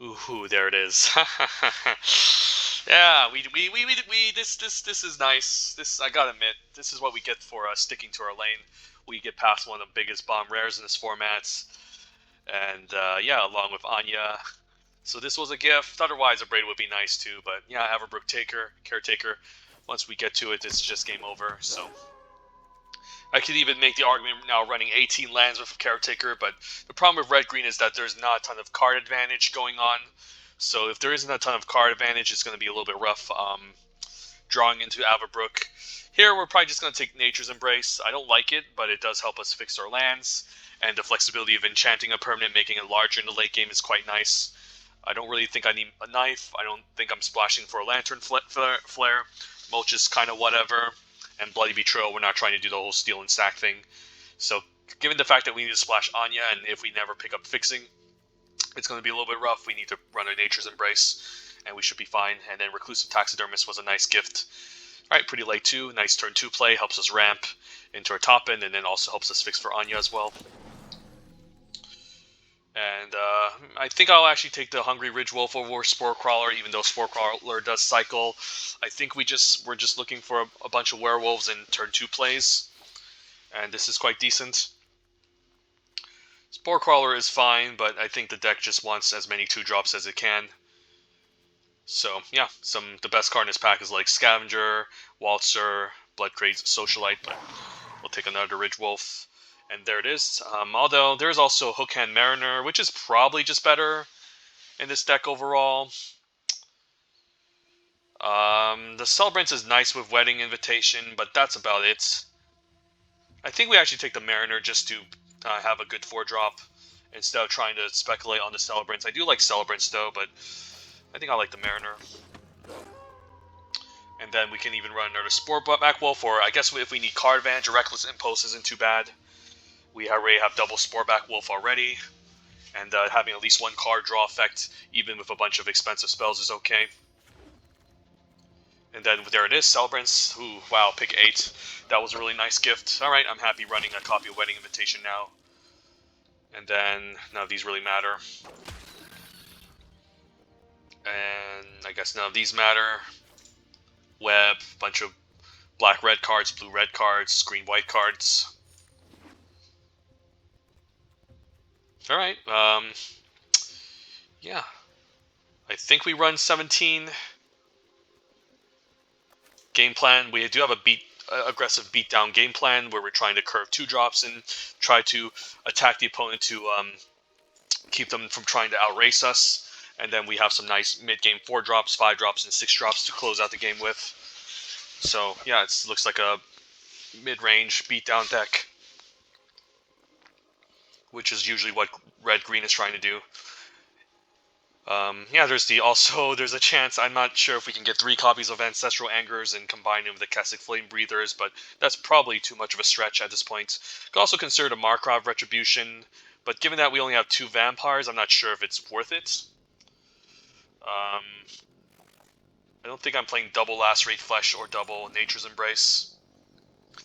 Ooh, there it is. Yeah, this is nice. This, I gotta admit, this is what we get for sticking to our lane. We get past one of the biggest bomb rares in this format, and yeah, along with Anje. So this was a gift. Otherwise, a Braid would be nice too, but yeah, Everbrook Caretaker. Once we get to it, it's just game over. So I could even make the argument now running 18 lands with Caretaker, but the problem with red-green is that there's not a ton of card advantage going on. So if there isn't a ton of card advantage, it's going to be a little bit rough drawing into Everbrook. Here, we're probably just going to take Nature's Embrace. I don't like it, but it does help us fix our lands. And the flexibility of enchanting a permanent, making it larger in the late game is quite nice. I don't really think I need a knife. I don't think I'm splashing for a Lantern Flare. Mulch is kind of whatever. And Bloody Betrayal, we're not trying to do the whole steal and stack thing. So, given the fact that we need to splash Anje, and if we never pick up Fixing, it's going to be a little bit rough. We need to run a Nature's Embrace, and we should be fine. And then Reclusive Taxidermist was a nice gift. Alright, pretty late too. Nice turn 2 play. Helps us ramp into our top end, and then also helps us fix for Anje as well. And I think I'll actually take the Hungry Ridgewolf over Spore Crawler, even though Spore Crawler does cycle. I think we're just looking for a bunch of werewolves in turn 2 plays, and this is quite decent. Spore Crawler is fine, but I think the deck just wants as many 2-drops as it can. So yeah, the best card in this pack is like Scavenger, Waltzer, Bloodcraze, Socialite, but we'll take another Ridgewolf. And there it is. Although there's also Hookhand Mariner, which is probably just better in this deck overall. The Celebrants is nice with Wedding Invitation, but that's about it. I think we actually take the Mariner just to have a good 4-drop instead of trying to speculate on the Celebrants. I do like Celebrants though, but I think I like the Mariner. And then we can even run another Sporeback Wolf, or I guess if we need card advantage, a Reckless Impulse isn't too bad. We already have double Sporeback Wolf already, and having at least one card draw effect, even with a bunch of expensive spells, is okay. And then there it is, Celebrants. Ooh, wow, pick 8. That was a really nice gift. Alright, I'm happy running a copy of Wedding Invitation now. And then, none of these really matter. And I guess none of these matter. Web, bunch of black-red cards, blue-red cards, green-white cards. All right. Yeah. I think we run 17. Game plan. We do have a aggressive beatdown game plan where we're trying to curve 2-drops and try to attack the opponent to keep them from trying to outrace us. And then we have some nice mid-game 4-drops, 5-drops, and 6-drops to close out the game with. So yeah, it looks like a mid-range beatdown deck, which is usually what red-green is trying to do. Yeah, there's a chance. I'm not sure if we can get 3 copies of Ancestral Angers and combine them with the Kessig Flame Breathers, but that's probably too much of a stretch at this point. Could also consider the Markov Retribution, but given that we only have 2 vampires, I'm not sure if it's worth it. I don't think I'm playing double Lacerate Flesh or double Nature's Embrace.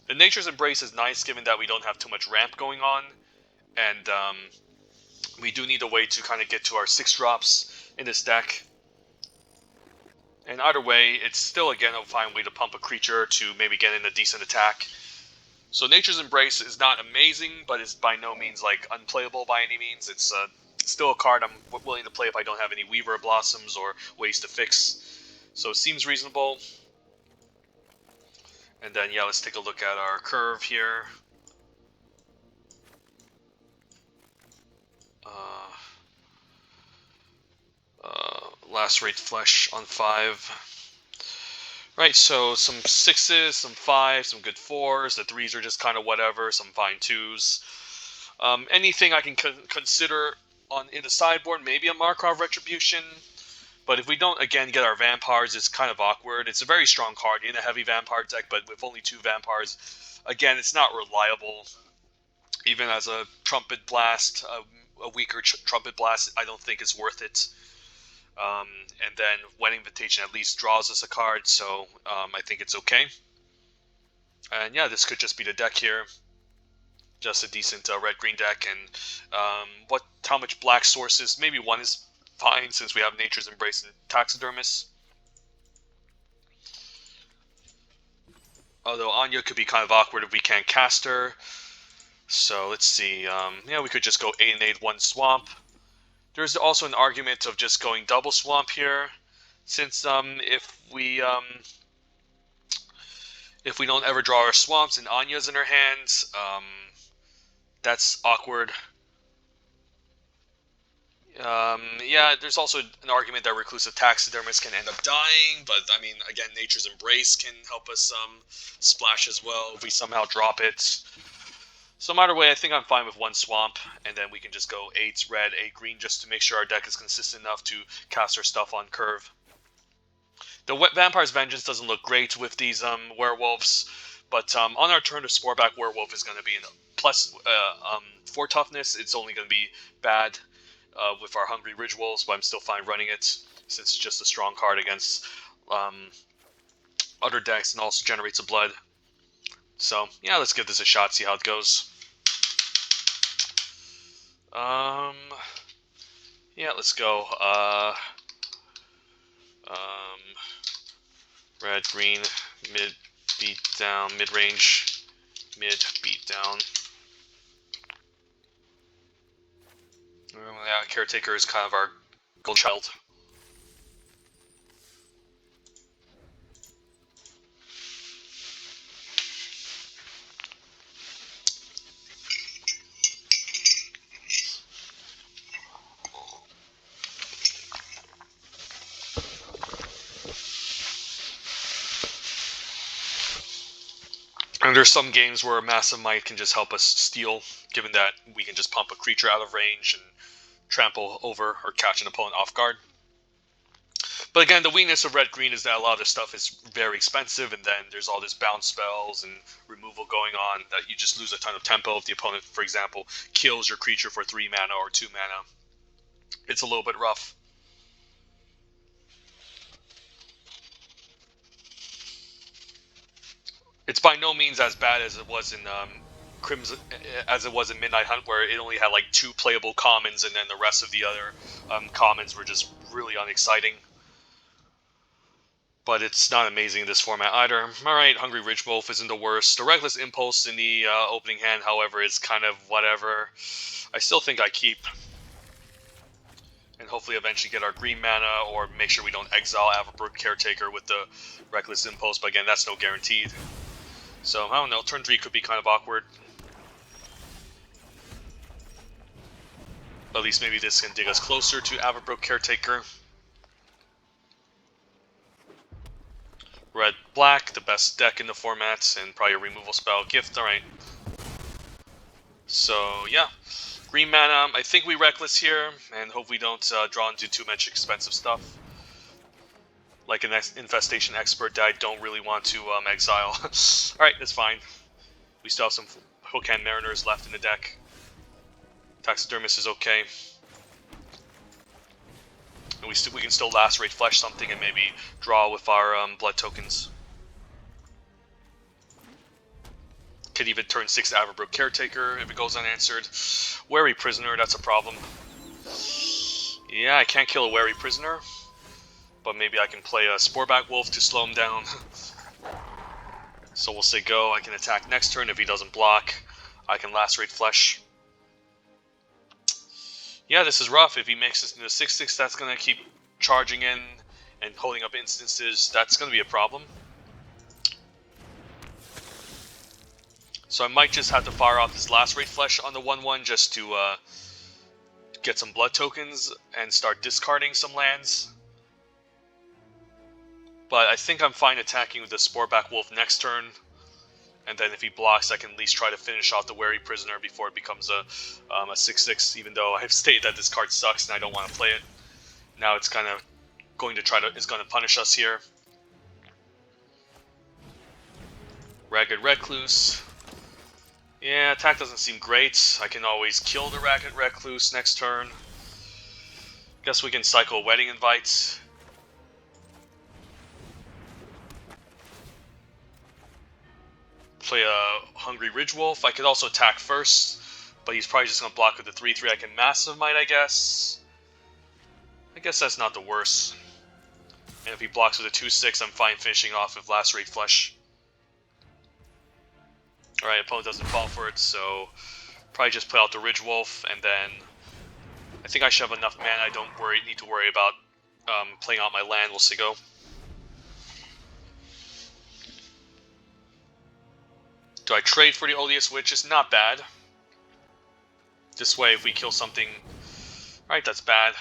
The Nature's Embrace is nice given that we don't have too much ramp going on, and we do need a way to kind of get to our 6-drops in this deck. And either way, it's still, again, a fine way to pump a creature to maybe get in a decent attack. So Nature's Embrace is not amazing, but it's by no means, like, unplayable by any means. It's still a card I'm willing to play if I don't have any Weaver Blossoms or ways to fix. So it seems reasonable. And then, yeah, let's take a look at our curve here. Lacerate Flesh on 5. Right, so some 6s, some 5s, some good 4s. The 3s are just kind of whatever, some fine 2s. Anything I can consider in the sideboard, maybe a Markov Retribution. But if we don't, again, get our vampires, it's kind of awkward. It's a very strong card in a heavy vampire deck, but with only 2 vampires, again, it's not reliable. Even as a Trumpet Blast, a weaker Trumpet Blast, I don't think it's worth it. And then Wedding Invitation at least draws us a card, so I think it's okay. And yeah, this could just be the deck here. Just a decent red-green deck. And how much black sources? Maybe 1 is fine since we have Nature's Embrace and Taxidermist. Although Anje could be kind of awkward if we can't cast her. So let's see. Yeah, we could just go 8 and 8, 1 Swamp. There's also an argument of just going double Swamp here, since if we don't ever draw our swamps and Anya's in our hands, that's awkward. Yeah, there's also an argument that Reclusive Taxidermist can end up dying, but I mean, again, Nature's Embrace can help us splash as well if we somehow drop it. So either way, I think I'm fine with 1 Swamp, and then we can just go 8 red, 8 green, just to make sure our deck is consistent enough to cast our stuff on curve. The Vampire's Vengeance doesn't look great with these werewolves, but on our turn, the Sporeback Werewolf is going to be in plus 4 toughness. It's only going to be bad with our Hungry Ridge Wolves, but I'm still fine running it, since it's just a strong card against other decks and also generates a blood. So, yeah, let's give this a shot, see how it goes. Yeah, let's go. Red, green, mid, beat down, mid range, mid, beat down. Yeah, Caretaker is kind of our gold child. And there's some games where a Massive Might can just help us steal, given that we can just pump a creature out of range and trample over or catch an opponent off guard. But again, the weakness of red-green is that a lot of this stuff is very expensive, and then there's all this bounce spells and removal going on that you just lose a ton of tempo if the opponent, for example, kills your creature for 3 mana or 2 mana. It's a little bit rough. It's by no means as bad as it was in Crimson, as it was in Midnight Hunt, where it only had like 2 playable commons, and then the rest of the other commons were just really unexciting. but it's not amazing in this format either. Alright, Hungry Ridge Wolf isn't the worst. The Reckless Impulse in the opening hand, however, is kind of whatever. I still think I keep. And hopefully eventually get our green mana, or make sure we don't exile Averbrook Caretaker with the Reckless Impulse, but again, that's no guaranteed. So, I don't know, turn 3 could be kind of awkward. But at least maybe this can dig us closer to Averbrook Caretaker. Red, black, the best deck in the format, and probably a removal spell. Gift, alright. So, yeah. Green mana, I think we Reckless here, and hope we don't draw into too much expensive stuff. Like an Infestation Expert that I don't really want to exile. Alright, that's fine. We still have some Hookhand Mariners left in the deck. Taxidermist is okay. And we can still Lacerate Flesh something and maybe draw with our blood tokens. Could even turn 6 Averbrook Caretaker if it goes unanswered. Wary Prisoner, that's a problem. Yeah, I can't kill a Wary Prisoner. But maybe I can play a Sporeback Wolf to slow him down. So we'll say go. I can attack next turn. If he doesn't block, I can Lacerate Flesh. Yeah, this is rough. If he makes this into a 6/6, that's going to keep charging in and holding up instances. That's going to be a problem. So I might just have to fire off this Lacerate Flesh on the 1/1 just to get some blood tokens and start discarding some lands. But I think I'm fine attacking with the Sporeback Wolf next turn. And then if he blocks, I can at least try to finish off the Wary Prisoner before it becomes a 6/6, even though I've stated that this card sucks and I don't want to play it. Now it's kind of going to punish us here. Ragged Recluse. Yeah, attack doesn't seem great. I can always kill the Ragged Recluse next turn. Guess we can cycle Wedding Invite. Play a Hungry Ridge Wolf. I could also attack first, but he's probably just going to block with the 3/3. I can Massive Might, I guess. I guess that's not the worst. And if he blocks with a 2/6, I'm fine finishing off with Lacerate Flesh. Alright, opponent doesn't fall for it, so probably just play out the Ridge Wolf, and then I think I should have enough mana. I don't need to worry about playing out my land. We'll see go. Do I trade for the Odious Witch? It's not bad. This way, if we kill something... Alright, that's bad.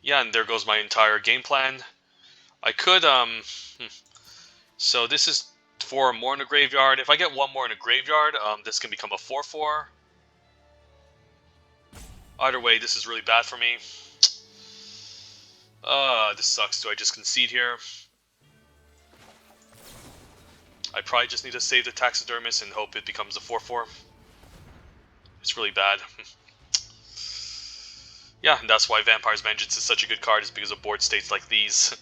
Yeah, and there goes my entire game plan. I could, So this is 4 more in the graveyard. If I get 1 more in the graveyard, this can become a 4/4. Either way, this is really bad for me. This sucks. Do I just concede here? I probably just need to save the Taxidermist and hope it becomes a 4/4. It's really bad. Yeah, and that's why Vampire's Vengeance is such a good card, is because of board states like these.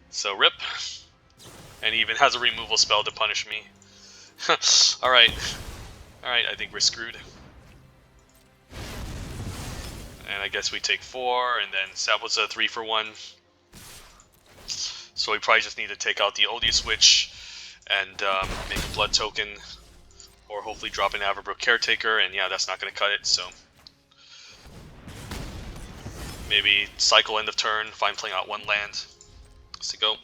So, rip. And he even has a removal spell to punish me. Alright. Alright, I think we're screwed. And I guess we take 4, and then that was a 3-for-1. So we probably just need to take out the Odious Witch and make a blood token, or hopefully drop an Averbrook Caretaker, and yeah, that's not going to cut it, so maybe cycle end of turn, fine playing out 1 land. Let's go.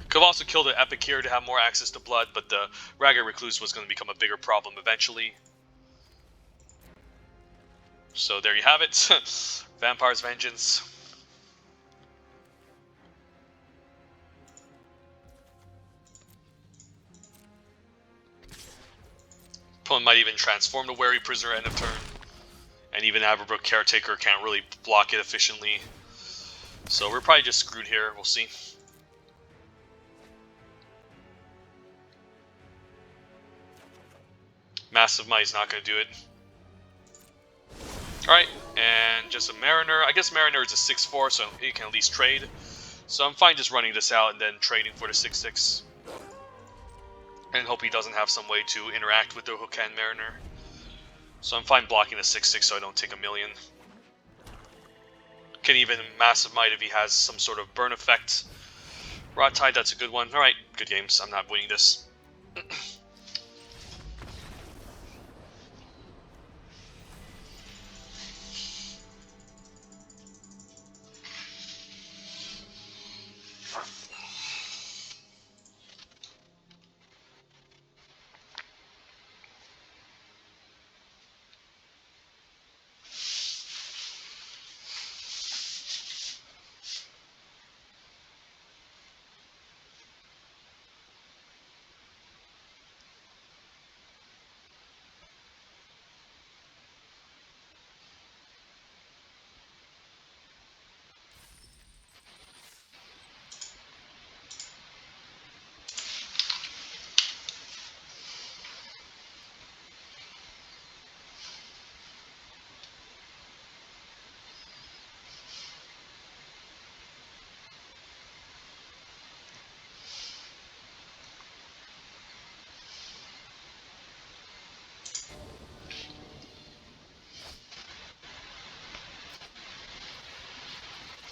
Could have also killed the Epic here to have more access to blood, but the Ragged Recluse was going to become a bigger problem eventually. So there you have it. Vampire's Vengeance. Opponent might even transform the Wary Prisoner end of turn. And even Averbrook Caretaker can't really block it efficiently. So we're probably just screwed here. We'll see. Massive Might is not going to do it. Alright, and just a Mariner. I guess Mariner is a 6/4, so he can at least trade. So I'm fine just running this out and then trading for the 6/6. And hope he doesn't have some way to interact with the Hookhand Mariner. So I'm fine blocking the 6/6 so I don't take a million. Can even Massive Might if he has some sort of burn effect. Rod Tide, that's a good one. Alright, good games. I'm not winning this.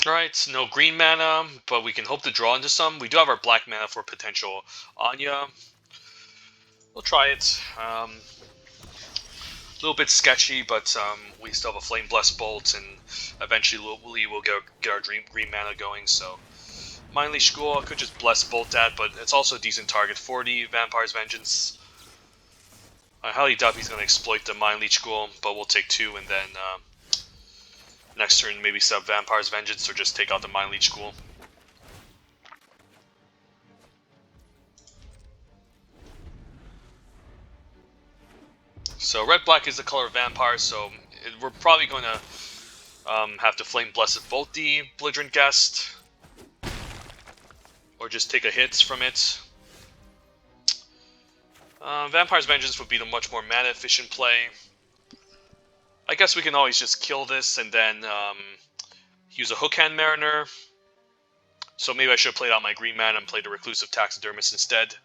Alright, no green mana, but we can hope to draw into some. We do have our black mana for potential Anje. We'll try it. A little bit sketchy, but we still have a Flame Blessed Bolt, and eventually we'll get our green mana going, so... Mind Leash School, I could just Bless Bolt that, but it's also a decent target. 40, Vampire's Vengeance. I highly doubt he's going to exploit the Mind Leash School, but we'll take 2, and then... next turn, maybe set up Vampire's Vengeance or just take out the Mind Leech School. So red-black is the color of vampires, so we're probably going to have to Flame Blessed Bolt the Belligerent Guest. Or just take a hit from it. Vampire's Vengeance would be the much more mana-efficient play. I guess we can always just kill this and then use a Hookhand Mariner. So maybe I should have played out my green mana and played a Reclusive Taxidermist instead.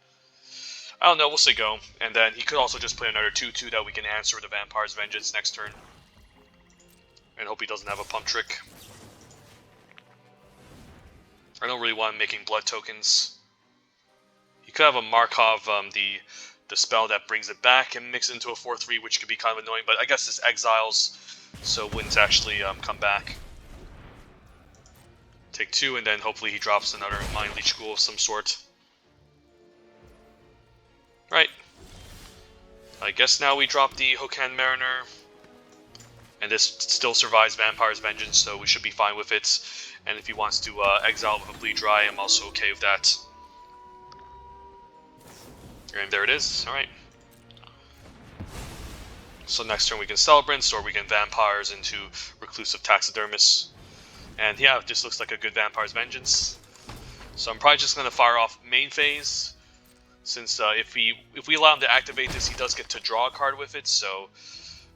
I don't know, we'll say go. And then he could also just play another 2-2 that we can answer with the Vampire's Vengeance next turn. And hope he doesn't have a pump trick. I don't really want him making blood tokens. He could have a Markov, the spell that brings it back and mix it into a 4-3, which could be kind of annoying, but I guess this exiles, so it wouldn't actually come back. Take 2, and then hopefully he drops another Mind Leech School of some sort. Right. I guess now we drop the Hookhand Mariner. And this still survives Vampire's Vengeance, so we should be fine with it. And if he wants to exile with a Bleed Dry, I'm also okay with that. And there it is. Alright. So next turn we can Celebrants, or we can Vampires into Reclusive Taxidermist. And yeah, it just looks like a good Vampire's Vengeance. So I'm probably just going to fire off main phase. Since if we allow him to activate this, he does get to draw a card with it. So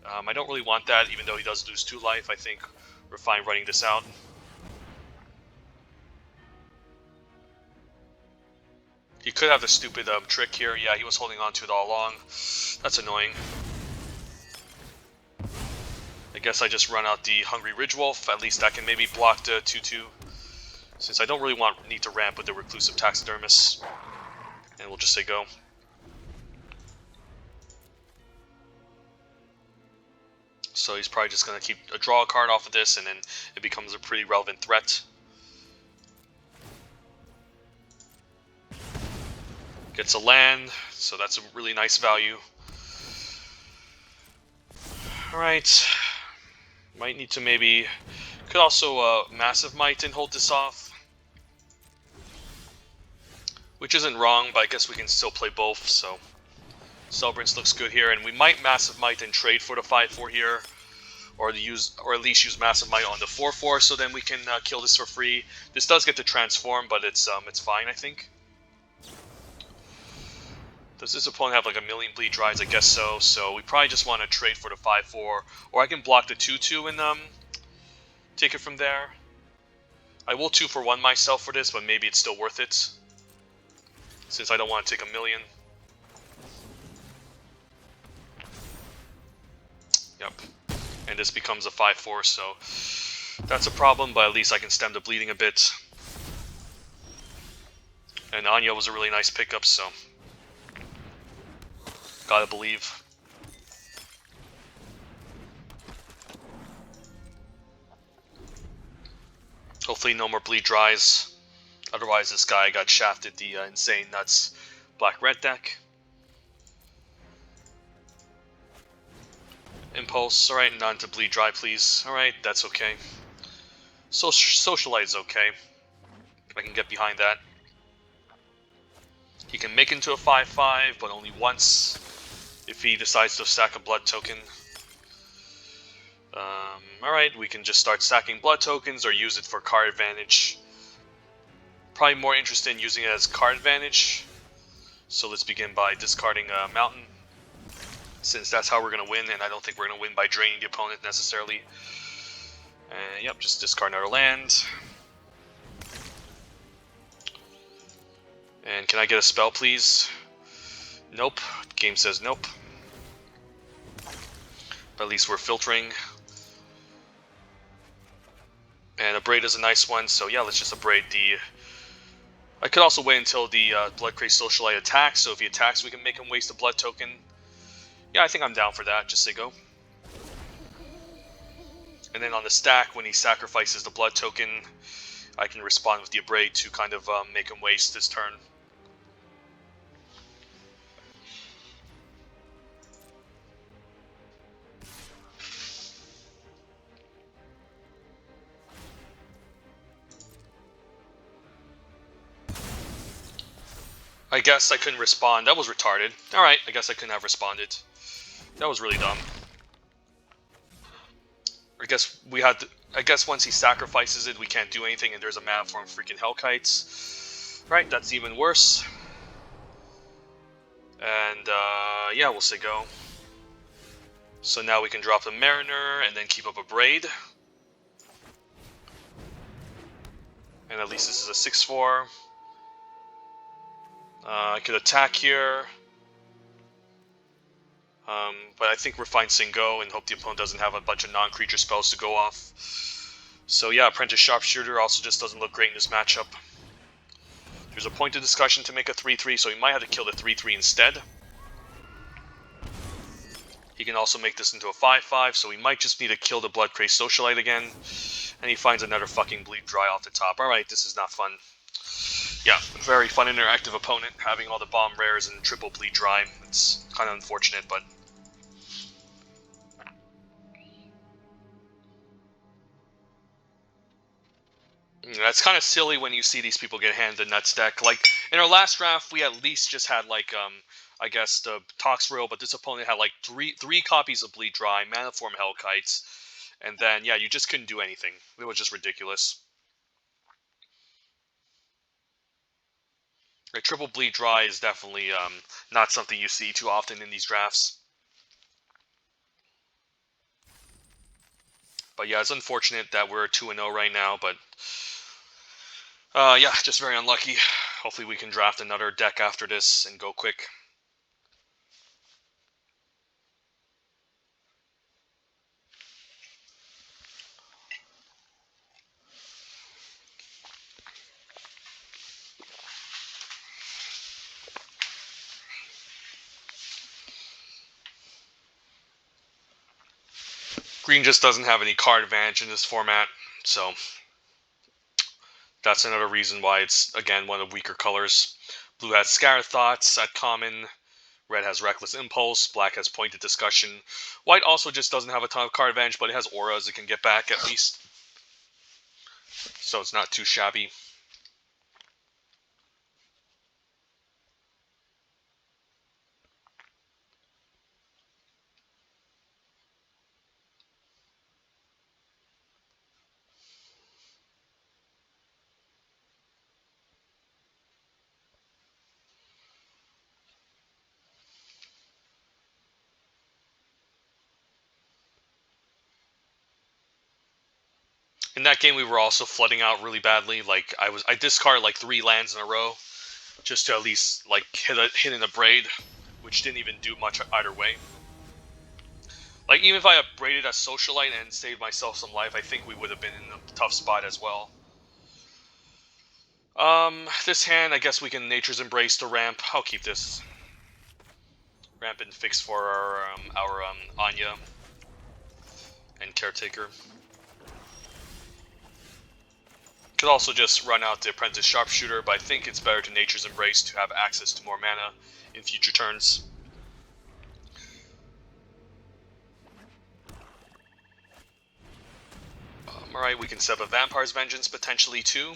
I don't really want that, even though he does lose 2 life. I think we're fine running this out. He could have the stupid trick here. Yeah, he was holding on to it all along. That's annoying. I guess I just run out the Hungry Ridgewolf. At least I can maybe block the 2-2. Since I don't really need to ramp with the Reclusive Taxidermist. And we'll just say go. So he's probably just going to draw a card off of this, and then it becomes a pretty relevant threat. Gets a land, so that's a really nice value. Alright. Might need to maybe... Could also Massive Might and hold this off. Which isn't wrong, but I guess we can still play both, so... Celebrants looks good here, and we might Massive Might and trade for the 5-4 here. Or at least use Massive Might on the 4-4, so then we can kill this for free. This does get to transform, but it's fine, I think. Does this opponent have like a million Bleed Dries? I guess so. So we probably just want to trade for the 5-4. Or I can block the 2-2 and take it from there. I will 2-for-1 myself for this, but maybe it's still worth it. Since I don't want to take a million. Yep. And this becomes a 5-4, so... That's a problem, but at least I can stem the bleeding a bit. And Anje was a really nice pickup, so gotta believe. Hopefully no more bleed dries. Otherwise this guy got shafted the insane nuts black-red deck. Impulse, alright, none to bleed dry please. Alright, that's okay. Socialite is okay. I can get behind that. He can make into a 5/5, but only once if he decides to stack a blood token. Alright, we can just start stacking blood tokens or use it for card advantage. Probably more interested in using it as card advantage. So let's begin by discarding Mountain, since that's how we're going to win, and I don't think we're going to win by draining the opponent necessarily. And yep, just discard another land. And can I get a spell, please? Nope. Game says nope. But at least we're filtering. And Abrade is a nice one, so yeah, let's just Abrade the... I could also wait until the Bloodcrazed Socialite attacks, so if he attacks we can make him waste a blood token. Yeah, I think I'm down for that, just say go. And then on the stack, when he sacrifices the blood token, I can respond with the Abrade to kind of make him waste his turn. I guess I couldn't respond. That was retarded. Alright, I guess I couldn't have responded. That was really dumb. I guess we had to... I guess once he sacrifices it, we can't do anything, and there's a mana form freaking Hellkites. Right, that's even worse. And, yeah, we'll say go. So now we can drop the Mariner, and then keep up Abrade. And at least this is a 6/4. I could attack here. But I think we're fine saying go and hope the opponent doesn't have a bunch of non-creature spells to go off. So yeah, Apprentice Sharpshooter also just doesn't look great in this matchup. There's a point of discussion to make a 3/3, so he might have to kill the 3/3 instead. He can also make this into a 5/5, so he might just need to kill the Bloodcrazed Socialite again. And he finds another fucking bleed dry off the top. Alright, this is not fun. Yeah, very fun interactive opponent, having all the bomb rares and triple bleed dry. It's kind of unfortunate, but... That's kind of silly when you see these people get handed a nuts deck. Like, in our last draft, we at least just had, like, I guess, the Toxrill, but this opponent had, like, three copies of Bleed Dry, Mana Form Hellkites, and then, yeah, you just couldn't do anything. It was just ridiculous. A triple Bleed Dry is definitely not something you see too often in these drafts. But yeah, it's unfortunate that we're 2-0 right now, but... yeah, just very unlucky. Hopefully we can draft another deck after this and go quick. Green just doesn't have any card advantage in this format, so that's another reason why it's, again, one of the weaker colors. Blue has Scatter Thoughts at common, red has Reckless Impulse, black has Pointed Discussion. White also just doesn't have a ton of card advantage, but it has auras it can get back at least, so it's not too shabby. In that game, we were also flooding out really badly. Like I discarded like 3 lands in a row, just to at least like hit an Abrade, which didn't even do much either way. Like, even if I upgraded as Socialite and saved myself some life, I think we would have been in a tough spot as well. This hand, I guess we can Nature's Embrace to ramp. I'll keep this. Ramp and fix for our Anje and Caretaker. Could also just run out the Apprentice Sharpshooter, but I think it's better to Nature's Embrace to have access to more mana in future turns. Alright, we can set up a Vampire's Vengeance potentially too.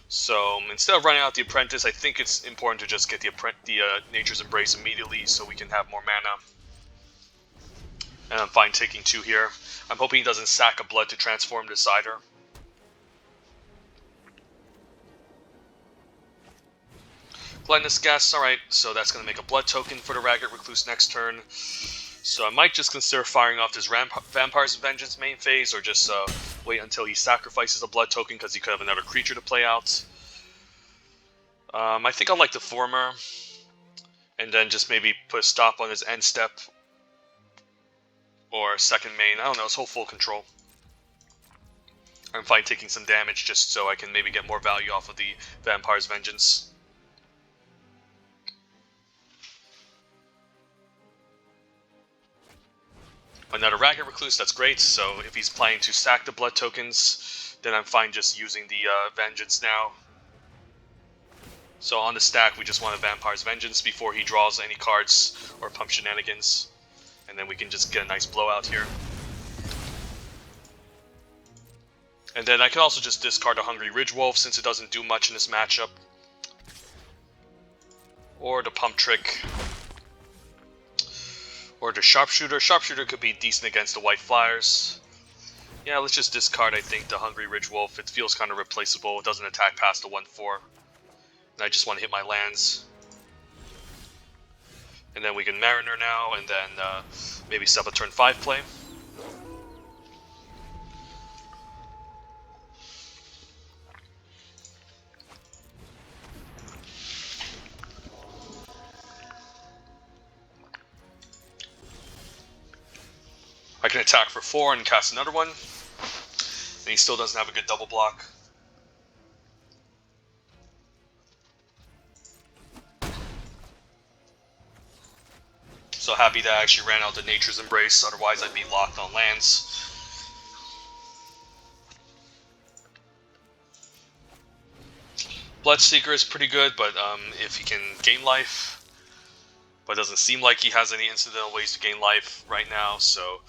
So instead of running out the Apprentice, I think it's important to just get the Nature's Embrace immediately so we can have more mana. And I'm fine taking 2 here. I'm hoping he doesn't sack a Blood to transform Decider. Gluttonous Guest, alright, so that's going to make a Blood token for the Ragged Recluse next turn. So I might just consider firing off this Vampire's Vengeance main phase, or just wait until he sacrifices a Blood token because he could have another creature to play out. I think I like the former, and then just maybe put a stop on his end step, or second main, I don't know, it's whole full control. I'm fine taking some damage just so I can maybe get more value off of the Vampire's Vengeance. Another Ragged Recluse, that's great, so if he's planning to sack the Blood tokens, then I'm fine just using the Vengeance now. So on the stack, we just want a Vampire's Vengeance before he draws any cards or pump shenanigans. And then we can just get a nice blowout here. And then I can also just discard a Hungry Ridgewolf since it doesn't do much in this matchup. Or the Pump Trick. Or the Sharpshooter. Sharpshooter could be decent against the White Flyers. Yeah, let's just discard, I think, the Hungry Ridgewolf. It feels kind of replaceable. It doesn't attack past the 1/4. And I just want to hit my lands. And then we can Mariner now, and then maybe set up a turn 5 play. I can attack for 4 and cast another one. And he still doesn't have a good double block. So happy that I actually ran out the Nature's Embrace, otherwise I'd be locked on lands. Bloodseeker is pretty good, but if he can gain life, but it doesn't seem like he has any incidental ways to gain life right now, so...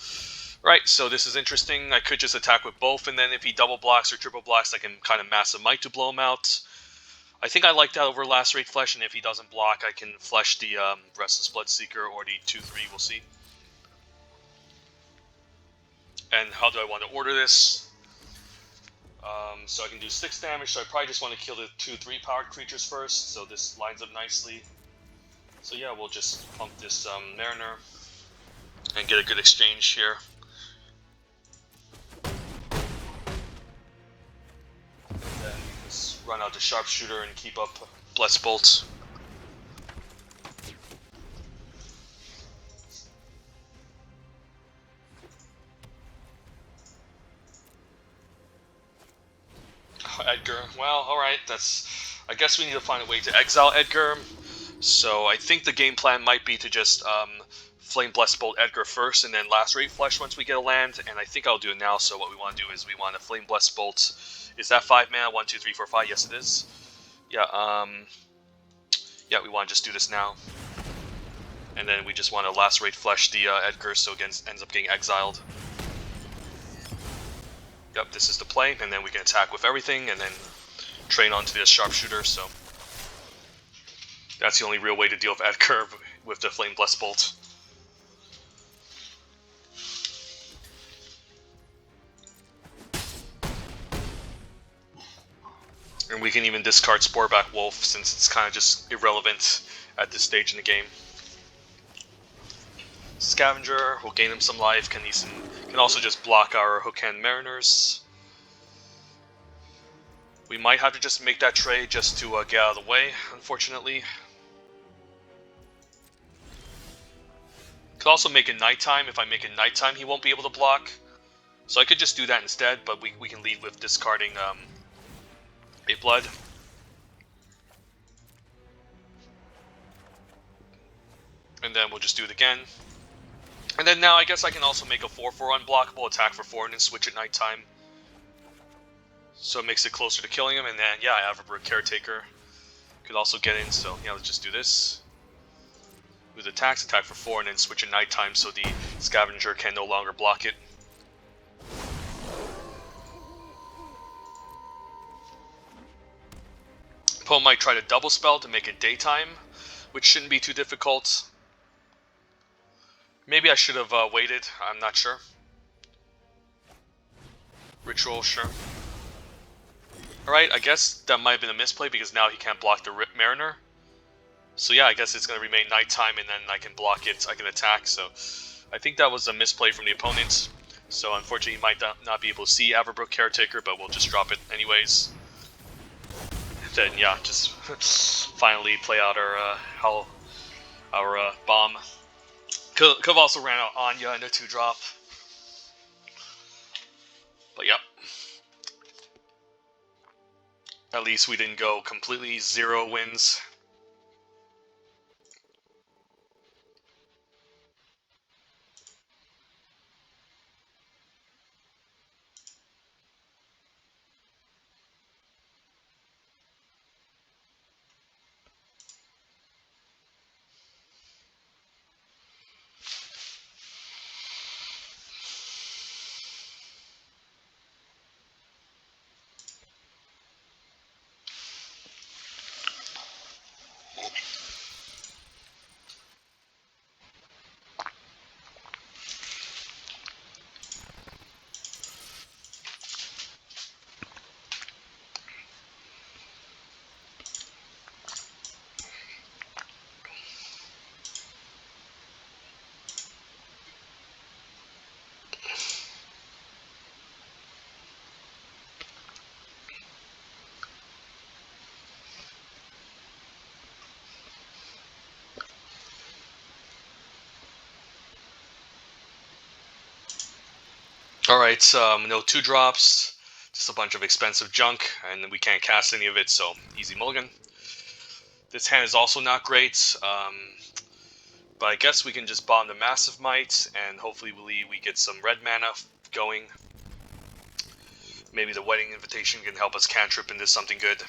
Right, so this is interesting. I could just attack with both, and then if he double blocks or triple blocks, I can kind of Massive Might to blow him out. I think I like that over Lacerate Flesh, and if he doesn't block, I can flesh the Restless Bloodseeker or the 2/3, we'll see. And how do I want to order this? So I can do 6 damage, so I probably just want to kill the 2/3 powered creatures first, so this lines up nicely. So yeah, we'll just pump this Mariner and get a good exchange here. And then just run out the Sharpshooter and keep up Blessed Bolt. Edgar. Well, alright, I guess we need to find a way to exile Edgar. So I think the game plan might be to just Flame Blessed Bolt Edgar first, and then Lacerate Flesh once we get a land, and I think I'll do it now. So what we want to do is we want to Flame Blessed Bolt. Is that 5 mana? 1, 2, 3, 4, 5? Yes, it is. Yeah, yeah, we want to just do this now. And then we just want to Lacerate Flesh the Edgar, so again ends up getting exiled. Yep, this is the play, and then we can attack with everything, and then train onto the Sharpshooter, so... That's the only real way to deal with Edgar with the Flame Blessed Bolt. And we can even discard Sporeback Wolf, since it's kind of just irrelevant at this stage in the game. Scavenger will gain him some life, can also just block our Hokan Mariners. We might have to just make that trade just to get out of the way, unfortunately. Could also make it nighttime. If I make it nighttime, he won't be able to block. So I could just do that instead, but we can lead with discarding a blood. And then we'll just do it again. And then now I guess I can also make a 4/4 unblockable, attack for 4, and then switch at nighttime. So it makes it closer to killing him, and then yeah, Aggro Caretaker could also get in, so yeah, let's just do this. With attacks, attack for 4, and then switch at nighttime so the Scavenger can no longer block it. Opponent might try to double spell to make it daytime, which shouldn't be too difficult. Maybe I should have waited, I'm not sure. Ritual, sure. Alright, I guess that might have been a misplay because now he can't block the Mariner. So yeah, I guess it's going to remain nighttime and then I can block it, I can attack. So I think that was a misplay from the opponent. So unfortunately he might not be able to see Aggro Caretaker, but we'll just drop it anyways. Then yeah, just finally play out our bomb. Could have also ran out Anje in a 2-drop. But yep. At least we didn't go completely 0 wins. Alright, no 2-drops, just a bunch of expensive junk, and we can't cast any of it, so easy mulligan. This hand is also not great, but I guess we can just bomb the Massive Might, and hopefully we get some red mana going. Maybe the Wedding Invitation can help us cantrip into something good.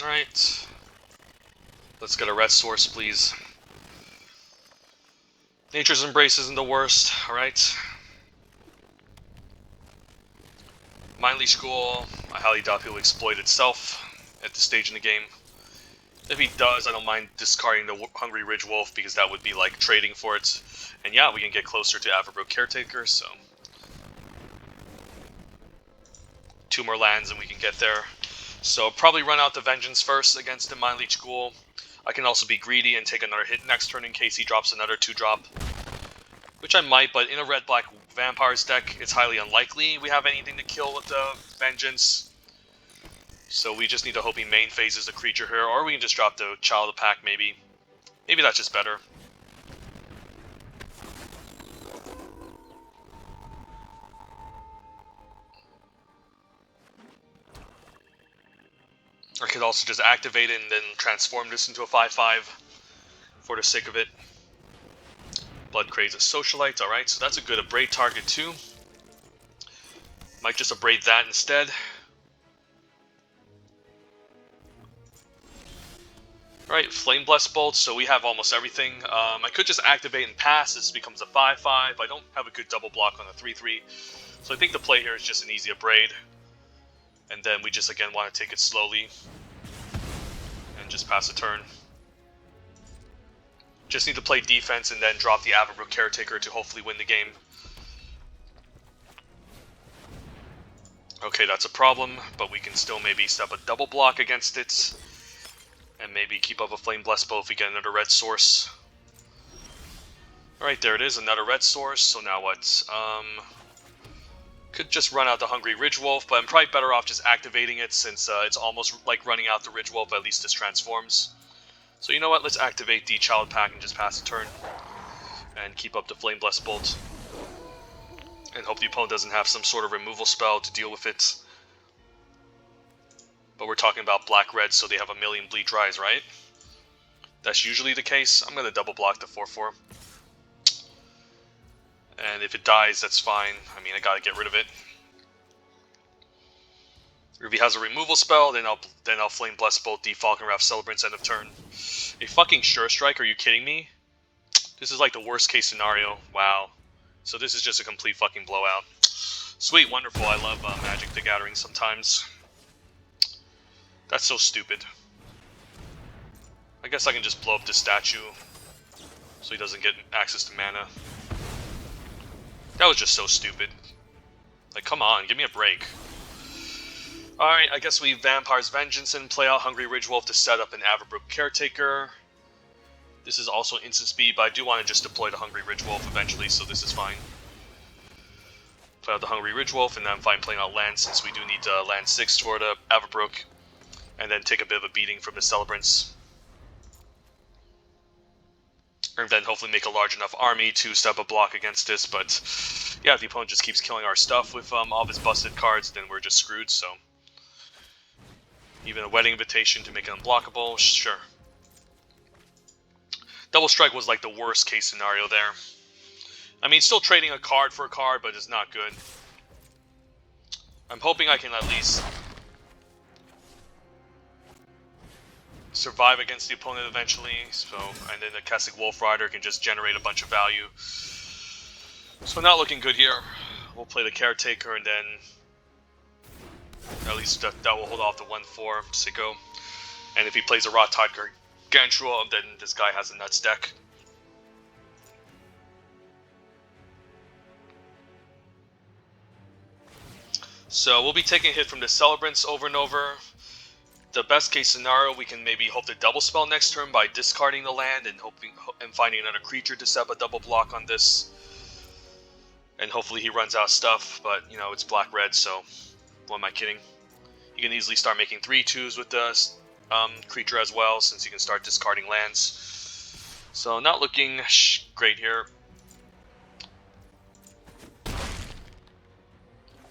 Alright, let's get a red source, please. Nature's Embrace isn't the worst, alright. Mind Leash Ghoul, I highly doubt he'll exploit itself at this stage in the game. If he does, I don't mind discarding the Hungry Ridge Wolf because that would be like trading for it. And yeah, we can get closer to Aggro Caretaker, so 2 more lands and we can get there. So probably run out the Vengeance first against the Mind Leash Ghoul. I can also be greedy and take another hit next turn in case he drops another 2-drop. Which I might, but in a red-black Vampires deck, it's highly unlikely we have anything to kill with the Vengeance. So we just need to hope he main phases a creature here, or we can just drop the Child of the Pack maybe. Maybe that's just better. I could also just activate it and then transform this into a 5/5 for the sake of it. Blood Craze a Socialite, alright, so that's a good Abrade target too. Might just Abrade that instead. Alright, Flame Blessed Bolt, so we have almost everything. I could just activate and pass, this becomes a 5/5. I don't have a good double block on a 3/3. So I think the play here is just an easy Abrade. And then we just again want to take it slowly. And just pass a turn. Just need to play defense and then drop the Aggro Caretaker to hopefully win the game. Okay, that's a problem, but we can still maybe step a double block against it. And maybe keep up a Flame Blessed Bow if we get another red source. Alright, there it is, another red source. So now what? Could just run out the Hungry Ridge Wolf, but I'm probably better off just activating it since it's almost like running out the Ridge Wolf, at least this transforms. So you know what, let's activate the Child Pack and just pass the turn. And keep up the Flame Blessed Bolt. And hope the opponent doesn't have some sort of removal spell to deal with it. But we're talking about black-red, so they have a million Bleed Dries, right? That's usually the case. I'm going to double block the 4/4. And if it dies, that's fine. I mean, I gotta get rid of it. If he has a removal spell, then I'll Flame Bless both the Falconraft Celebrants end of turn. A fucking Sure Strike? Are you kidding me? This is like the worst case scenario. Wow. So this is just a complete fucking blowout. Sweet, wonderful. I love Magic the Gathering sometimes. That's so stupid. I guess I can just blow up this statue so he doesn't get access to mana. That was just so stupid. Like, come on, give me a break. Alright, I guess we Vampire's Vengeance and play out Hungry Ridgewolf to set up an Averbrook Caretaker. This is also instant speed, but I do want to just deploy the Hungry Ridgewolf eventually, so this is fine. Play out the Hungry Ridgewolf, and then I'm fine playing out land, since we do need land 6 for the Averbrook. And then take a bit of a beating from the Celebrants. And then hopefully make a large enough army to step a block against this, but yeah, if the opponent just keeps killing our stuff with all of his busted cards, then we're just screwed, so. Even a Wedding Invitation to make it unblockable, sure. Double Strike was like the worst case scenario there. I mean, still trading a card for a card, but it's not good. I'm hoping I can at least survive against the opponent eventually, so, and then the Kessig Wolf Rider can just generate a bunch of value. So not looking good here. We'll play the Caretaker, and then at least that will hold off the 1/4 Sicko. And if he plays a Rot-Tide Gargantua, then this guy has a nuts deck. So we'll be taking a hit from the Celebrants over and over. The best case scenario, we can maybe hope to double spell next turn by discarding the land and finding another creature to set up a double block on this. And hopefully he runs out of stuff, but you know, it's black-red, so what am I kidding? You can easily start making 3/2s with the creature as well, since you can start discarding lands. So not looking great here.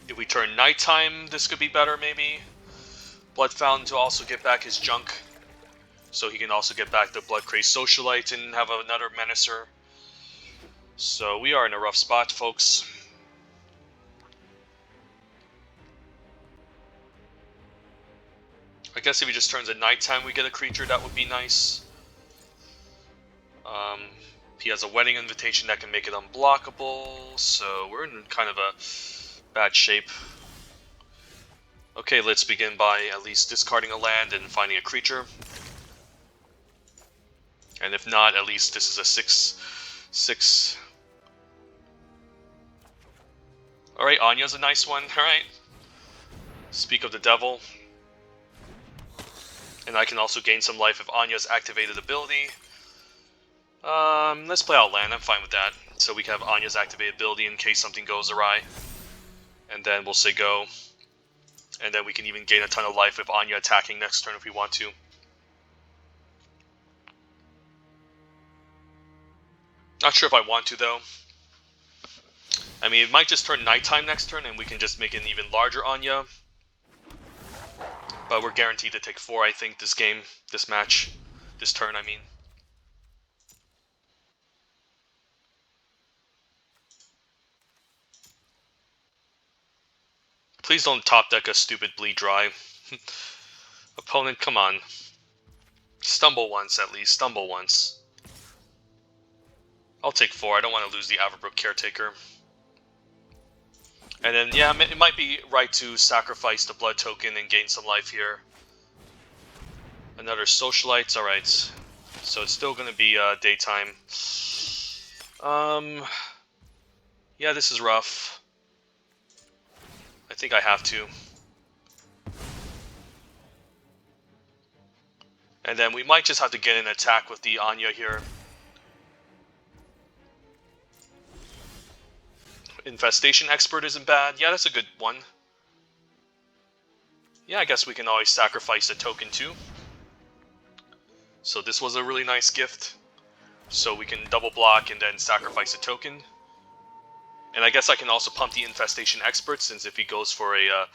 If we turn nighttime, this could be better maybe. Blood Fountain to also get back his junk, so he can also get back the Blood Crazed Socialite and have another Menacer. So we are in a rough spot, folks. I guess if he just turns at nighttime, we get a creature, that would be nice. He has a Wedding Invitation that can make it unblockable, so we're in kind of a bad shape. Okay, let's begin by at least discarding a land and finding a creature. And if not, at least this is a 6/6. Alright, Anya's a nice one, alright. Speak of the Devil. And I can also gain some life if Anya's activated ability. Let's play out land, I'm fine with that. So we can have Anya's activated ability in case something goes awry. And then we'll say go. And then we can even gain a ton of life with Anya attacking next turn if we want to. Not sure if I want to, though. I mean, it might just turn nighttime next turn, and we can just make an even larger Anya. But we're guaranteed to take 4, I think, this game, this match, this turn, I mean. Please don't top deck a stupid Bleed Dry. Opponent, come on. Stumble once, at least. Stumble once. I'll take 4. I don't want to lose the Averbrook Caretaker. And then, yeah, it might be right to sacrifice the blood token and gain some life here. Another Socialite. Alright. So it's still going to be daytime. Yeah, this is rough. I think I have to. And then we might just have to get an attack with the Anya here. Infestation Expert isn't bad. Yeah, that's a good one. Yeah, I guess we can always sacrifice a token too. So this was a really nice gift. So we can double block and then sacrifice a token. And I guess I can also pump the Infestation Expert, since if he goes for a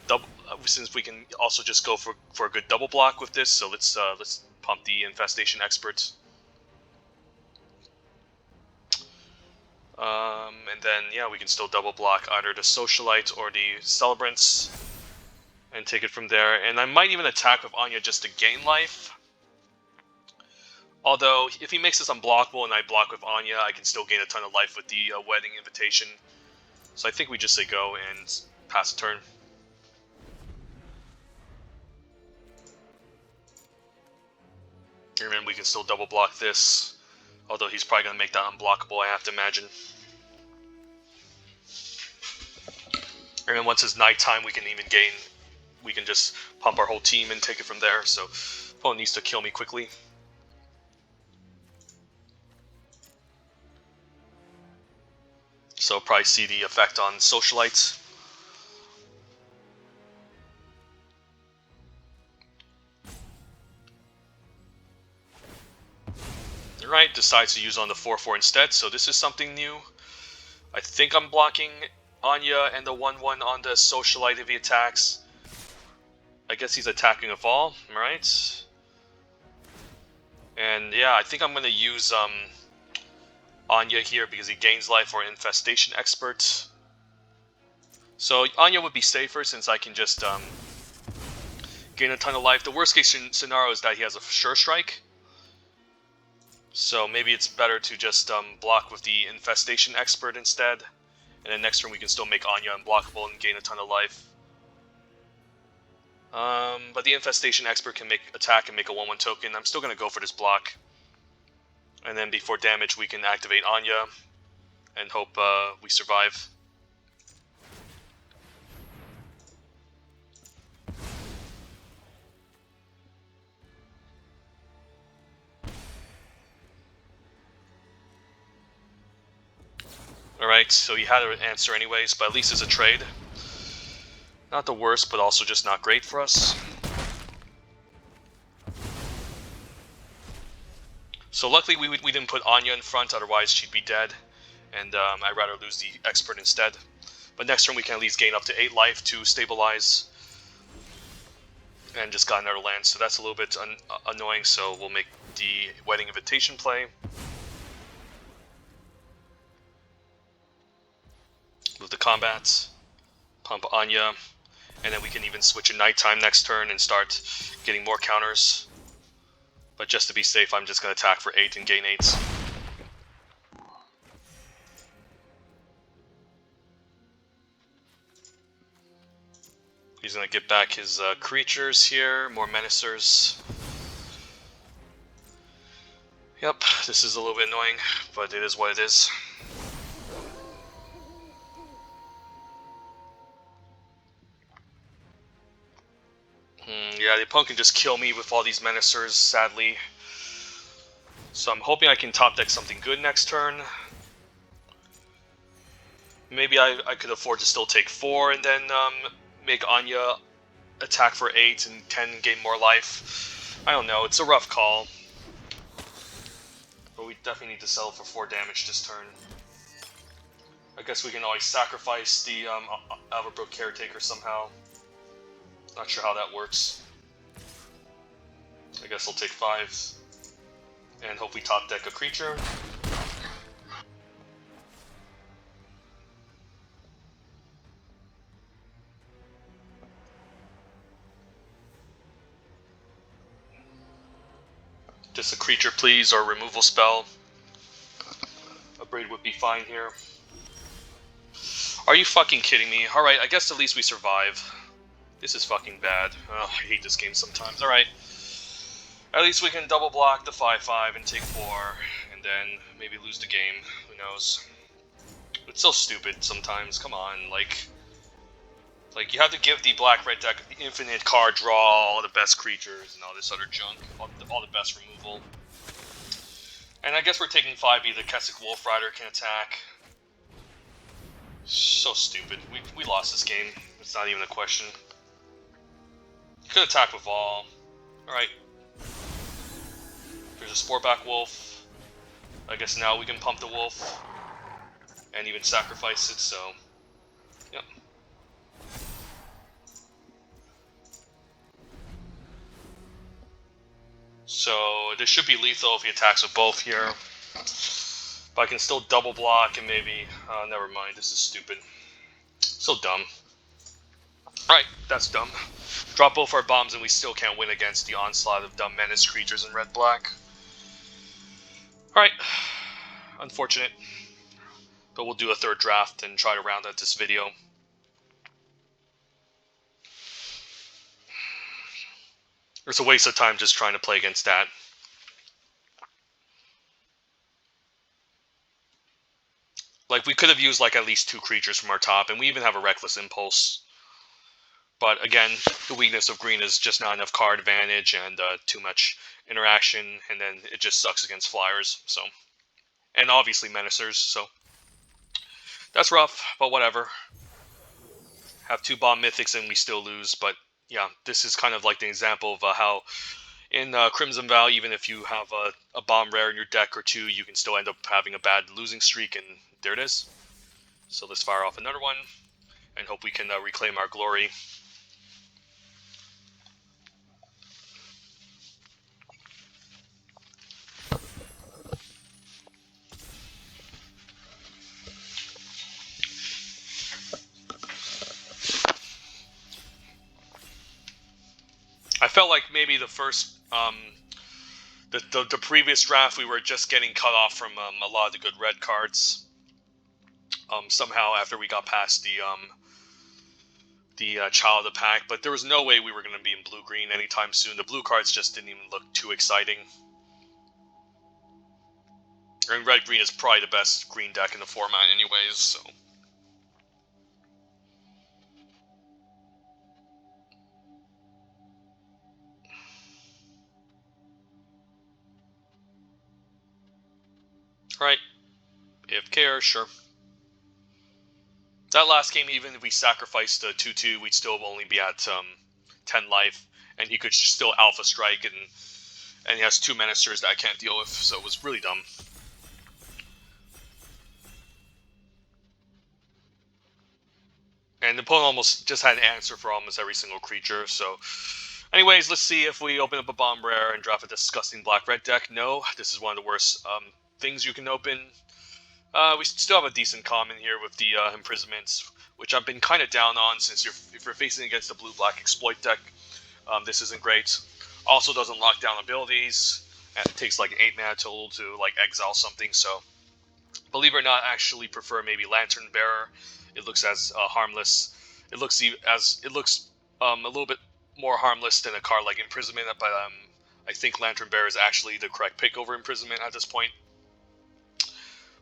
double, since we can also just go for a good double block with this. So let's pump the Infestation Expert. And then yeah, we can still double block either the Socialite or the Celebrants, and take it from there. And I might even attack with Anje just to gain life. Although, if he makes this unblockable and I block with Anje, I can still gain a ton of life with the Wedding Invitation. So I think we just say go and pass a turn. And then we can still double block this. Although he's probably going to make that unblockable, I have to imagine. And then once it's nighttime, we can just pump our whole team and take it from there. So, opponent needs to kill me quickly. So probably see the effect on Socialites. Alright, decides to use on the 4/4 instead, so this is something new. I think I'm blocking Anje and the 1/1 on the Socialite if he attacks. I guess he's attacking with all, right? And yeah, I think I'm going to use Anje here because he gains life or Infestation Expert. So Anje would be safer since I can just gain a ton of life. The worst case scenario is that he has a Sure Strike. So maybe it's better to just block with the Infestation Expert instead. And then next turn we can still make Anje unblockable and gain a ton of life. But the Infestation Expert can attack and make a 1/1 token. I'm still going to go for this block. And then before damage we can activate Anje and hope we survive. Alright, so he had an answer anyways, but at least it's a trade. Not the worst, but also just not great for us. So luckily we didn't put Anje in front, otherwise she'd be dead. And I'd rather lose the Expert instead. But next turn we can at least gain up to 8 life to stabilize. And just got another land, so that's a little bit annoying, so we'll make the Wedding Invitation play. With the combat, pump Anje, and then we can even switch a nighttime next turn and start getting more counters. But just to be safe, I'm just going to attack for 8 and gain 8. He's going to get back his creatures here, more Menacers. Yep, this is a little bit annoying, but it is what it is. Yeah, the opponent can just kill me with all these Menacers, sadly. So I'm hoping I can top deck something good next turn. Maybe I could afford to still take 4 and then make Anje attack for 8 and 10 and gain more life. I don't know, it's a rough call. But we definitely need to settle for 4 damage this turn. I guess we can always sacrifice the Averbrook Caretaker somehow. Not sure how that works. I guess I'll take 5 and hopefully top deck a creature. Just a creature please, or removal spell. A Braid would be fine here. Are you fucking kidding me? Alright, I guess at least we survive. This is fucking bad. Oh, I hate this game sometimes. Alright. At least we can double block the 5/5 and take 4, and then maybe lose the game. Who knows? It's so stupid sometimes. Come on, like you have to give the black-red deck infinite card draw, all the best creatures, and all this other junk, all the best removal. And I guess we're taking 5 either Keswick Wolf Rider can attack. So stupid. We lost this game. It's not even a question. Could attack with all. Alright. There's a Sporeback Wolf. I guess now we can pump the Wolf. And even sacrifice it, so... Yep. So, this should be lethal if he attacks with both here. But I can still double block and maybe... never mind, this is stupid. So dumb. Right, that's dumb. Drop both our bombs and we still can't win against the onslaught of dumb menace creatures in red-black. Alright. Unfortunate. But we'll do a third draft and try to round out this video. It's a waste of time just trying to play against that. Like, we could have used like at least 2 creatures from our top, and we even have a Reckless Impulse. But again, the weakness of green is just not enough card advantage and too much interaction, and then it just sucks against flyers. So, and obviously menacers. So that's rough, but whatever. Have 2 bomb mythics and we still lose. But yeah, this is kind of like the example of how in Crimson Vow, even if you have a bomb rare in your deck or 2, you can still end up having a bad losing streak, and there it is. So let's fire off another one and hope we can reclaim our glory. I felt like maybe the first, the previous draft, we were just getting cut off from a lot of the good red cards. Somehow after we got past the Child of the Pack, but there was no way we were going to be in blue-green anytime soon. The blue cards just didn't even look too exciting. And red-green is probably the best green deck in the format anyways, so... Right. If care, sure. That last game, even if we sacrificed the 2/2, we'd still only be at 10 life, and he could still Alpha Strike, and he has 2 menacers that I can't deal with, so it was really dumb. And the opponent almost just had an answer for almost every single creature, so... Anyways, let's see if we open up a bomb rare and draft a disgusting black-red deck. No, this is one of the worst things you can open. We still have a decent common here with the imprisonments, which I've been kind of down on since if you're facing against a blue-black exploit deck, this isn't great. Also doesn't lock down abilities, and it takes like 8 mana total to like exile something, so believe it or not, I actually prefer maybe Lantern Bearer. It looks as harmless. It looks a little bit more harmless than a card like Imprisonment, but I think Lantern Bearer is actually the correct pick over Imprisonment at this point.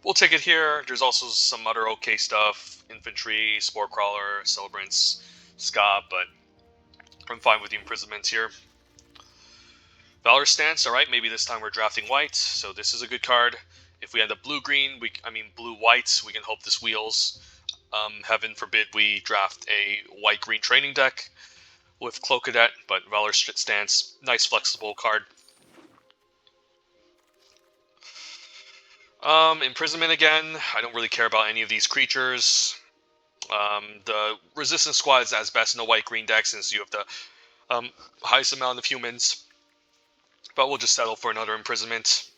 We'll take it here. There's also some other okay stuff. Infantry, Spore Crawler, Celebrants, Ska, but I'm fine with the Imprisonments here. Valor Stance, alright, maybe this time we're drafting white, so this is a good card. If we end up blue-green, blue-white, we can hope this wheels. Heaven forbid we draft a white-green training deck with Cloak Cadet, but Valor Stance, nice flexible card. Imprisonment again. I don't really care about any of these creatures. The Resistance Squad is as best in a white-green deck since you have the highest amount of humans. But we'll just settle for another Imprisonment.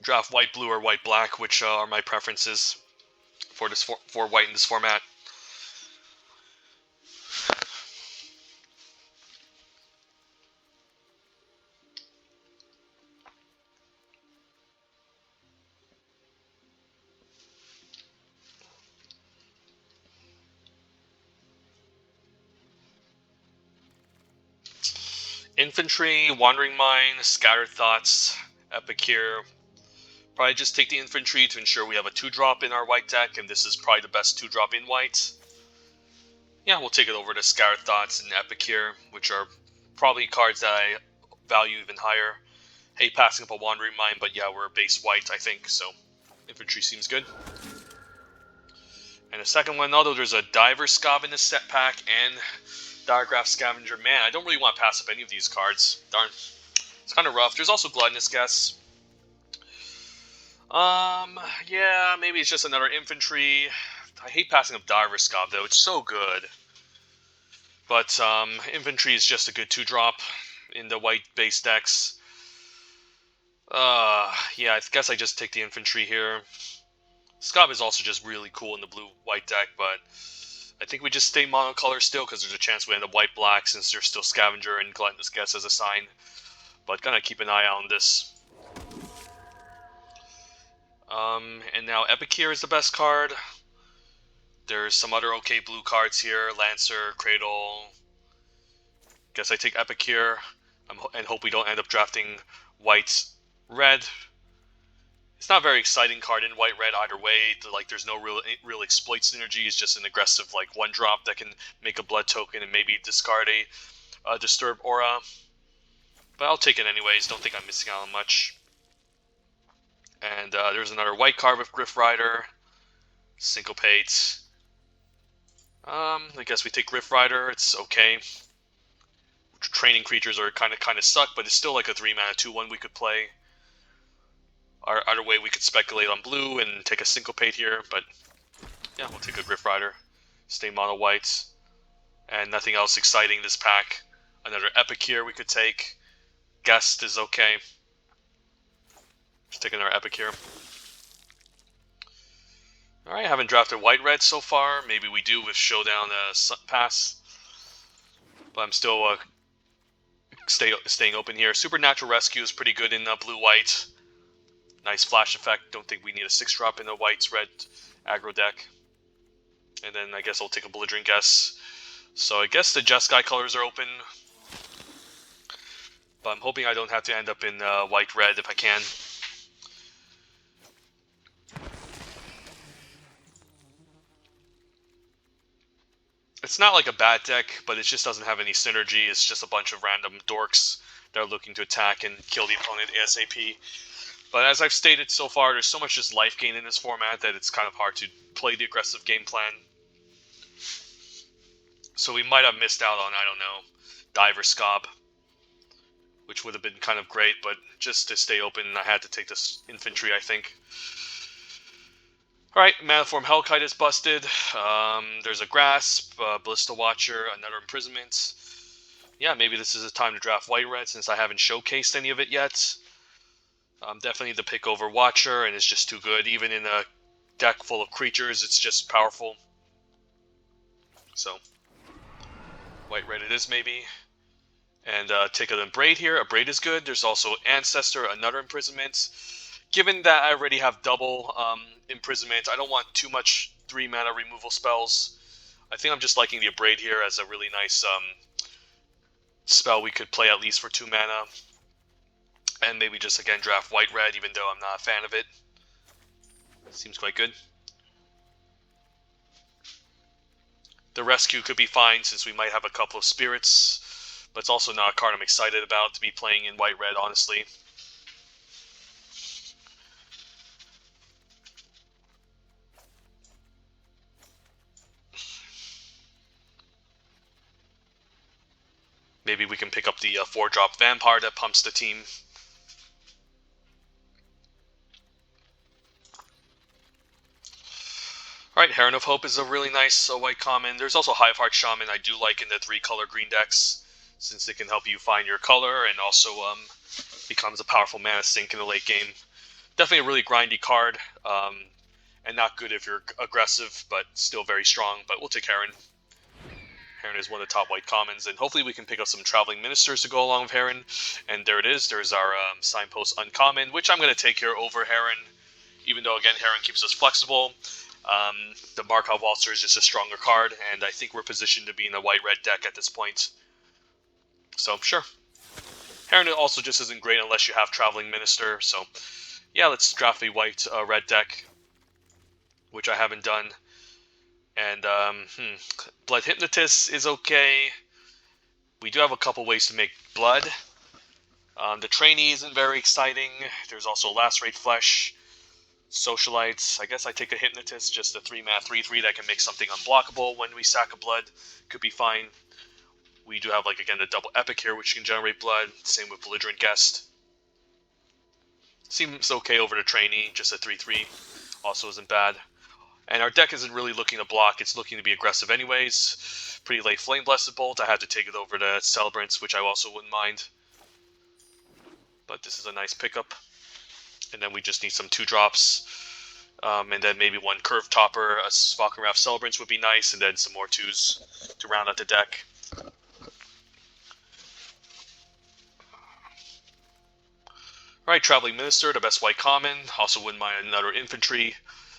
Draft white-blue or white-black, which are my preferences for this for white in this format. Infantry, Wandering Mind, Scattered Thoughts, Epicure. Probably just take the infantry to ensure we have a 2-drop in our white deck, and this is probably the best 2-drop in white. Yeah, we'll take it over to Scattered Thoughts and Epicure, which are probably cards that I value even higher. Hate passing up a Wandering Mind, but yeah, we're base white, I think, so infantry seems good. And the second one, although there's a Diver Scav in the set pack and Diagraph Scavenger, man, I don't really want to pass up any of these cards. Darn. It's kind of rough. There's also Gluttonous Guess. Yeah, maybe it's just another infantry. I hate passing up Diver Scob though. It's so good. But infantry is just a good 2-drop in the white base decks. Yeah, I guess I just take the infantry here. Scob is also just really cool in the blue-white deck, but I think we just stay monocolor still because there's a chance we end up white-black since there's still Scavenger and Gluttonous Guess as a sign. But gonna keep an eye out on this. And now Epicure is the best card. There's some other okay blue cards here. Lancer, Cradle. Guess I take Epicure and hope we don't end up drafting white-red. It's not a very exciting card in white-red either way. Like, there's no real exploit synergy. It's just an aggressive, like, 1-drop that can make a blood token and maybe discard a Disturb Aura. But I'll take it anyways. Don't think I'm missing out on much. And there's another white card with Griff Rider. Syncopate. I guess we take Griff Rider. It's okay. Training creatures are kind of suck, but it's still like a 3-mana 2/1 we could play. Either way, we could speculate on blue and take a Syncopate here, but yeah, we'll take a Griff Rider. Stay mono white. And nothing else exciting this pack. Another Epicure we could take. Guest is okay. Just take another Epicure. Alright, haven't drafted white-red so far. Maybe we do with Showdown Pass. But I'm still staying open here. Supernatural Rescue is pretty good in blue-white. Nice flash effect. Don't think we need a 6-drop in the whites-red aggro deck. And then I guess I'll take a Belligerent Guess. So I guess the Jeskai colors are open. But I'm hoping I don't have to end up in white-red if I can. It's not like a bad deck, but it just doesn't have any synergy. It's just a bunch of random dorks that are looking to attack and kill the opponent ASAP. But as I've stated so far, there's so much just life gain in this format that it's kind of hard to play the aggressive game plan. So we might have missed out on, I don't know, Diver Scob, which would have been kind of great, but just to stay open, I had to take this infantry, I think. Alright, Maniform Hellkite is busted. There's a Grasp, Ballista Watcher, another Imprisonment. Yeah, maybe this is a time to draft white-red since I haven't showcased any of it yet. Definitely the pick over Watcher, and it's just too good. Even in a deck full of creatures, it's just powerful. So, white-red it is maybe. And take an Abrade here. Abrade is good. There's also Ancestor, another Imprisonment. Given that I already have double Imprisonment, I don't want too much 3-mana removal spells. I think I'm just liking the Abrade here as a really nice spell we could play at least for 2 mana. And maybe just again draft white-red, even though I'm not a fan of it. Seems quite good. The Rescue could be fine since we might have a couple of Spirits, but it's also not a card I'm excited about to be playing in white-red, honestly. Maybe we can pick up the 4-drop Vampire that pumps the team. Alright, Heron of Hope is a really nice white common. There's also Hiveheart Shaman I do like in the 3-color green decks, since it can help you find your color and also becomes a powerful mana sink in the late game. Definitely a really grindy card, and not good if you're aggressive, but still very strong. But we'll take Heron. Heron is one of the top white commons, and hopefully we can pick up some Traveling Ministers to go along with Heron. And there it is. There's our Signpost Uncommon, which I'm going to take here over Heron, even though, again, Heron keeps us flexible. The Markov Waltzer is just a stronger card, and I think we're positioned to be in a white-red deck at this point. So, sure. Heron also just isn't great unless you have Traveling Minister, so yeah, let's draft a white-red deck, which I haven't done. And, Blood Hypnotist is okay. We do have a couple ways to make blood. The Trainee isn't very exciting. There's also Lacerate Flesh. Socialites. I guess I take a Hypnotist, just a 3-mana 3/3 that can make something unblockable when we sack a blood. Could be fine. We do have, like, again, the double epic here, which can generate blood. Same with Belligerent Guest. Seems okay over the trainee, just a 3/3. Also isn't bad. And our deck isn't really looking to block, it's looking to be aggressive anyways. Pretty late Flame Blessed Bolt. I had to take it over to Celebrants, which I also wouldn't mind. But this is a nice pickup. And then we just need some 2-drops. And then maybe one Curve Topper, a Valkenrath Celebrants would be nice, and then some more 2s to round out the deck. Alright, Traveling Minister, the best white common. Also wouldn't mind another infantry.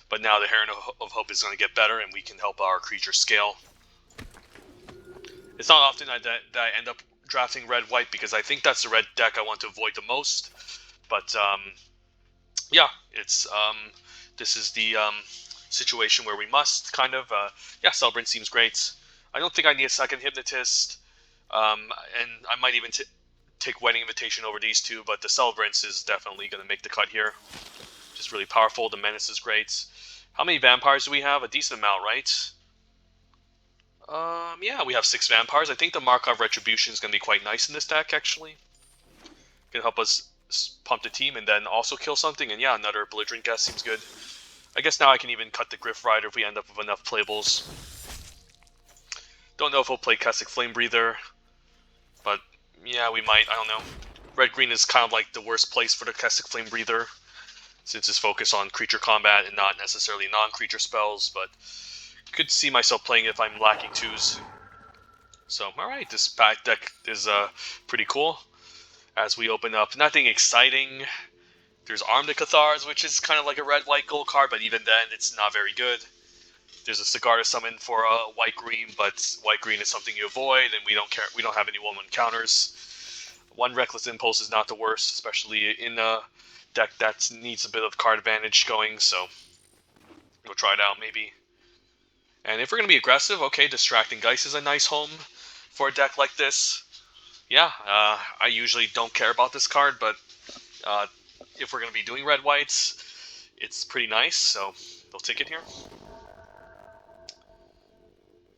But now the Heron of Hope is going to get better, and we can help our creature scale. It's not often that I end up drafting red-white, because I think that's the red deck I want to avoid the most. But, yeah, it's, this is the situation where we must, kind of. Yeah, Celebrant seems great. I don't think I need a second Hypnotist, and I might even take Wedding Invitation over these two, but the Celebrants is definitely going to make the cut here. Just really powerful. The Menace is great. How many Vampires do we have? A decent amount, right? Yeah, we have 6 Vampires. I think the Markov Retribution is going to be quite nice in this deck, actually. Can help us pump the team and then also kill something. And yeah, another Belligerent Guest seems good. I guess now I can even cut the Griff Rider if we end up with enough playables. Don't know if we'll play Keswick Flame Breather, but yeah, we might. I don't know. Red-green is kind of like the worst place for the Keswick Flame Breather, since it's focused on creature combat and not necessarily non-creature spells, but could see myself playing it if I'm lacking 2s. So, alright, this pack deck is pretty cool. As we open up, nothing exciting. There's Arm the Cathars, which is kind of like a red-white gold card, but even then, it's not very good. There's a Cigar to summon for white-green, but white-green is something you avoid, and we don't care. We don't have any 1/1 counters. One Reckless Impulse is not the worst, especially in a deck that needs a bit of card advantage going, so we'll try it out maybe. And if we're going to be aggressive, okay, Distracting Geist is a nice home for a deck like this. Yeah, I usually don't care about this card, but if we're going to be doing red-whites, it's pretty nice, so we'll take it here.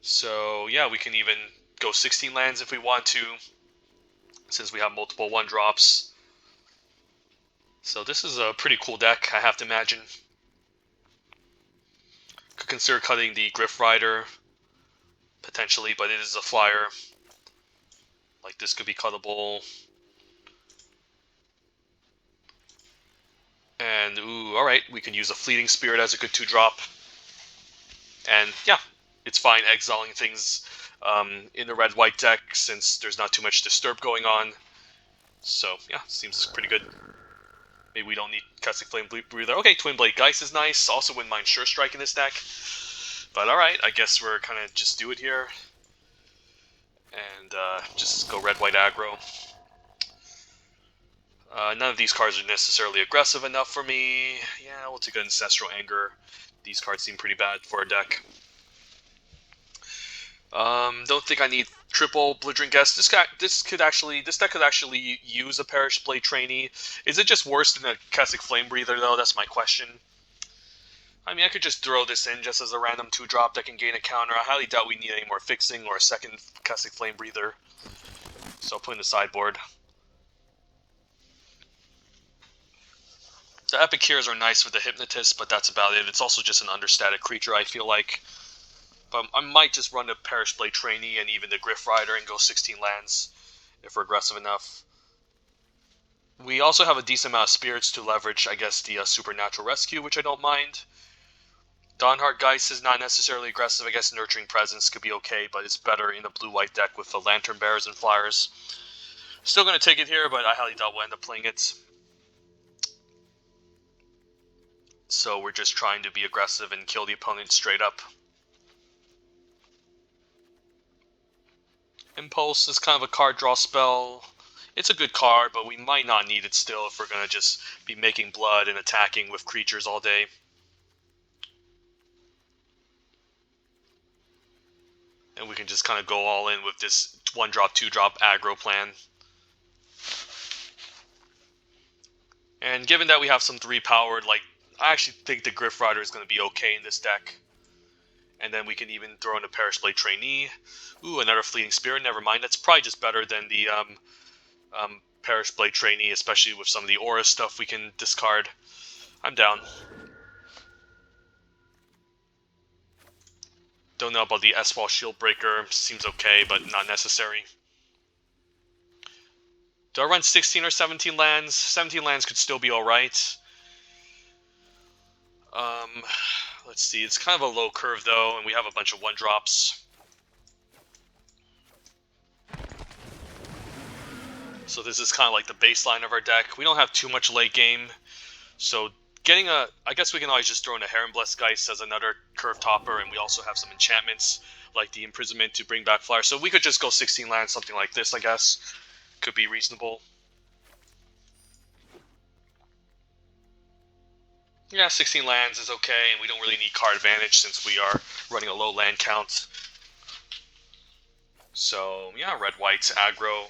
So yeah, we can even go 16 lands if we want to, since we have multiple 1-drops. So this is a pretty cool deck, I have to imagine. Could consider cutting the Griff Rider, potentially, but it is a flyer. Like, this could be cuttable. And, ooh, alright, we can use a Fleeting Spirit as a good 2-drop. And, yeah, it's fine exiling things in the red-white deck, since there's not too much disturb going on. So, yeah, seems pretty good. Maybe we don't need Keswick Flame Breather. Okay, Twin Blade Geist is nice. Also wouldn't mind Sure Strike in this deck. But alright, I guess we're kind of just do it here. And just go red-white aggro. None of these cards are necessarily aggressive enough for me. Yeah, we'll take an Ancestral Anger. These cards seem pretty bad for a deck. Don't think I need triple Belligerent Guest. This deck could actually use a Perish Blade Trainee. Is it just worse than a Keswick Flame Breather, though? That's my question. I mean, I could just throw this in just as a random 2-drop that can gain a counter. I highly doubt we need any more fixing or a second Keswick Flame Breather. So I'll put in the sideboard. The Epic Heroes are nice with the Hypnotist, but that's about it. It's also just an understatic creature, I feel like. But I might just run the Perish Blade Trainee and even the Griff Rider and go 16 lands if we're aggressive enough. We also have a decent amount of spirits to leverage, I guess, the Supernatural Rescue, which I don't mind. Dawnheart Geist is not necessarily aggressive. I guess Nurturing Presence could be okay, but it's better in a blue-white deck with the Lantern Bearers and Flyers. Still going to take it here, but I highly doubt we'll end up playing it. So we're just trying to be aggressive and kill the opponent straight up. Impulse is kind of a card draw spell. It's a good card, but we might not need it still if we're going to just be making blood and attacking with creatures all day. And we can just kind of go all in with this 1-drop, 2-drop aggro plan. And given that we have some 3-powered, like, I actually think the Griff Rider is going to be okay in this deck. And then we can even throw in a Perish Blade Trainee. Ooh, another Fleeting Spirit. Never mind. That's probably just better than the Perish Blade Trainee, especially with some of the aura stuff we can discard. I'm down. Don't know about the S-Wall Shield Breaker. Seems okay, but not necessary. Do I run 16 or 17 lands? 17 lands could still be alright. Let's see. It's kind of a low curve, though, and we have a bunch of 1-drops. So this is kind of like the baseline of our deck. We don't have too much late game, so getting a... I guess we can always just throw in a Heron Blessed Geist as another curve topper, and we also have some enchantments, like the Imprisonment to bring back Flyer. So we could just go 16 lands, something like this, I guess. Could be reasonable. Yeah, 16 lands is okay, and we don't really need card advantage since we are running a low land count. So, yeah, red-white, aggro.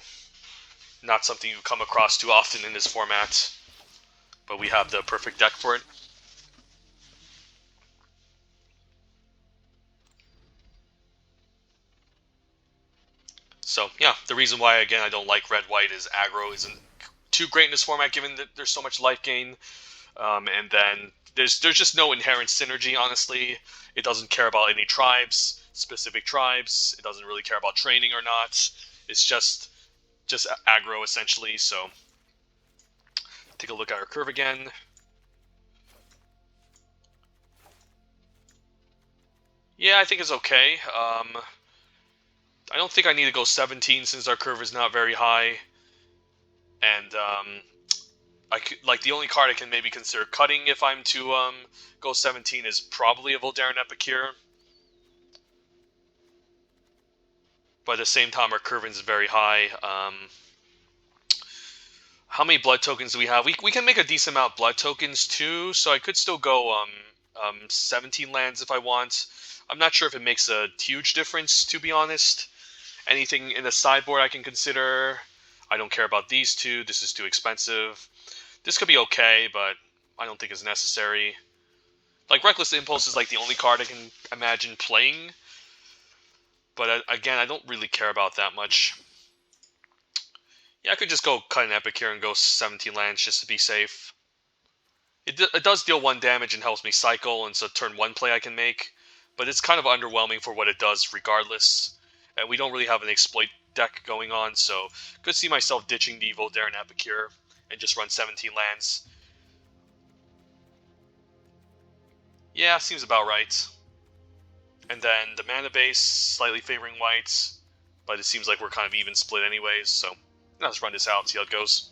Not something you come across too often in this format, but we have the perfect deck for it. So, yeah, the reason why, again, I don't like red-white is aggro isn't too great in this format, given that there's so much life gain. And then there's just no inherent synergy, honestly. It doesn't care about any tribes, specific tribes. It doesn't really care about training or not. It's just aggro, essentially. So take a look at our curve again. Yeah, I think it's okay. I don't think I need to go 17 since our curve is not very high. And I could, like, the only card I can maybe consider cutting if I'm to go 17 is probably a Voldaren Epicure. But at the same time, our curve is very high. How many blood tokens do we have? We can make a decent amount of blood tokens too, so I could still go 17 lands if I want. I'm not sure if it makes a huge difference, to be honest. Anything in the sideboard I can consider. I don't care about these two. This is too expensive. This could be okay, but I don't think it's necessary. Like, Reckless Impulse is like the only card I can imagine playing. But again, I don't really care about that much. Yeah, I could just go cut an Epic here and go 17 lands just to be safe. It does deal 1 damage and helps me cycle, and so turn 1 play I can make. But it's kind of underwhelming for what it does regardless. And we don't really have an exploit deck going on, so could see myself ditching the Voldaren Epicure and just run 17 lands. Yeah, seems about right. And then the mana base, slightly favoring whites, but it seems like we're kind of even split anyways, so let's run this out, see how it goes.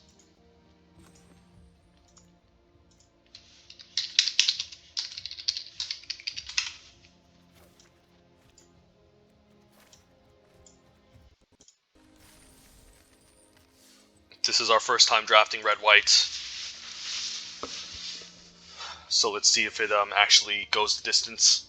This is our first time drafting red-white. So let's see if it actually goes the distance.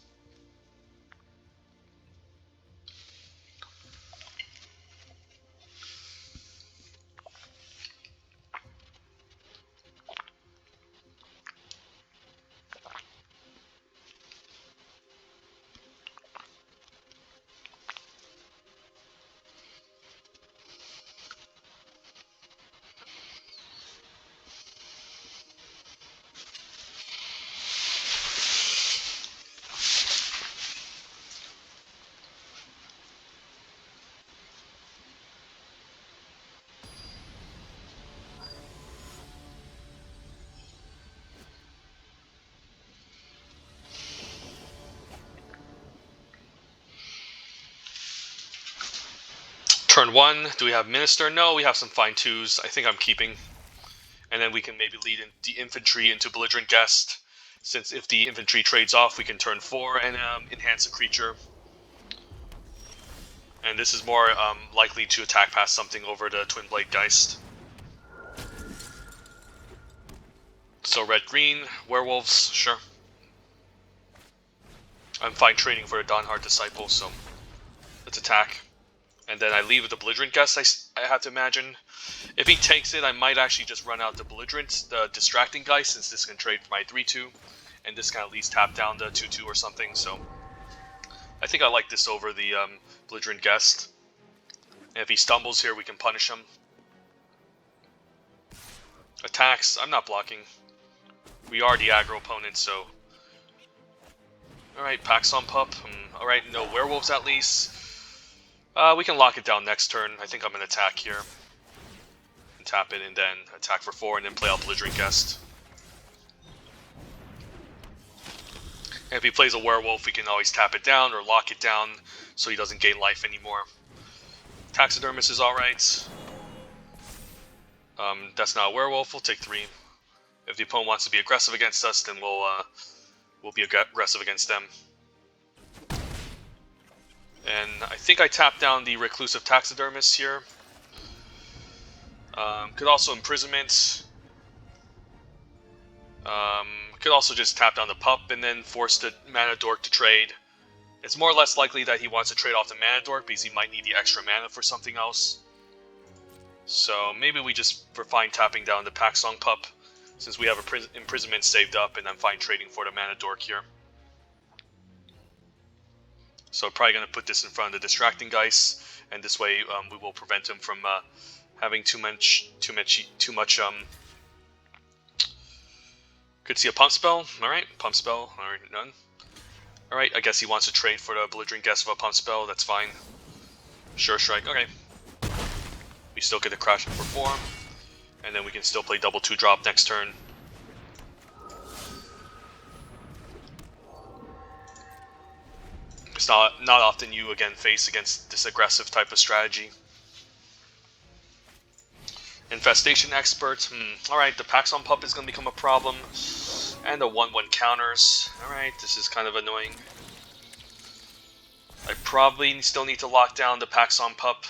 Turn 1, do we have Minister? No, we have some fine 2s. I think I'm keeping. And then we can maybe lead the infantry into Belligerent Guest. Since if the infantry trades off, we can turn 4 and enhance a creature. And this is more likely to attack past something over the Twin Blade Geist. So red-green, werewolves, sure. I'm fine trading for a Dawnhard Disciple, so let's attack. And then I leave with the Belligerent Guest, I have to imagine. If he takes it, I might actually just run out the Belligerent, the Distracting Geist, since this can trade for my 3-2. And this can at least tap down the 2-2 or something, so I think I like this over the Belligerent Guest. And if he stumbles here, we can punish him. Attacks, I'm not blocking. We are the aggro opponent, so... Alright, Paxson Pup. Alright, no werewolves at least. We can lock it down next turn. I think I'm going to attack here. And tap it, and then attack for 4, and then play out Belligerent Guest. And if he plays a werewolf, we can always tap it down or lock it down so he doesn't gain life anymore. Taxidermist is alright. That's not a werewolf, we'll take 3. If the opponent wants to be aggressive against us, then we'll be aggressive against them. And I think I tapped down the Reclusive Taxidermist here. Could also Imprisonment. Could also just tap down the Pup and then force the Mana Dork to trade. It's more or less likely that he wants to trade off the Mana Dork because he might need the extra mana for something else. So maybe we just we're fine tapping down the Paxson Pup since we have a Imprisonment saved up, and I'm fine trading for the Mana Dork here. So probably going to put this in front of the Distracting Geist, and this way we will prevent him from having too much. Could see a Pump Spell. All right, Pump Spell. All right, none. All right, I guess he wants to trade for the Belligerent Guest of a Pump Spell. That's fine. Sure Strike. Okay. We still get a Crash for 4, and then we can still play double 2-drop next turn. It's not often you again face against this aggressive type of strategy. Infestation Expert. Alright, the Paxson Pup is going to become a problem. And the 1/1 counters. Alright, this is kind of annoying. I probably still need to lock down the Paxson Pup.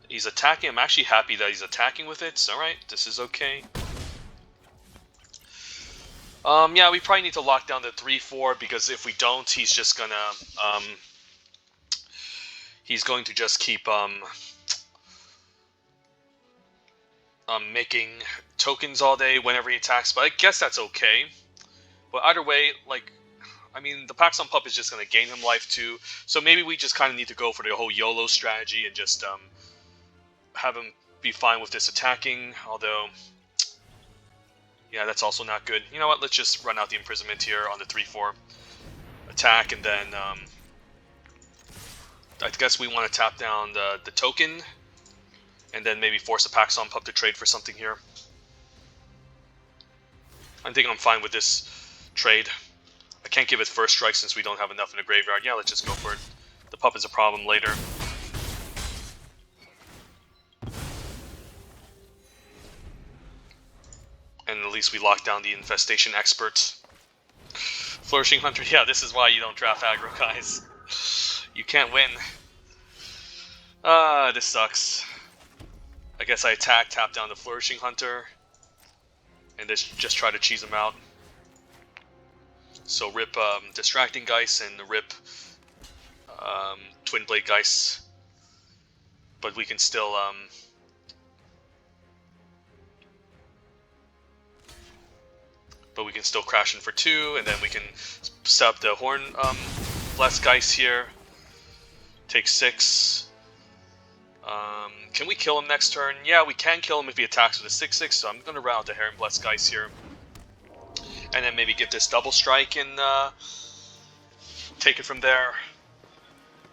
He's attacking. I'm actually happy that he's attacking with it. Alright, this is okay. Yeah, we probably need to lock down the 3/4 because if we don't, he's just gonna he's going to just keep making tokens all day whenever he attacks. But I guess that's okay. But either way, like, I mean, the Paxson Pup is just gonna gain him life too. So maybe we just kind of need to go for the whole YOLO strategy and just have him be fine with this attacking. Although, yeah, that's also not good. You know what? Let's just run out the Imprisonment here on the 3/4 attack, and then I guess we want to tap down the token, and then maybe force a Paxson Pup to trade for something here. I think I'm fine with this trade. I can't give it first strike since we don't have enough in the graveyard. Yeah, let's just go for it. The Pup is a problem later. And at least we lock down the Infestation Expert. Flourishing Hunter. Yeah, this is why you don't draft aggro, guys. You can't win. This sucks. I guess I attack, tap down the Flourishing Hunter, and just try to cheese him out. So rip Distracting Geist and rip Twin Blade Geist. But we can still crash in for 2, and then we can set up the Horn Blessed Geist here. Take 6. Can we kill him next turn? Yeah, we can kill him if he attacks with a 6/6, so I'm going to route the Heron Blessed Geist here. And then maybe give this double strike and take it from there.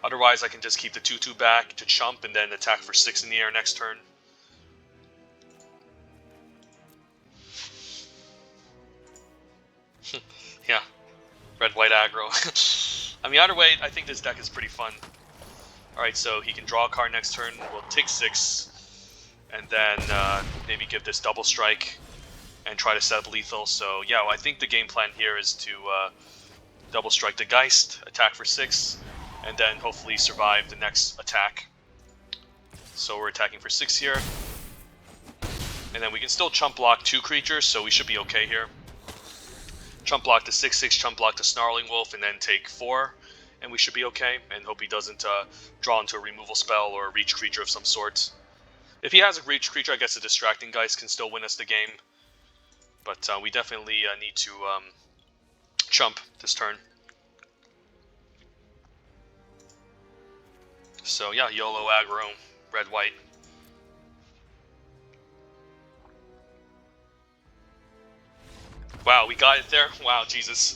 Otherwise, I can just keep the 2/2 back to chump and then attack for 6 in the air next turn. Yeah, red-white aggro. I mean, either way, I think this deck is pretty fun. Alright, so he can draw a card next turn. We'll take 6, and then maybe give this double strike and try to set up lethal. So yeah, well, I think the game plan here is to double strike the Geist, attack for 6, and then hopefully survive the next attack. So we're attacking for 6 here. And then we can still chump block 2 creatures, so we should be okay here. Chump block the 6/6, chump block the Snarling Wolf, and then take 4. And we should be okay, and hope he doesn't draw into a removal spell or a reach creature of some sort. If he has a reach creature, I guess the Distracting Geist can still win us the game. But we definitely need to chump this turn. So yeah, YOLO aggro, red white. Wow, we got it there. Wow, Jesus,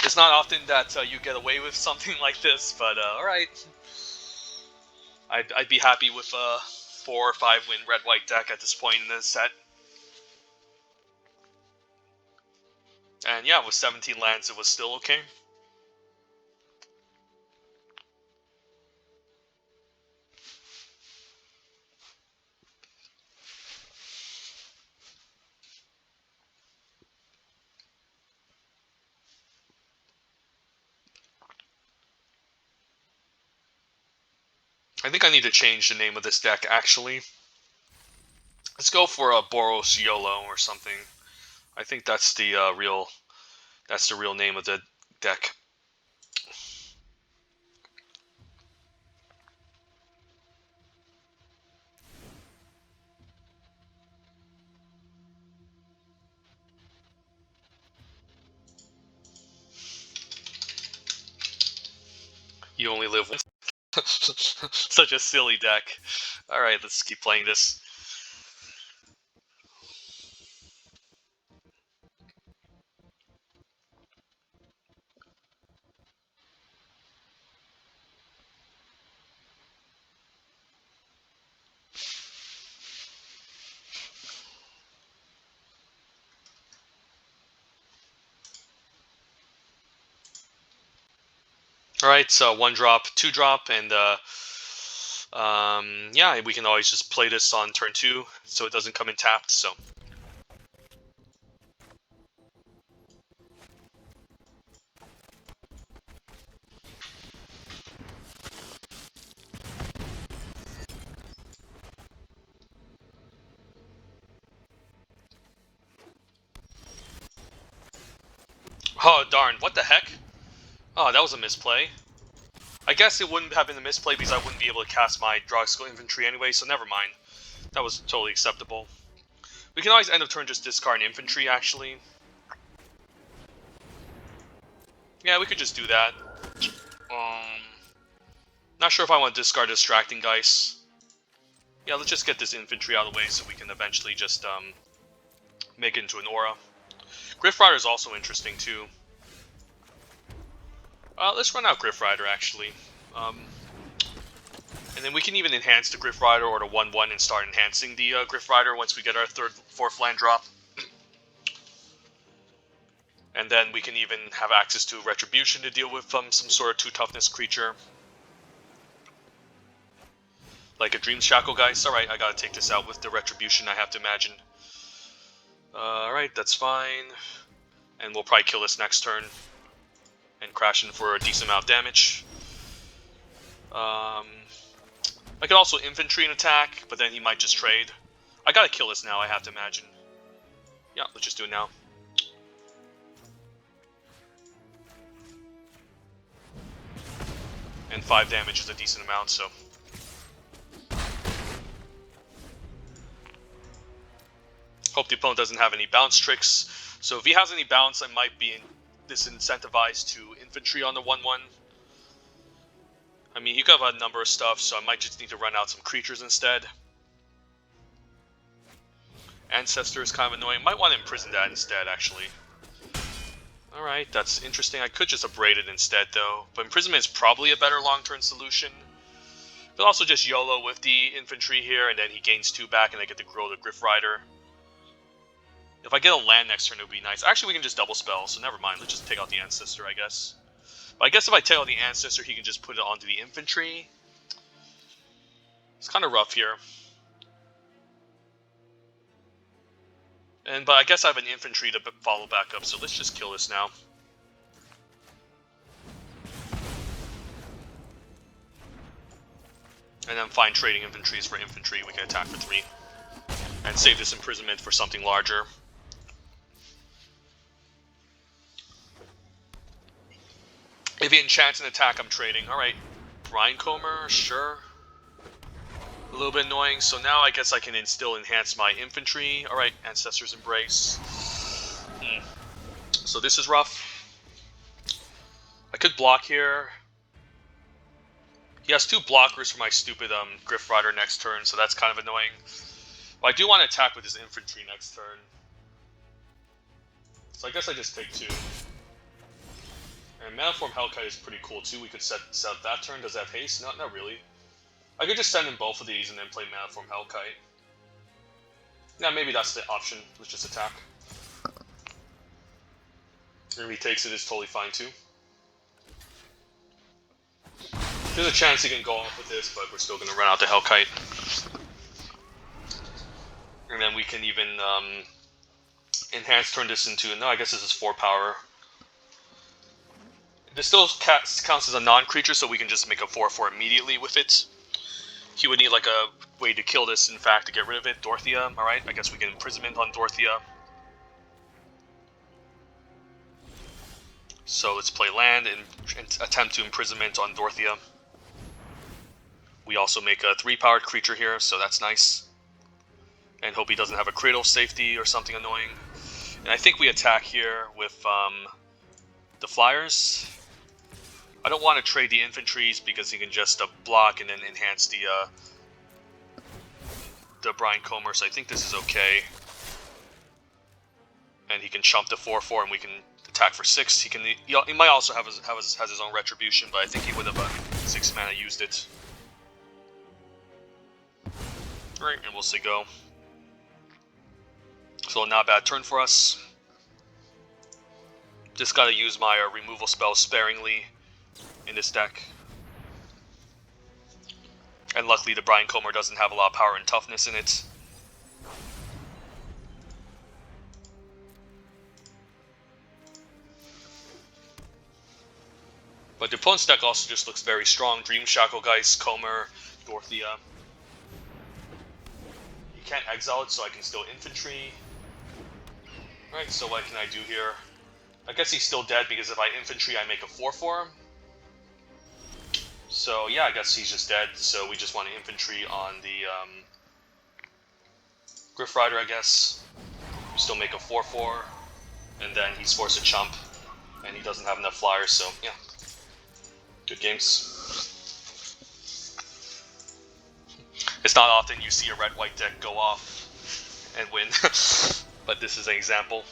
it's not often that you get away with something like this, but all right. I'd be happy with a 4 or 5 win red white deck at this point in the set. And yeah, with 17 lands, it was still okay. I think I need to change the name of this deck, actually. Let's go for a Boros YOLO or something. I think that's the real name of the deck. You only live once. Such a silly deck. Alright, let's keep playing this. Alright, so 1 drop, 2 drop, and yeah, we can always just play this on turn 2, so it doesn't come in tapped, so. Oh, darn, what the heck? Oh, that was a misplay. I guess it wouldn't have been a misplay because I wouldn't be able to cast my Drogskill Infantry anyway, so never mind. That was totally acceptable. We can always end of turn just discard an Infantry, actually. Yeah, we could just do that. Not sure if I want to discard Distracting Geist. Yeah, let's just get this Infantry out of the way so we can eventually just make it into an Aura. Griff Rider is also interesting, too. Let's run out Griff Rider, actually. And then we can even enhance the Griff Rider or the 1/1 and start enhancing the Griff Rider once we get our 3rd, 4th land drop. And then we can even have access to Retribution to deal with some sort of 2 toughness creature. Like a Dream Shackle Geist. Alright, I gotta take this out with the Retribution, I have to imagine. Alright, that's fine. And we'll probably kill this next turn. And crash in for a decent amount of damage. I could also Infantry an attack, but then he might just trade. I gotta kill this now, I have to imagine. Yeah, let's just do it now. And 5 damage is a decent amount, so. Hope the opponent doesn't have any bounce tricks. So if he has any bounce, I might be disincentivized to Infantry on the 1/1. I mean, he could have a number of stuff, so I might just need to run out some creatures instead. Ancestor is kind of annoying. Might want to imprison that instead, actually. Alright, that's interesting. I could just abrade it instead, though. But imprisonment is probably a better long-term solution. But also just YOLO with the Infantry here, and then he gains 2 back, and I get to grow the Griff Rider. If I get a land next turn, it would be nice. Actually, we can just double spell, so never mind. Let's just take out the Ancestor, I guess. But I guess if I take out the Ancestor, he can just put it onto the Infantry. It's kind of rough here. But I guess I have an Infantry to follow back up, so let's just kill this now. And then find trading infantries for infantry. We can attack for 3. And save this imprisonment for something larger. If he enchants an attack, I'm trading. Alright. Brindecomber, sure. A little bit annoying, so now I guess I can still enhance my infantry. Alright, Ancestor's Embrace. So this is rough. could block here. He has 2 blockers for my stupid Griff Rider next turn, so that's kind of annoying. But I do want to attack with his infantry next turn. So I guess I just take 2. And Maniform Hellkite is pretty cool too. We could set that turn. Does that have haste? Not really. I could just send in both of these and then play Maniform Hellkite. Yeah, maybe that's the option. Let's just attack. And if he takes it, it's totally fine too. There's a chance he can go off with this, but we're still going to run out the Hellkite. And then we can even enhance turn this into... No, I guess this is 4 power. This still counts as a non-creature, so we can just make a 4/4 immediately with it. He would need like a way to kill this, in fact, to get rid of it. Dorothea, alright? I guess we get imprisonment on Dorothea. So let's play land and attempt to imprisonment on Dorothea. We also make a 3-powered creature here, so that's nice. And hope he doesn't have a cradle safety or something annoying. And I think we attack here with the flyers. I don't want to trade the infantries because he can just block and then enhance the Brian Comer, so I think this is okay. And he can chump the 4/4 and we can attack for 6. He might also have has his own retribution, but I think he would have 6 mana used it. Alright, and we'll say go. So not a bad turn for us. Just gotta use my removal spell sparingly in this deck. And luckily the Brian Comer doesn't have a lot of power and toughness in it. But the opponent's deck also just looks very strong. Dream Shackle Geist, Comer, Dorothea. You can't exile it, so I can still infantry. Alright, so what can I do here? I guess he's still dead because if I infantry, I make a 4/4. So yeah, I guess he's just dead. So we just want to infantry on the Griff Rider, I guess. We still make a 4/4, and then he's forced to chump, and he doesn't have enough flyers. So yeah, good games. It's not often you see a red-white deck go off and win, but this is an example.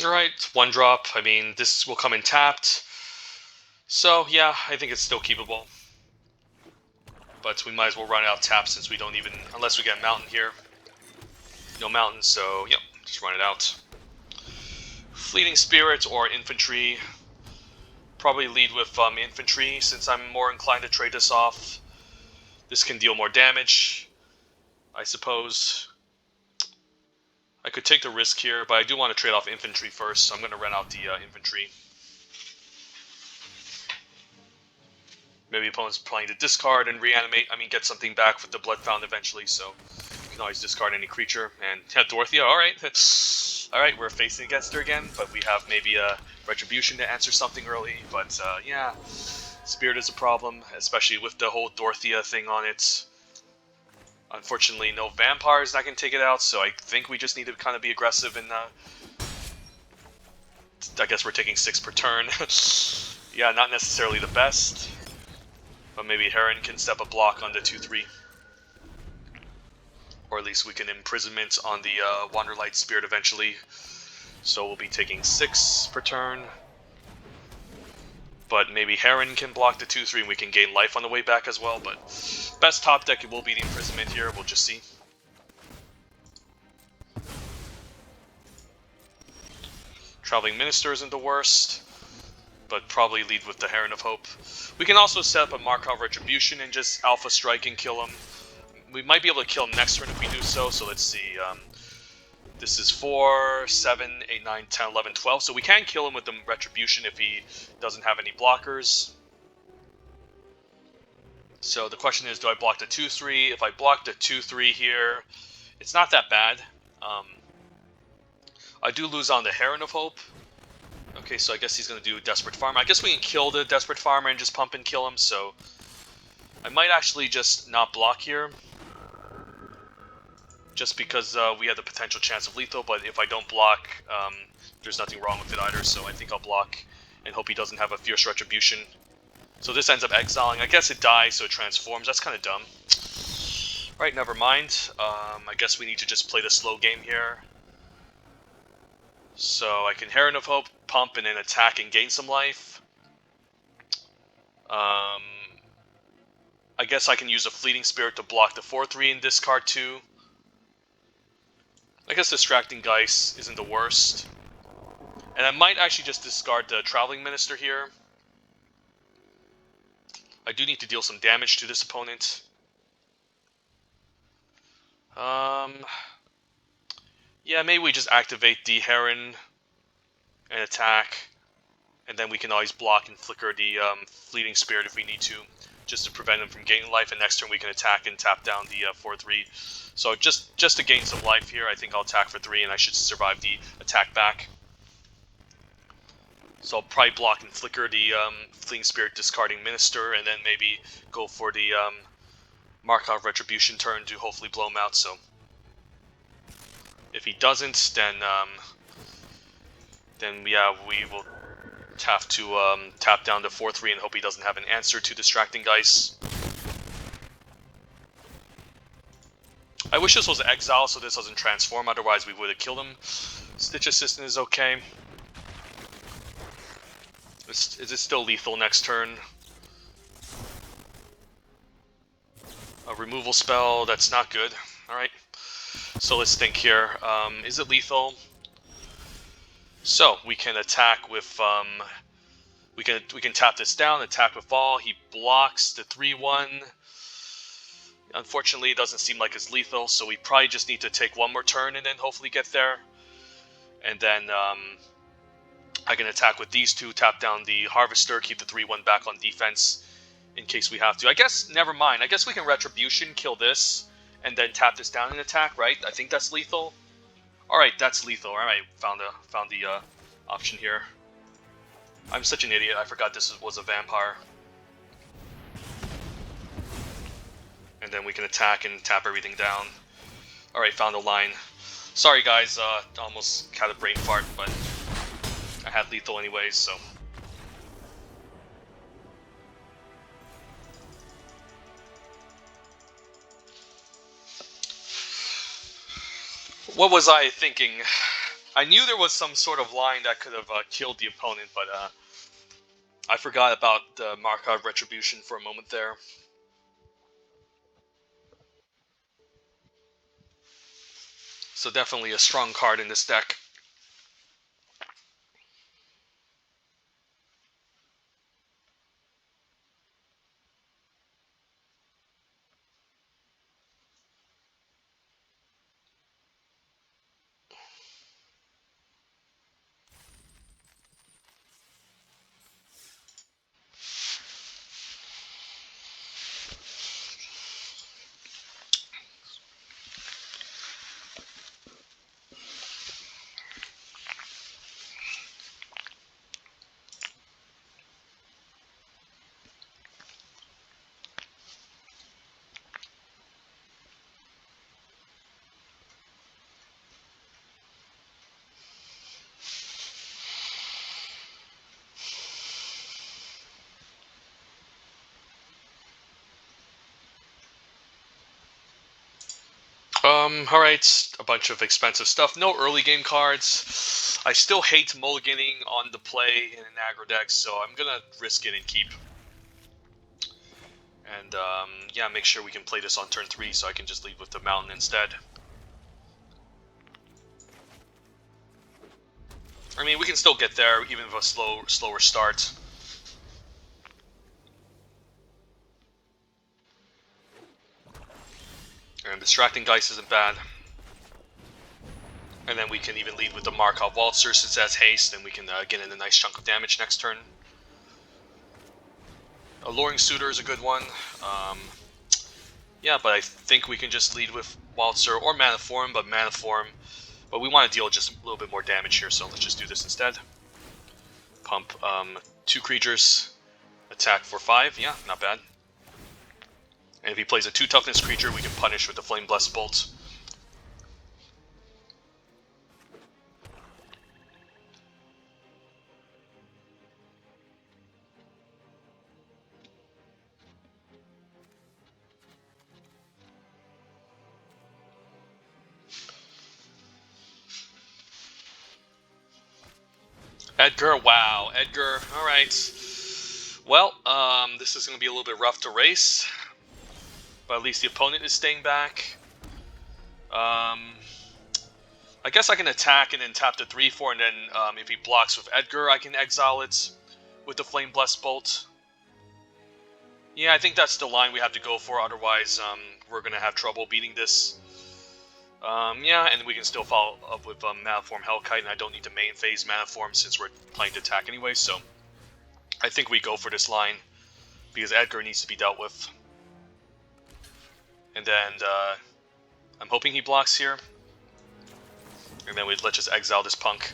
Alright, 1-drop. I mean, this will come in tapped. So, yeah, I think it's still keepable. But we might as well run out tap since we don't even... Unless we get mountain here. No mountain, so, yep, just run it out. Fleeting Spirit or Infantry. Probably lead with Infantry since I'm more inclined to trade this off. This can deal more damage, I suppose. I could take the risk here, but I do want to trade off Infantry first, so I'm going to run out the Infantry. Maybe opponent's planning to discard and reanimate. I mean, get something back with the Blood Fountain eventually, so you can always discard any creature. And yeah, Dorothea, alright. Alright, we're facing against her again, but we have maybe a Retribution to answer something early. But yeah, Spirit is a problem, especially with the whole Dorothea thing on it. Unfortunately, no vampires that can take it out, so I think we just need to kind of be aggressive and I guess we're taking 6 per turn. Yeah, not necessarily the best. But maybe Heron can step a block on the 2-3. Or at least we can Imprisonment on the Wanderlight Spirit eventually. So we'll be taking 6 per turn. But maybe Heron can block the 2-3 and we can gain life on the way back as well. But best top deck it will be the Imprisonment here, we'll just see. Traveling Minister isn't the worst, but probably lead with the Heron of Hope. We can also set up a Markov Retribution and just Alpha Strike and kill him. We might be able to kill him next turn if we do so, so let's see. This is 4, 7, 8, 9, 10, 11, 12. So we can kill him with the Retribution if he doesn't have any blockers. So the question is, do I block the 2-3? If I block the 2-3 here, it's not that bad. I do lose on the Heron of Hope. Okay, so I guess he's going to do Desperate Farmer. I guess we can kill the Desperate Farmer and just pump and kill him, so I might actually just not block here. Just because we have the potential chance of lethal, but if I don't block, there's nothing wrong with it either, so I think I'll block and hope he doesn't have a Fierce Retribution. So this ends up exiling. I guess it dies, so it transforms. That's kind of dumb. Right, never mind. I guess we need to just play the slow game here. So I can Heron of Hope, pump, and then attack and gain some life. I guess I can use a Fleeting Spirit to block the 4-3 and discard 2. I guess Distracting Geist isn't the worst. And I might actually just discard the Traveling Minister here. I do need to deal some damage to this opponent. Yeah, maybe we just activate the Heron and attack. And then we can always block and flicker the Fleeting Spirit if we need to, just to prevent him from gaining life. And next turn we can attack and tap down the 4-3. So just to gain some life here, I think I'll attack for 3 and I should survive the attack back. So I'll probably block and flicker the Fleeting Spirit, discarding Minister, and then maybe go for the Markov Retribution turn to hopefully blow him out. So if he doesn't, then yeah, we will have to tap down to 4-3 and hope he doesn't have an answer to Distracting Geist. I wish this was Exile so this doesn't transform, otherwise we would have killed him. Stitch Assistant is okay. Is it still lethal next turn? A removal spell, that's not good. Alright, so let's think here. Is it lethal? So, we can attack with, we can tap this down, attack with all. He blocks the 3-1. Unfortunately, it doesn't seem like it's lethal, so we probably just need to take one more turn and then hopefully get there. And then, I can attack with these two, tap down the Harvester, keep the 3-1 back on defense in case we have to. I guess, never mind. I guess we can Retribution, kill this, and then tap this down and attack, right? I think that's lethal. Alright, that's lethal. Alright, found the option here. I'm such an idiot, I forgot this was a vampire. And then we can attack and tap everything down. Alright, found a line. Sorry guys, almost had a brain fart, but I had lethal anyways, so. What was I thinking? I knew there was some sort of line that could have killed the opponent, but I forgot about the Markov Retribution for a moment there. So definitely a strong card in this deck. Alright, a bunch of expensive stuff. No early game cards. I still hate mulliganing on the play in an aggro deck, so I'm gonna risk it and keep. And yeah, make sure we can play this on turn 3 so I can just lead with the mountain instead. I mean, we can still get there, even with a slower start. And Distracting Geist isn't bad. And then we can even lead with the Markov Waltzer since that's haste, and we can get in a nice chunk of damage next turn. Alluring Suitor is a good one. Yeah, but I think we can just lead with Waltzer or Mana Form, but Mana Form. But we want to deal just a little bit more damage here, so let's just do this instead. Pump 2 creatures, attack for 5, yeah, not bad. And if he plays a 2 toughness creature, we can punish with the Flame Blessed Bolt. Edgar, wow, Edgar, alright. Well, this is going to be a little bit rough to race, but at least the opponent is staying back. I guess I can attack and then tap the 3/4, and then if he blocks with Edgar, I can exile it with the Flame Blessed Bolt. Yeah, I think that's the line we have to go for, otherwise we're going to have trouble beating this. Yeah, and we can still follow up with Mana Form Hellkite, and I don't need to main phase Mana Form since we're playing to attack anyway, so I think we go for this line, because Edgar needs to be dealt with. And then I'm hoping he blocks here, and then let's just exile this punk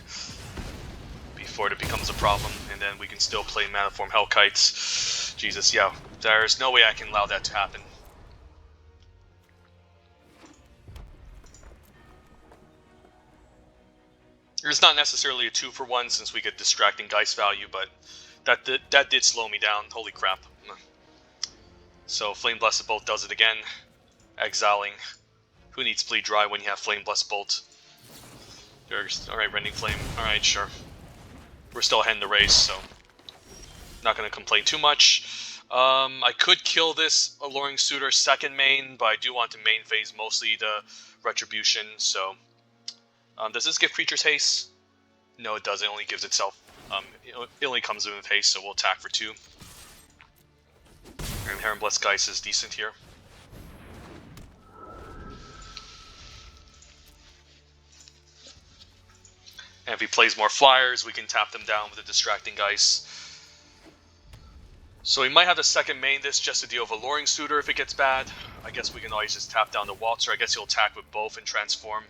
before it becomes a problem, and then we can still play Mana Form Hellkites. Jesus, yeah, there's no way I can allow that to happen. It's not necessarily a 2-for-1 since we get Distracting Geist value, but that did slow me down. Holy crap. So Flame Blessed Bolt does it again. Exiling. Who needs Bleed Dry when you have Flame Blessed Bolt? Alright, Rending Flame. Alright, sure. We're still ahead in the race, so not going to complain too much. I could kill this Alluring Suitor second main, but I do want to main phase mostly the Retribution, so... does this give creatures haste? No, it doesn't. It only gives itself. It only comes in with haste, so we'll attack for 2. And Heron Blessed Geist is decent here. And if he plays more flyers, we can tap them down with a Distracting Geist. So we might have to second main this just to deal with Alluring Suitor if it gets bad. I guess we can always just tap down the Waltzer. I guess he'll attack with both and transform.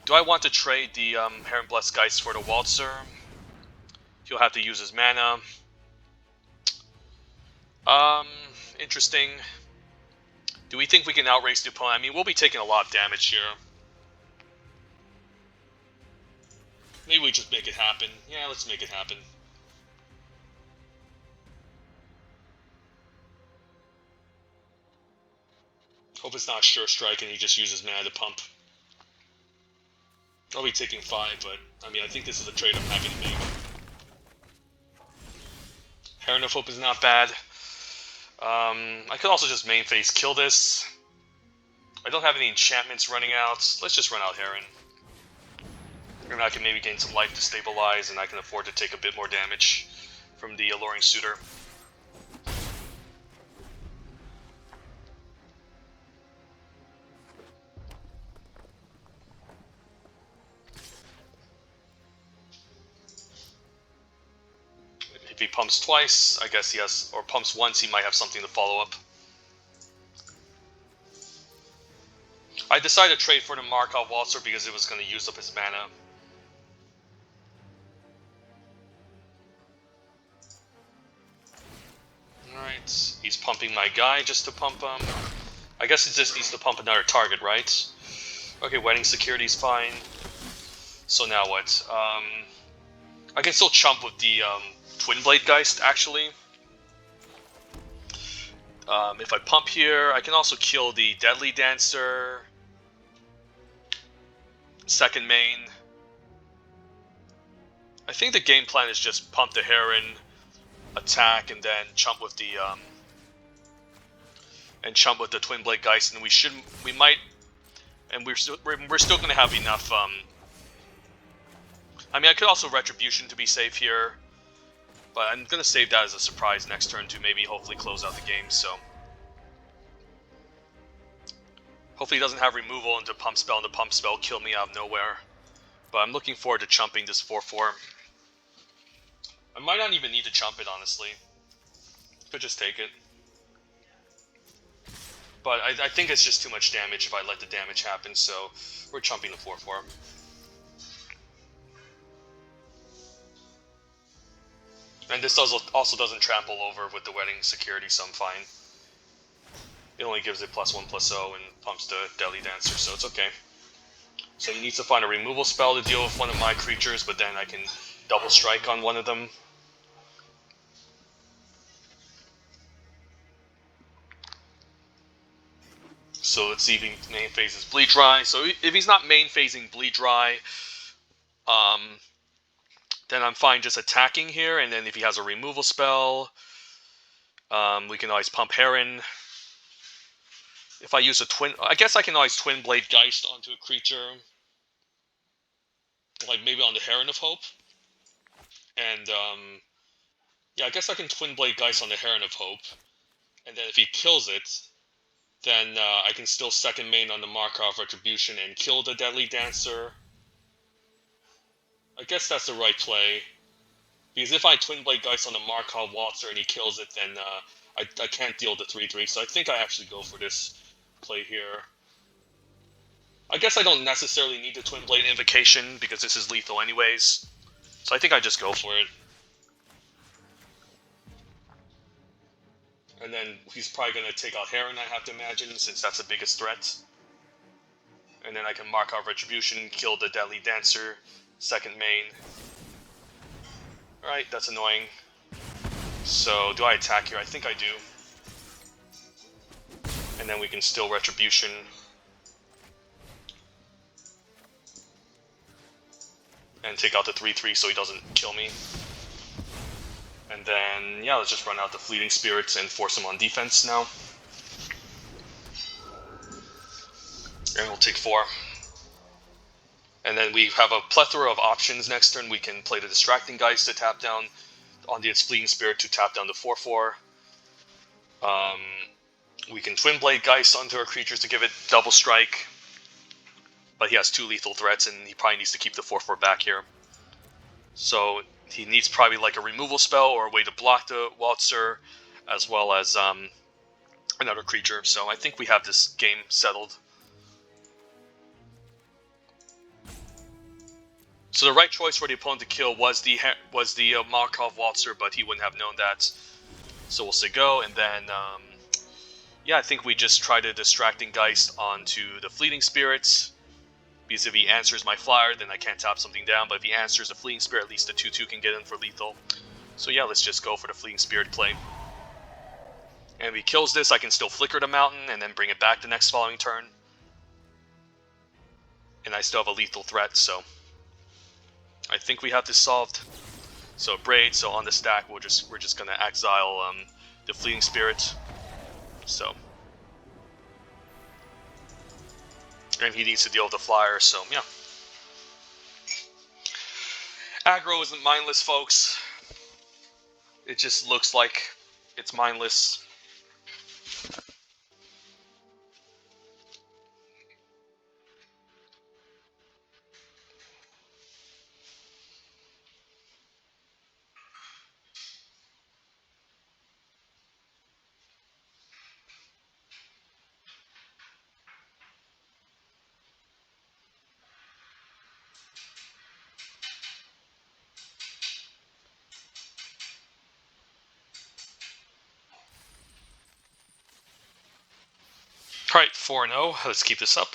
Do I want to trade the Heron Blessed Geist for the Waltzer? He'll have to use his mana. Interesting. Do we think we can outrace the opponent? I mean, we'll be taking a lot of damage here. Maybe we just make it happen. Yeah, let's make it happen. Hope it's not a Sure Strike and he just uses mana to pump. I'll be taking 5, but I mean, I think this is a trade I'm happy to make. Heron of Hope is not bad. I could also just main phase kill this. I don't have any enchantments running out. Let's just run out Heron. And I can maybe gain some life to stabilize, and I can afford to take a bit more damage from the Alluring Suitor. If he pumps twice, I guess he has, or pumps once, he might have something to follow up. I decided to trade for the Markov Waltzer because it was going to use up his mana. Alright, he's pumping my guy just to pump him. I guess it just needs to pump another target, right? Okay, wedding security's fine. So now what? I can still chump with the Twin Blade Geist, actually. If I pump here, I can also kill the Deadly Dancer. Second main. I think the game plan is just pump the Heron, attack, and then chump with the Twin Blade Geist, and we might, and we're still going to have enough. I mean, I could also Retribution to be safe here, but I'm going to save that as a surprise next turn to maybe hopefully close out the game. So hopefully he doesn't have removal into pump spell, and the pump spell kill me out of nowhere. But I'm looking forward to chumping this 4/4. I might not even need to chump it, honestly. Could just take it. But I think it's just too much damage if I let the damage happen, so we're chumping the 4/4. And this also doesn't trample over with the wedding security, so I'm fine. It only gives it +1/+0 and pumps the Deadly Dancer, so it's okay. So he needs to find a removal spell to deal with one of my creatures, but then I can double strike on one of them. So let's see if he main phases Bleed Dry. So if he's not main phasing Bleed Dry, then I'm fine just attacking here. And then if he has a removal spell, we can always pump Heron. If I use a twin, I guess I can always Twin Blade Geist onto a creature, like maybe on the Heron of Hope. And yeah, I guess I can Twin Blade Geist on the Heron of Hope. And then if he kills it, then I can still second main on the Markov Retribution and kill the Deadly Dancer. I guess that's the right play. Because if I Twin Blade Geist on the Markov Waltzer and he kills it, then I can't deal the 3/3. So I think I actually go for this play here. I guess I don't necessarily need the Twin Blade Invocation because this is lethal anyways. So I think I just go for it. And then he's probably going to take out Heron, I have to imagine, since that's the biggest threat. And then I can Markov Retribution, kill the Deadly Dancer, second main. Alright, that's annoying. So, do I attack here? I think I do. And then we can still Retribution. And take out the 3/3 so he doesn't kill me. And then, yeah, let's just run out the Fleeting Spirits and force him on defense now. And we'll take 4. And then we have a plethora of options next turn. We can play the Distracting Geist to tap down onto its Fleeting Spirit to tap down the 4/4. We can Twin Blade Geist onto our creatures to give it double strike. But he has 2 lethal threats, and he probably needs to keep the 4/4 back here. So he needs probably like a removal spell or a way to block the Waltzer, as well as another creature. So I think we have this game settled. So the right choice for the opponent to kill was the Markov Waltzer, but he wouldn't have known that. So we'll say go, and then yeah, I think we just try to Distracting Geist onto the Fleeting Spirits. Because if he answers my flyer, then I can't tap something down. But if he answers a Fleeting Spirit, at least the 2/2 can get in for lethal. So yeah, let's just go for the Fleeting Spirit play. And if he kills this, I can still Flicker the Mountain and then bring it back the next following turn. and I still have a lethal threat, so I think we have this solved. So Braid, so on the stack we're just gonna exile the Fleeting Spirit. So, and he needs to deal with the flyer, so yeah. Aggro isn't mindless, folks. It just looks like it's mindless. Alright, 4-0. Let's keep this up.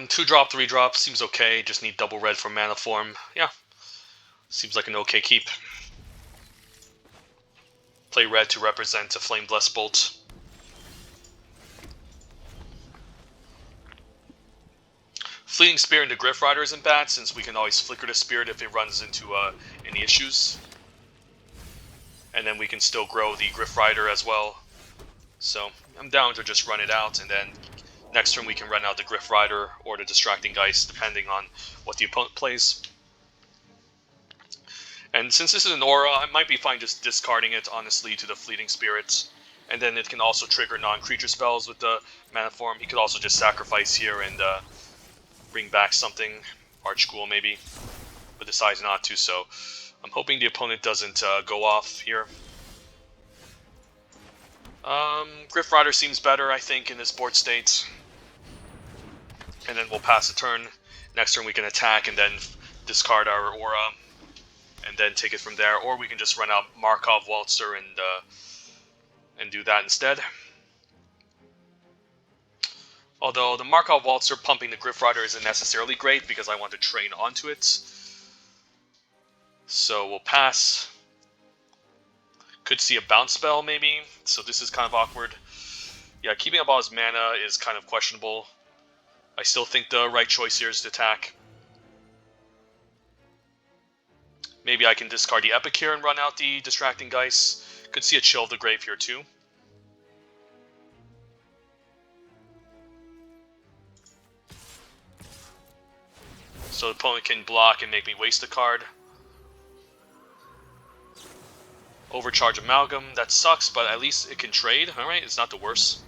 Two drop, 3 drop seems okay. Just need double red for mana form. Yeah, seems like an okay keep. Play red to represent a Flame Blessed Bolt. Fleeting Spirit into Griff Rider isn't bad, since we can always flicker the Spirit if it runs into any issues. And then we can still grow the Griff Rider as well. So I'm down to just run it out, and then next turn we can run out the Griff Rider or the Distracting Geist, depending on what the opponent plays. And since this is an aura, I might be fine just discarding it, honestly, to the Fleeting Spirit. And then it can also trigger non-creature spells with the mana form. He could also just sacrifice here and bring back something, Archghoul maybe, but decides not to, so I'm hoping the opponent doesn't go off here. Griff Rider seems better, I think, in this board state. And then we'll pass a turn. Next turn we can attack and then discard our aura, and then take it from there. Or we can just run out Markov Waltzer and do that instead. Although the Markov Waltzer pumping the Griff Rider isn't necessarily great because I want to train onto it. So we'll pass. Could see a bounce spell maybe, so this is kind of awkward. Yeah, keeping up all his mana is kind of questionable. I still think the right choice here is to attack. Maybe I can discard the Epic here and run out the Distracting Geist. Could see a Chill of the Grave here too. So the opponent can block and make me waste a card. Overcharge Amalgam, that sucks, but at least it can trade. Alright, it's not the worst.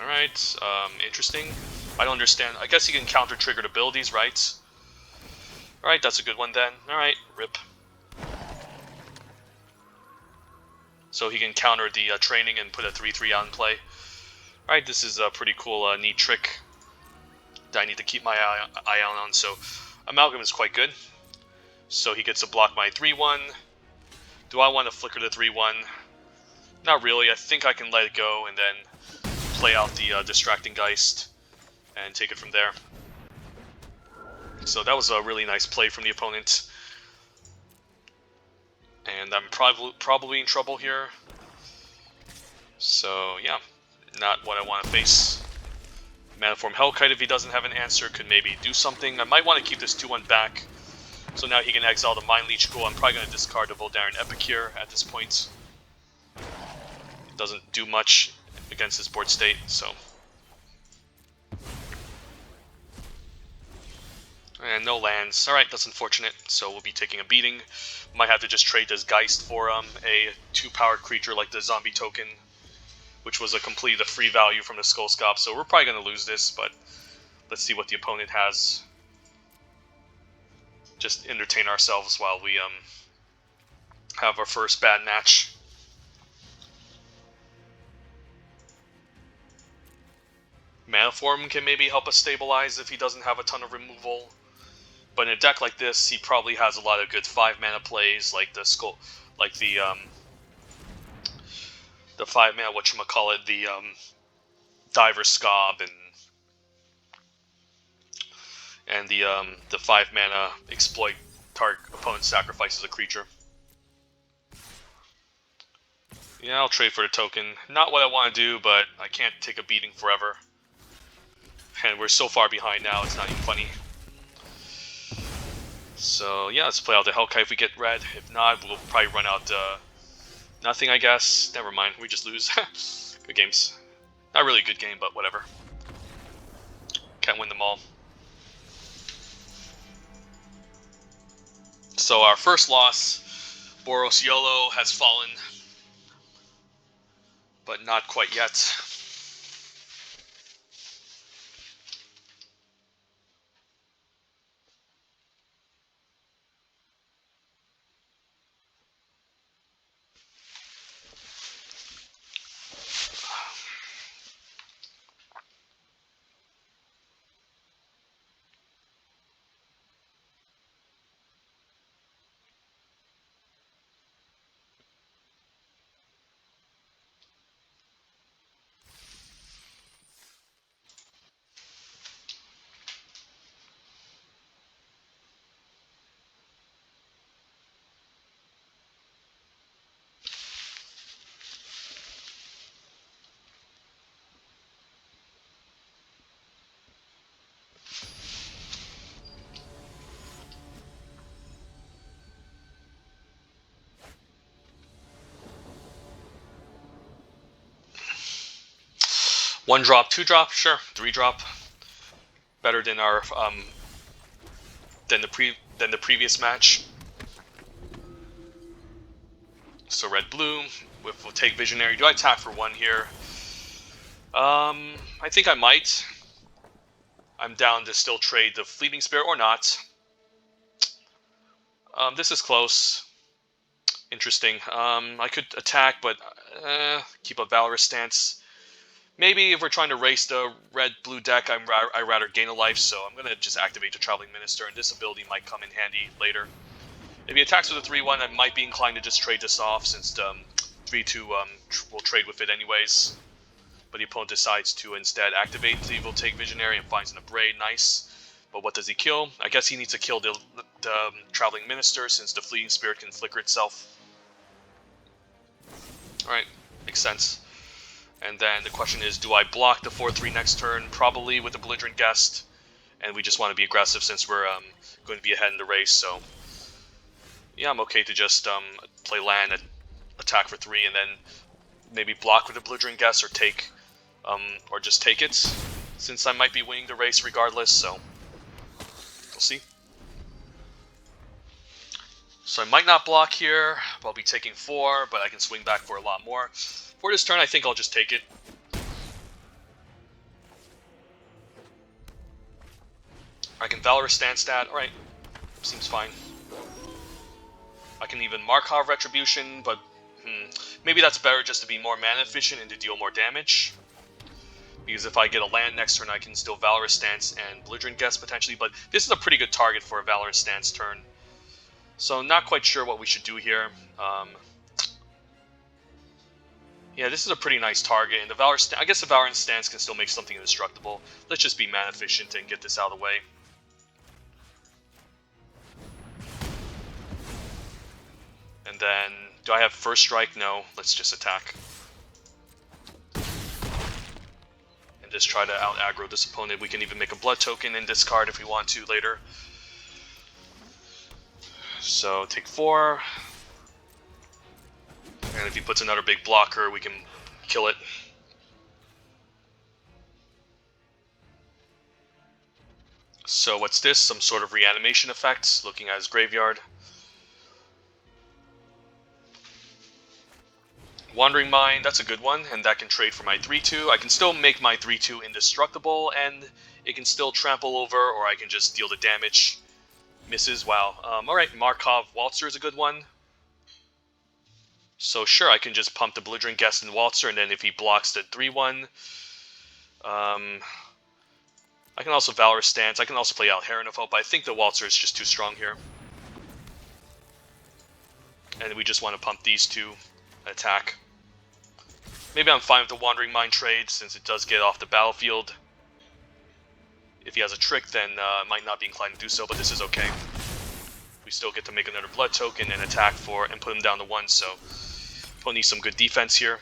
Alright, interesting. I don't understand. I guess he can counter triggered abilities, right? Alright, that's a good one then. Alright, rip. So he can counter the training and put a 3/3 out in play. Alright, this is a pretty cool, neat trick that I need to keep my eye out on. So Amalgam is quite good. So he gets to block my 3/1. Do I want to flicker the 3/1? Not really. I think I can let it go and then play out the Distracting Geist and take it from there. So that was a really nice play from the opponent. And I'm probably in trouble here. So yeah, not what I want to face. Manaform Hellkite, if he doesn't have an answer, could maybe do something. I might want to keep this 2-1 back. So now he can exile the Mind Leech. Cool, I'm probably going to discard the Voldaren Epicure at this point. It doesn't do much against his board state, so... And no lands. Alright, that's unfortunate. So we'll be taking a beating. Might have to just trade this Geist for a 2-powered creature like the Zombie Token, which was a free value from the Skullscop. So we're probably going to lose this, but let's see what the opponent has. Just entertain ourselves while we have our first bad match. Manaform can maybe help us stabilize if he doesn't have a ton of removal. But in a deck like this, he probably has a lot of good 5-mana plays, like the skull, like the 5-mana whatchamacallit, the Diver Scob, and the 5-mana exploit target opponent sacrifices a creature. Yeah, I'll trade for the token. Not what I want to do, but I can't take a beating forever. And we're so far behind now, it's not even funny. So yeah, let's play out the Hellkite if we get red. If not, we'll probably run out nothing, I guess. Never mind, we just lose. Good games. Not really a good game, but whatever. Can't win them all. So our first loss, Boros Yolo has fallen, but not quite yet. One drop, 2 drop, sure. 3 drop, better than our than the previous match. So red blue, we'll take Visionary. Do I attack for 1 here? I think I might. I'm down to still trade the Fleeting Spirit or not. This is close. Interesting. I could attack, but keep a Valorous stance. Maybe if we're trying to race the red-blue deck, I'd rather gain a life, so I'm going to just activate the Traveling Minister, and this ability might come in handy later. If he attacks with a 3-1, I might be inclined to just trade this off, since 3-2 will trade with it anyways. But the opponent decides to instead activate the Evil Take Visionary and finds an Abrade. Nice. But what does he kill? I guess he needs to kill the Traveling Minister, since the Fleeting Spirit can flicker itself. Alright, makes sense. And then the question is, do I block the 4-3 next turn? Probably with the Belligerent Guest. And we just want to be aggressive since we're going to be ahead in the race, so... Yeah, I'm okay to just play land and attack for 3 and then maybe block with the Belligerent Guest or take... or just take it, since I might be winning the race regardless, so... We'll see. So I might not block here, I'll be taking 4, but I can swing back for a lot more. For this turn, I think I'll just take it. I can Valorous Stance that. Alright, seems fine. I can even Markov Retribution, but maybe that's better just to be more mana efficient and to deal more damage. Because if I get a land next turn, I can still Valorous Stance and Belligerent Guest potentially, but this is a pretty good target for a Valorous Stance turn. So not quite sure what we should do here. Yeah, this is a pretty nice target, and I guess the Valorous Stance can still make something indestructible. Let's just be mana efficient and get this out of the way. And then, do I have first strike? No, let's just attack. And just try to out aggro this opponent. We can even make a blood token and discard if we want to later. So take 4. And if he puts another big blocker, we can kill it. So what's this? Some sort of reanimation effect, looking at his graveyard. Wandering Mind, that's a good one, and that can trade for my 3-2. I can still make my 3-2 indestructible, and it can still trample over, or I can just deal the damage. Misses, wow. Alright, Markov Waltzer is a good one. So sure, I can just pump the Belligerent Guest and Waltzer, and then if he blocks the 3-1... I can also Valorous Stance. I can also play out Heron of Hope, but I think the Waltzer is just too strong here. And we just want to pump these two attack. Maybe I'm fine with the Wandering Mind trade, since it does get off the battlefield. If he has a trick, then I might not be inclined to do so, but this is okay. We still get to make another blood token and attack for and put him down to 1, so we'll need some good defense here.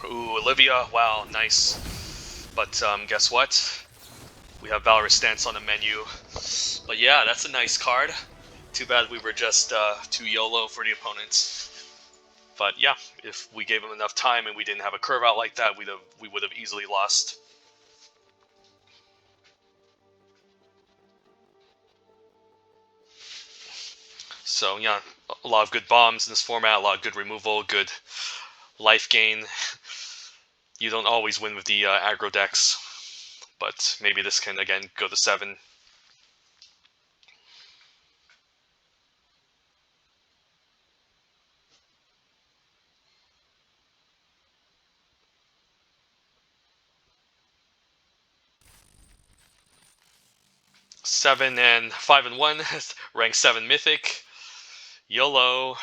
Ooh, Olivia, wow, nice. But guess what? We have Valorous Stance on the menu. But yeah, that's a nice card. Too bad we were just too YOLO for the opponents. But yeah, if we gave him enough time and we didn't have a curve out like that, we would have easily lost. So yeah, a lot of good bombs in this format, a lot of good removal, good life gain. You don't always win with the aggro decks, but maybe this can again go to 7. Seven and 5 and 1, rank 7 mythic. YOLO.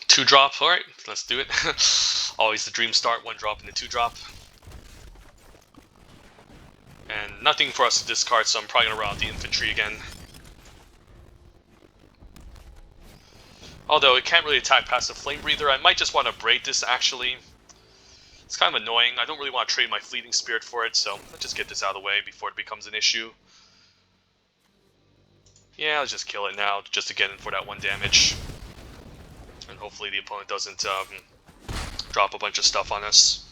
Two drop, alright, let's do it. Always the dream start, 1 drop and the 2 drop. And nothing for us to discard, so I'm probably going to run out the infantry again. Although it can't really attack past the Flame Breather, I might just want to braid this actually. It's kind of annoying, I don't really want to trade my Fleeting Spirit for it, so let's just get this out of the way before it becomes an issue. Yeah, let's just kill it now, just to get in for that 1 damage. And hopefully the opponent doesn't drop a bunch of stuff on us.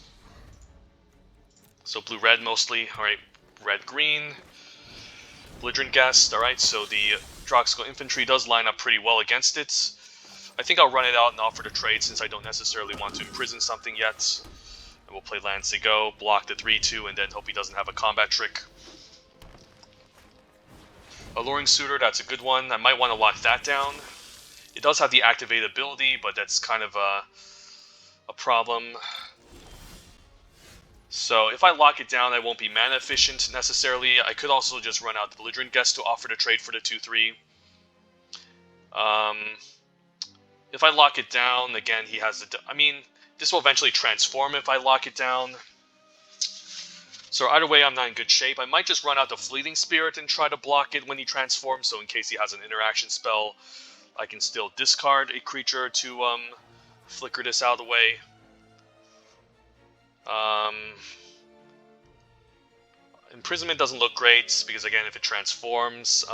So blue-red mostly, alright, red-green. Belligerent Guest, alright, so the Droxical Infantry does line up pretty well against it. I think I'll run it out and offer to trade since I don't necessarily want to imprison something yet. And we'll play Lance to go, block the 3-2, and then hope he doesn't have a combat trick. Alluring Suitor, that's a good one. I might want to lock that down. It does have the activate ability, but that's kind of a problem. So if I lock it down, I won't be mana efficient necessarily. I could also just run out the Belligerent Guest to offer to trade for the 2-3. If I lock it down, again, he has the... I mean, this will eventually transform if I lock it down. So either way, I'm not in good shape. I might just run out the Fleeting Spirit and try to block it when he transforms, so in case he has an interaction spell, I can still discard a creature to flicker this out of the way. Imprisonment doesn't look great, because again, if it transforms,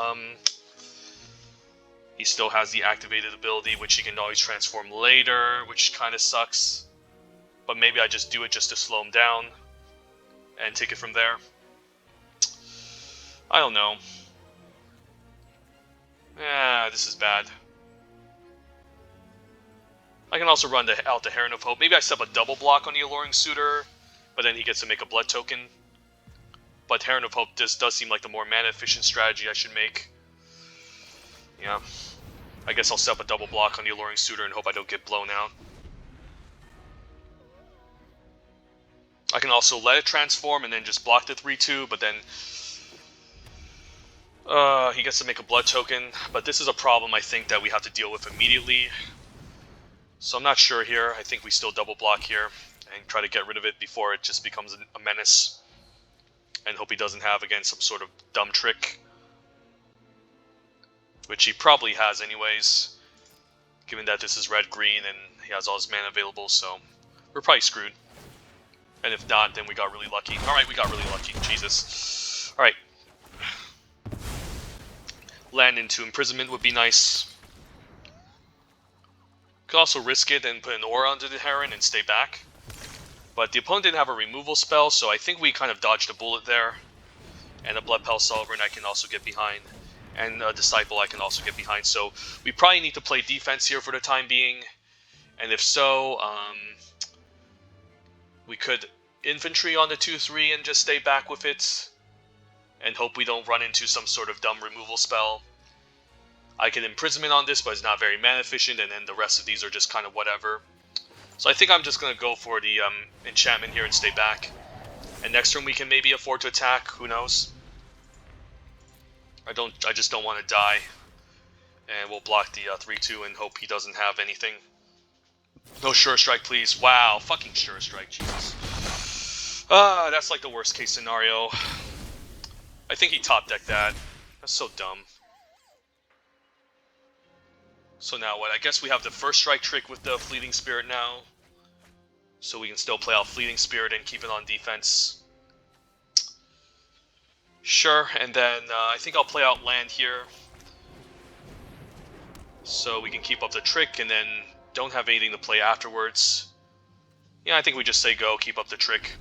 he still has the activated ability, which he can always transform later, which kind of sucks. But maybe I just do it just to slow him down, and take it from there. I don't know. Yeah, this is bad. I can also run out the Heron of Hope. Maybe I set up a double block on the Alluring Suitor, but then he gets to make a blood token. But Heron of Hope does seem like the more mana efficient strategy I should make. Yeah. I guess I'll set up a double block on the Alluring Suitor and hope I don't get blown out. I can also let it transform and then just block the 3/2, but then he gets to make a blood token. But this is a problem I think that we have to deal with immediately. So I'm not sure here. I think we still double block here and try to get rid of it before it just becomes a menace. And hope he doesn't have, again, some sort of dumb trick. Which he probably has anyways, given that this is red-green and he has all his mana available, so we're probably screwed. And if not, then we got really lucky. Alright, we got really lucky. Jesus. Alright. Land into imprisonment would be nice. Could also risk it and put an aura onto the Heron and stay back. But the opponent didn't have a removal spell, so I think we kind of dodged a bullet there. And a Bloodpel Sovereign I can also get behind. And a Disciple I can also get behind. So we probably need to play defense here for the time being. And if so, we could infantry on the 2/3 and just stay back with it. And hope we don't run into some sort of dumb removal spell. I can imprisonment on this, but it's not very mana efficient, and then the rest of these are just kind of whatever. So I think I'm just going to go for the enchantment here and stay back. And next turn we can maybe afford to attack, who knows. I just don't want to die. And we'll block the 3/2 and hope he doesn't have anything. No Sure Strike, please. Wow, fucking Sure Strike, Jesus. That's like the worst case scenario. I think he top decked that. That's so dumb. So now what? I guess we have the first strike trick with the Fleeting Spirit now. So we can still play out Fleeting Spirit and keep it on defense. Sure, and then I think I'll play out land here. So we can keep up the trick and then don't have anything to play afterwards. Yeah, I think we just say go, keep up the trick.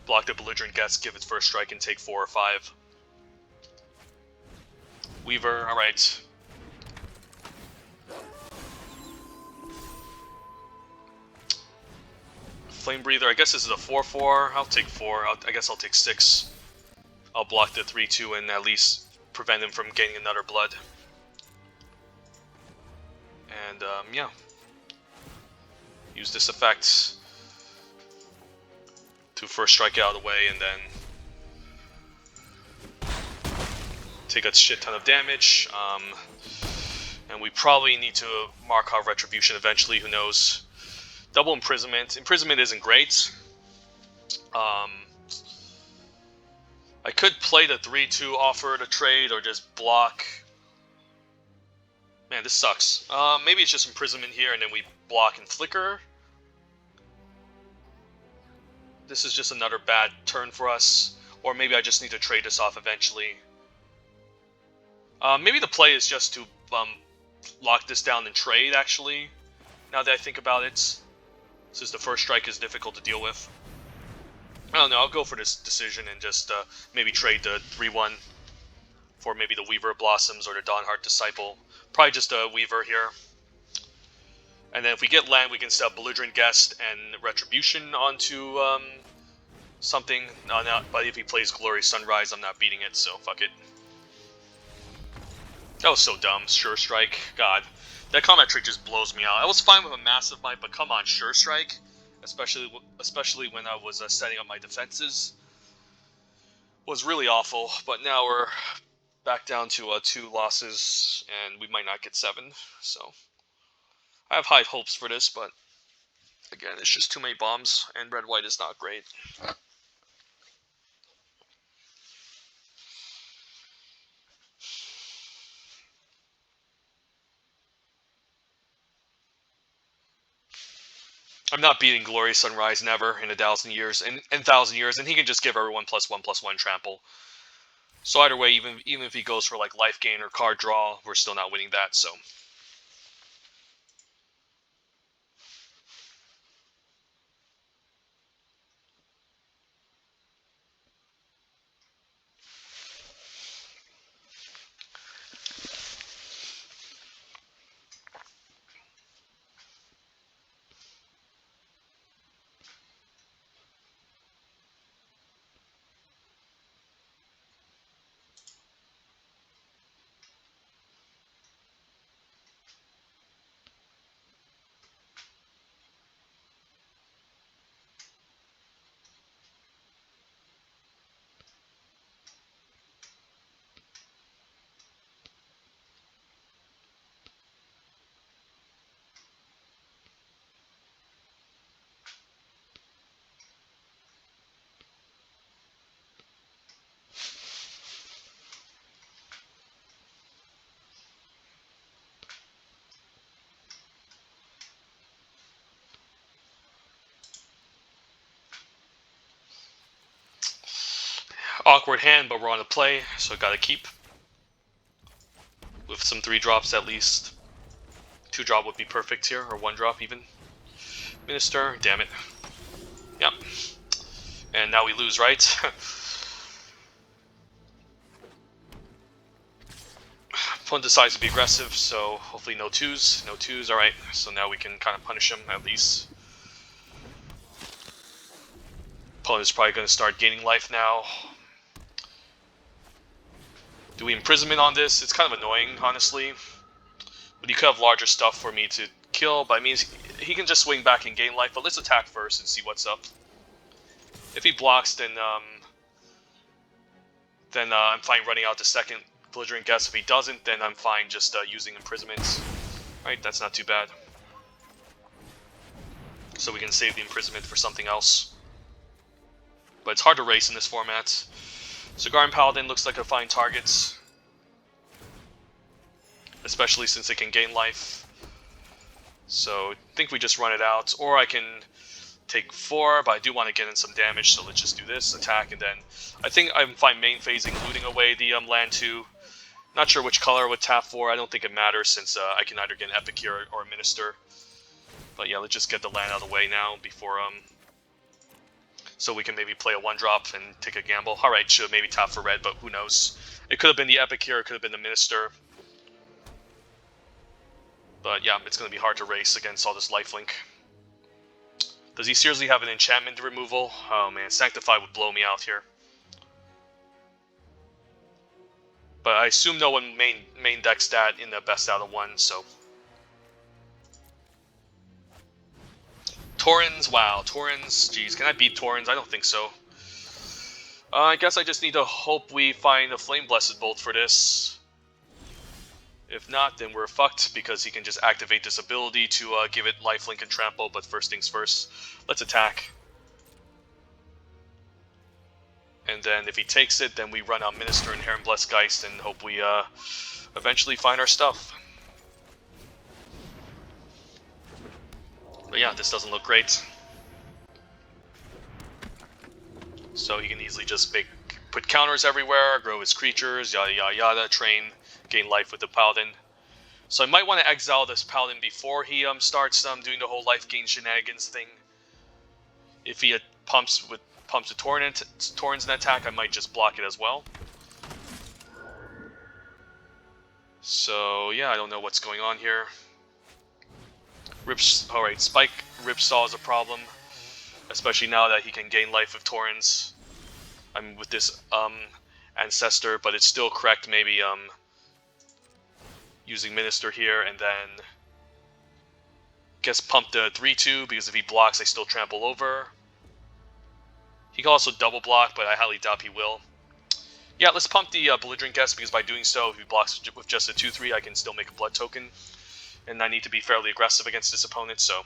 Block the Belligerent Guest, give it first strike and take 4 or 5. Weaver, alright. Flame Breather, I guess this is a 4/4. I'll take 4. I guess I'll take 6. I'll block the 3/2 and at least prevent him from getting another blood. And, yeah. Use this effect to first strike it out of the way and then take a shit ton of damage. And we probably need to Markov Retribution eventually, who knows. Double Imprisonment. Imprisonment isn't great. I could play the 3/2 offer to trade or just block. Man, this sucks. Maybe it's just Imprisonment here and then we block and flicker. This is just another bad turn for us. Or maybe I just need to trade this off eventually. Maybe the play is just to lock this down and trade, actually. Now that I think about it. Since the first strike is difficult to deal with. I don't know, I'll go for this decision and just maybe trade the 3/1 for maybe the Weaver Blossoms or the Dawnheart Disciple. Probably just a Weaver here. And then if we get land, we can set up Belligerent Guest and Retribution onto something. No, but if he plays Glory Sunrise, I'm not beating it, so fuck it. That was so dumb. Sure Strike. God. That combat trick just blows me out. I was fine with a Massive Might, but come on, Sure Strike. Especially when I was setting up my defenses. Was really awful, but now we're back down to 2 losses, and we might not get 7, so... I have high hopes for this, but... Again, it's just too many bombs, and red-white is not great. I'm not beating Glorious Sunrise, never, in 1,000 years, and 1,000 years, and he can just give everyone +1/+1 trample. So either way, even if he goes for like life gain or card draw, we're still not winning that, so. Awkward hand, but we're on a play, so gotta keep. With some 3-drops at least. 2-drop would be perfect here, or 1-drop even. Minister, damn it. Yep. And now we lose, right? Opponent decides to be aggressive, so hopefully no 2s. No 2s, alright. So now we can kind of punish him, at least. Opponent is probably going to start gaining life now. Do we imprisonment on this? It's kind of annoying, honestly. But he could have larger stuff for me to kill, but I mean, he can just swing back and gain life. But let's attack first and see what's up. If he blocks, then I'm fine running out the second belligerent guess. If he doesn't, then I'm fine just using imprisonment. Right, that's not too bad. So we can save the imprisonment for something else. But it's hard to race in this format. Cigar and Paladin looks like a fine target. Especially since it can gain life. So I think we just run it out. Or I can take 4, but I do want to get in some damage, so let's just do this, attack, and then I think I'm fine main phasing, looting away the land 2. Not sure which color I would tap for. I don't think it matters since I can either get an Epic here or a Minister. But yeah, let's just get the land out of the way now before so we can maybe play a 1-drop and take a gamble. Alright, should maybe tap for red, but who knows. It could have been the Epic here, it could have been the Minister. But yeah, it's going to be hard to race against all this lifelink. Does he seriously have an enchantment removal? Oh man, Sanctify would blow me out here. But I assume no one main deck stat in the best out of 1, so. Torrens, wow, Torrens, jeez, can I beat Torrens? I don't think so. I guess I just need to hope we find a Flame Blessed Bolt for this. If not, then we're fucked, because he can just activate this ability to give it lifelink and trample, but first things first, let's attack. And then if he takes it, then we run out Minister and Heron Blessed Geist and hope we eventually find our stuff. But yeah, this doesn't look great. So he can easily just put counters everywhere, grow his creatures, yada yada yada, train, gain life with the Paladin. So I might want to exile this Paladin before he starts doing the whole life gain shenanigans thing. If he pumps a Torrens in attack, I might just block it as well. So yeah, I don't know what's going on here. Alright, Spike Ripsaw is a problem. Especially now that he can gain life with Torrens. I'm with this Ancestor, but it's still correct maybe using Minister here and then guess pump the 3/2 because if he blocks I still trample over. He can also double block, but I highly doubt he will. Yeah, let's pump the Belligerent Guest because by doing so, if he blocks with just a 2/3, I can still make a blood token. And I need to be fairly aggressive against this opponent, so.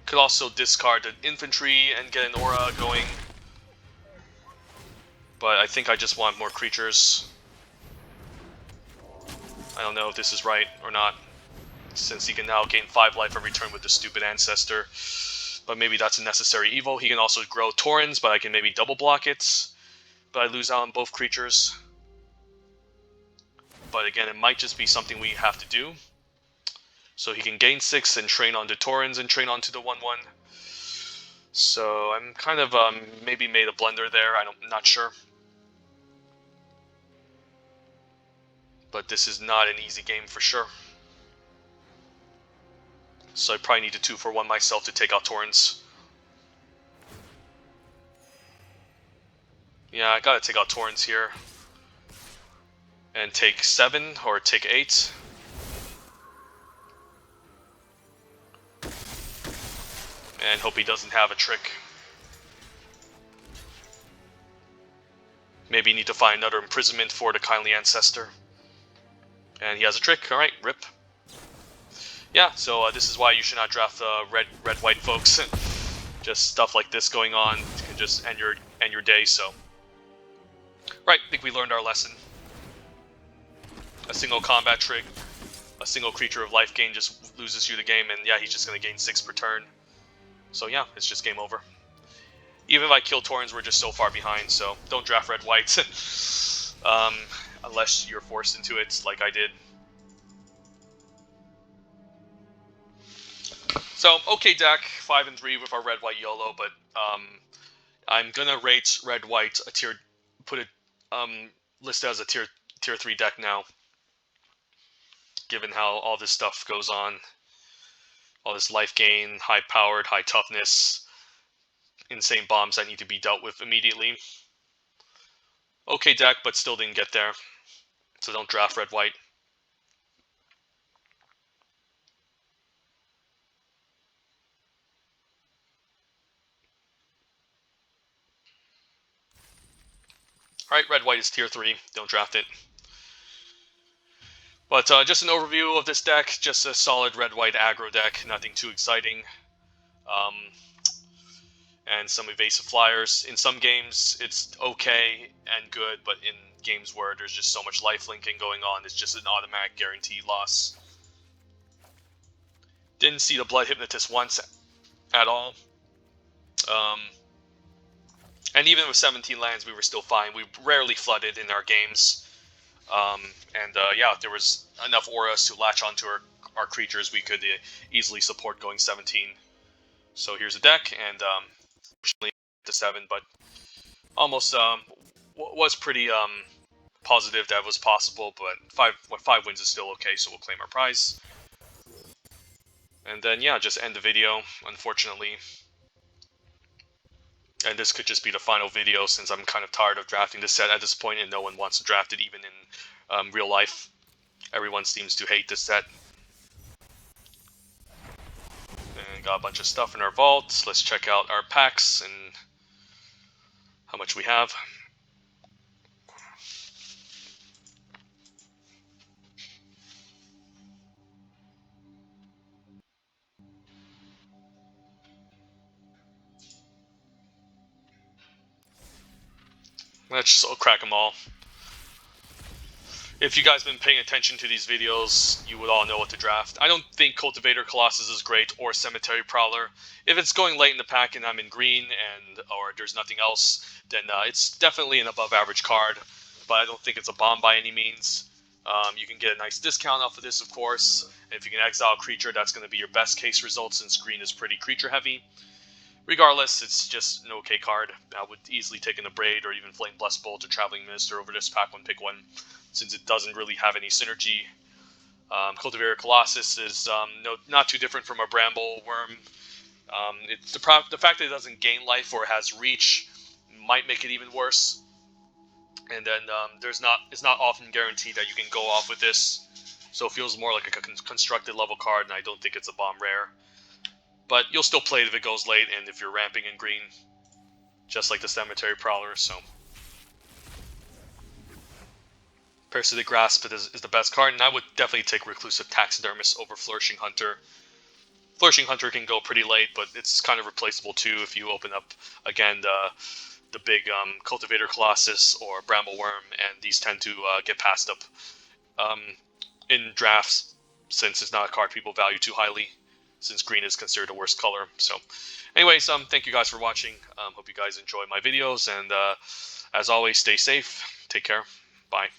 Could also discard the infantry and get an aura going. But I think I just want more creatures. I don't know if this is right or not. since he can now gain 5 life every turn with the stupid Ancestor. But maybe that's a necessary evil. He can also grow Torrens, but I can maybe double block it. But I lose out on both creatures. But again, it might just be something we have to do. So he can gain 6 and train onto Torrens and train onto the 1/1. So I'm kind of maybe made a blunder there. I'm not sure. But this is not an easy game for sure. So I probably need to 2-for-1 myself to take out Torrens. Yeah, I gotta take out Torrens here. And take 7 or take 8. And hope he doesn't have a trick. Maybe need to find another imprisonment for the kindly Ancestor. And he has a trick. Alright, rip. Yeah, so this is why you should not draft red-white folks. Just stuff like this going on can just end your day, so. Right, I think we learned our lesson. A single combat trick, a single creature of life gain just loses you the game, and yeah, he's just going to gain 6 per turn. So yeah, it's just game over. Even if I kill Torrens, we're just so far behind, so don't draft red-white. Unless you're forced into it, like I did. So, okay deck, 5 and 3 with our red-white YOLO, but I'm gonna rate red-white a tier, put it listed as a tier 3 deck now, given how all this stuff goes on, all this life gain, high-powered, high toughness, insane bombs that need to be dealt with immediately. Okay deck, but still didn't get there, so don't draft red-white. Alright, red-white is tier 3, don't draft it. But just an overview of this deck, just a solid red-white aggro deck, nothing too exciting. And some evasive flyers. In some games, it's okay and good, but in games where there's just so much life linking going on, it's just an automatic guaranteed loss. Didn't see the Blood Hypnotist once at all. And even with 17 lands, we were still fine. We rarely flooded in our games. Yeah, if there was enough auras to latch onto our creatures, we could easily support going 17. So here's a deck, and unfortunately to 7, but almost was pretty positive that was possible. But 5 wins is still okay, so we'll claim our prize. And then yeah, just end the video, unfortunately. And this could just be the final video, since I'm kind of tired of drafting this set at this point, and no one wants to draft it even in real life. Everyone seems to hate this set. And got a bunch of stuff in our vault. Let's check out our packs and how much we have. Let's just crack them all. If you guys have been paying attention to these videos, you would all know what to draft. I don't think Cultivator Colossus is great, or Cemetery Prowler. If it's going late in the pack and I'm in green, or there's nothing else, then it's definitely an above average card, but I don't think it's a bomb by any means. You can get a nice discount off of this, of course, and if you can exile a creature, that's going to be your best case result, since green is pretty creature heavy. Regardless, it's just an okay card. I would easily take in a Braid or even Flame Blessed Bolt or Traveling Minister over this pack 1 pick 1, since it doesn't really have any synergy. Cultivator Colossus is not too different from a Bramble Worm. It's the fact that it doesn't gain life or has reach might make it even worse. And then it's not often guaranteed that you can go off with this, so it feels more like a constructed level card, and I don't think it's a bomb rare. But you'll still play it if it goes late, and if you're ramping in green, just like the Cemetery Prowler. So Parasitic Grasp is the best card, and I would definitely take Reclusive Taxidermist over Flourishing Hunter. Flourishing Hunter can go pretty late, but it's kind of replaceable too if you open up, again, the big Cultivator Colossus or Bramble Worm, and these tend to get passed up in drafts since it's not a card people value too highly, since green is considered the worst color. So anyways, thank you guys for watching. Hope you guys enjoy my videos, and as always, stay safe. Take care. Bye.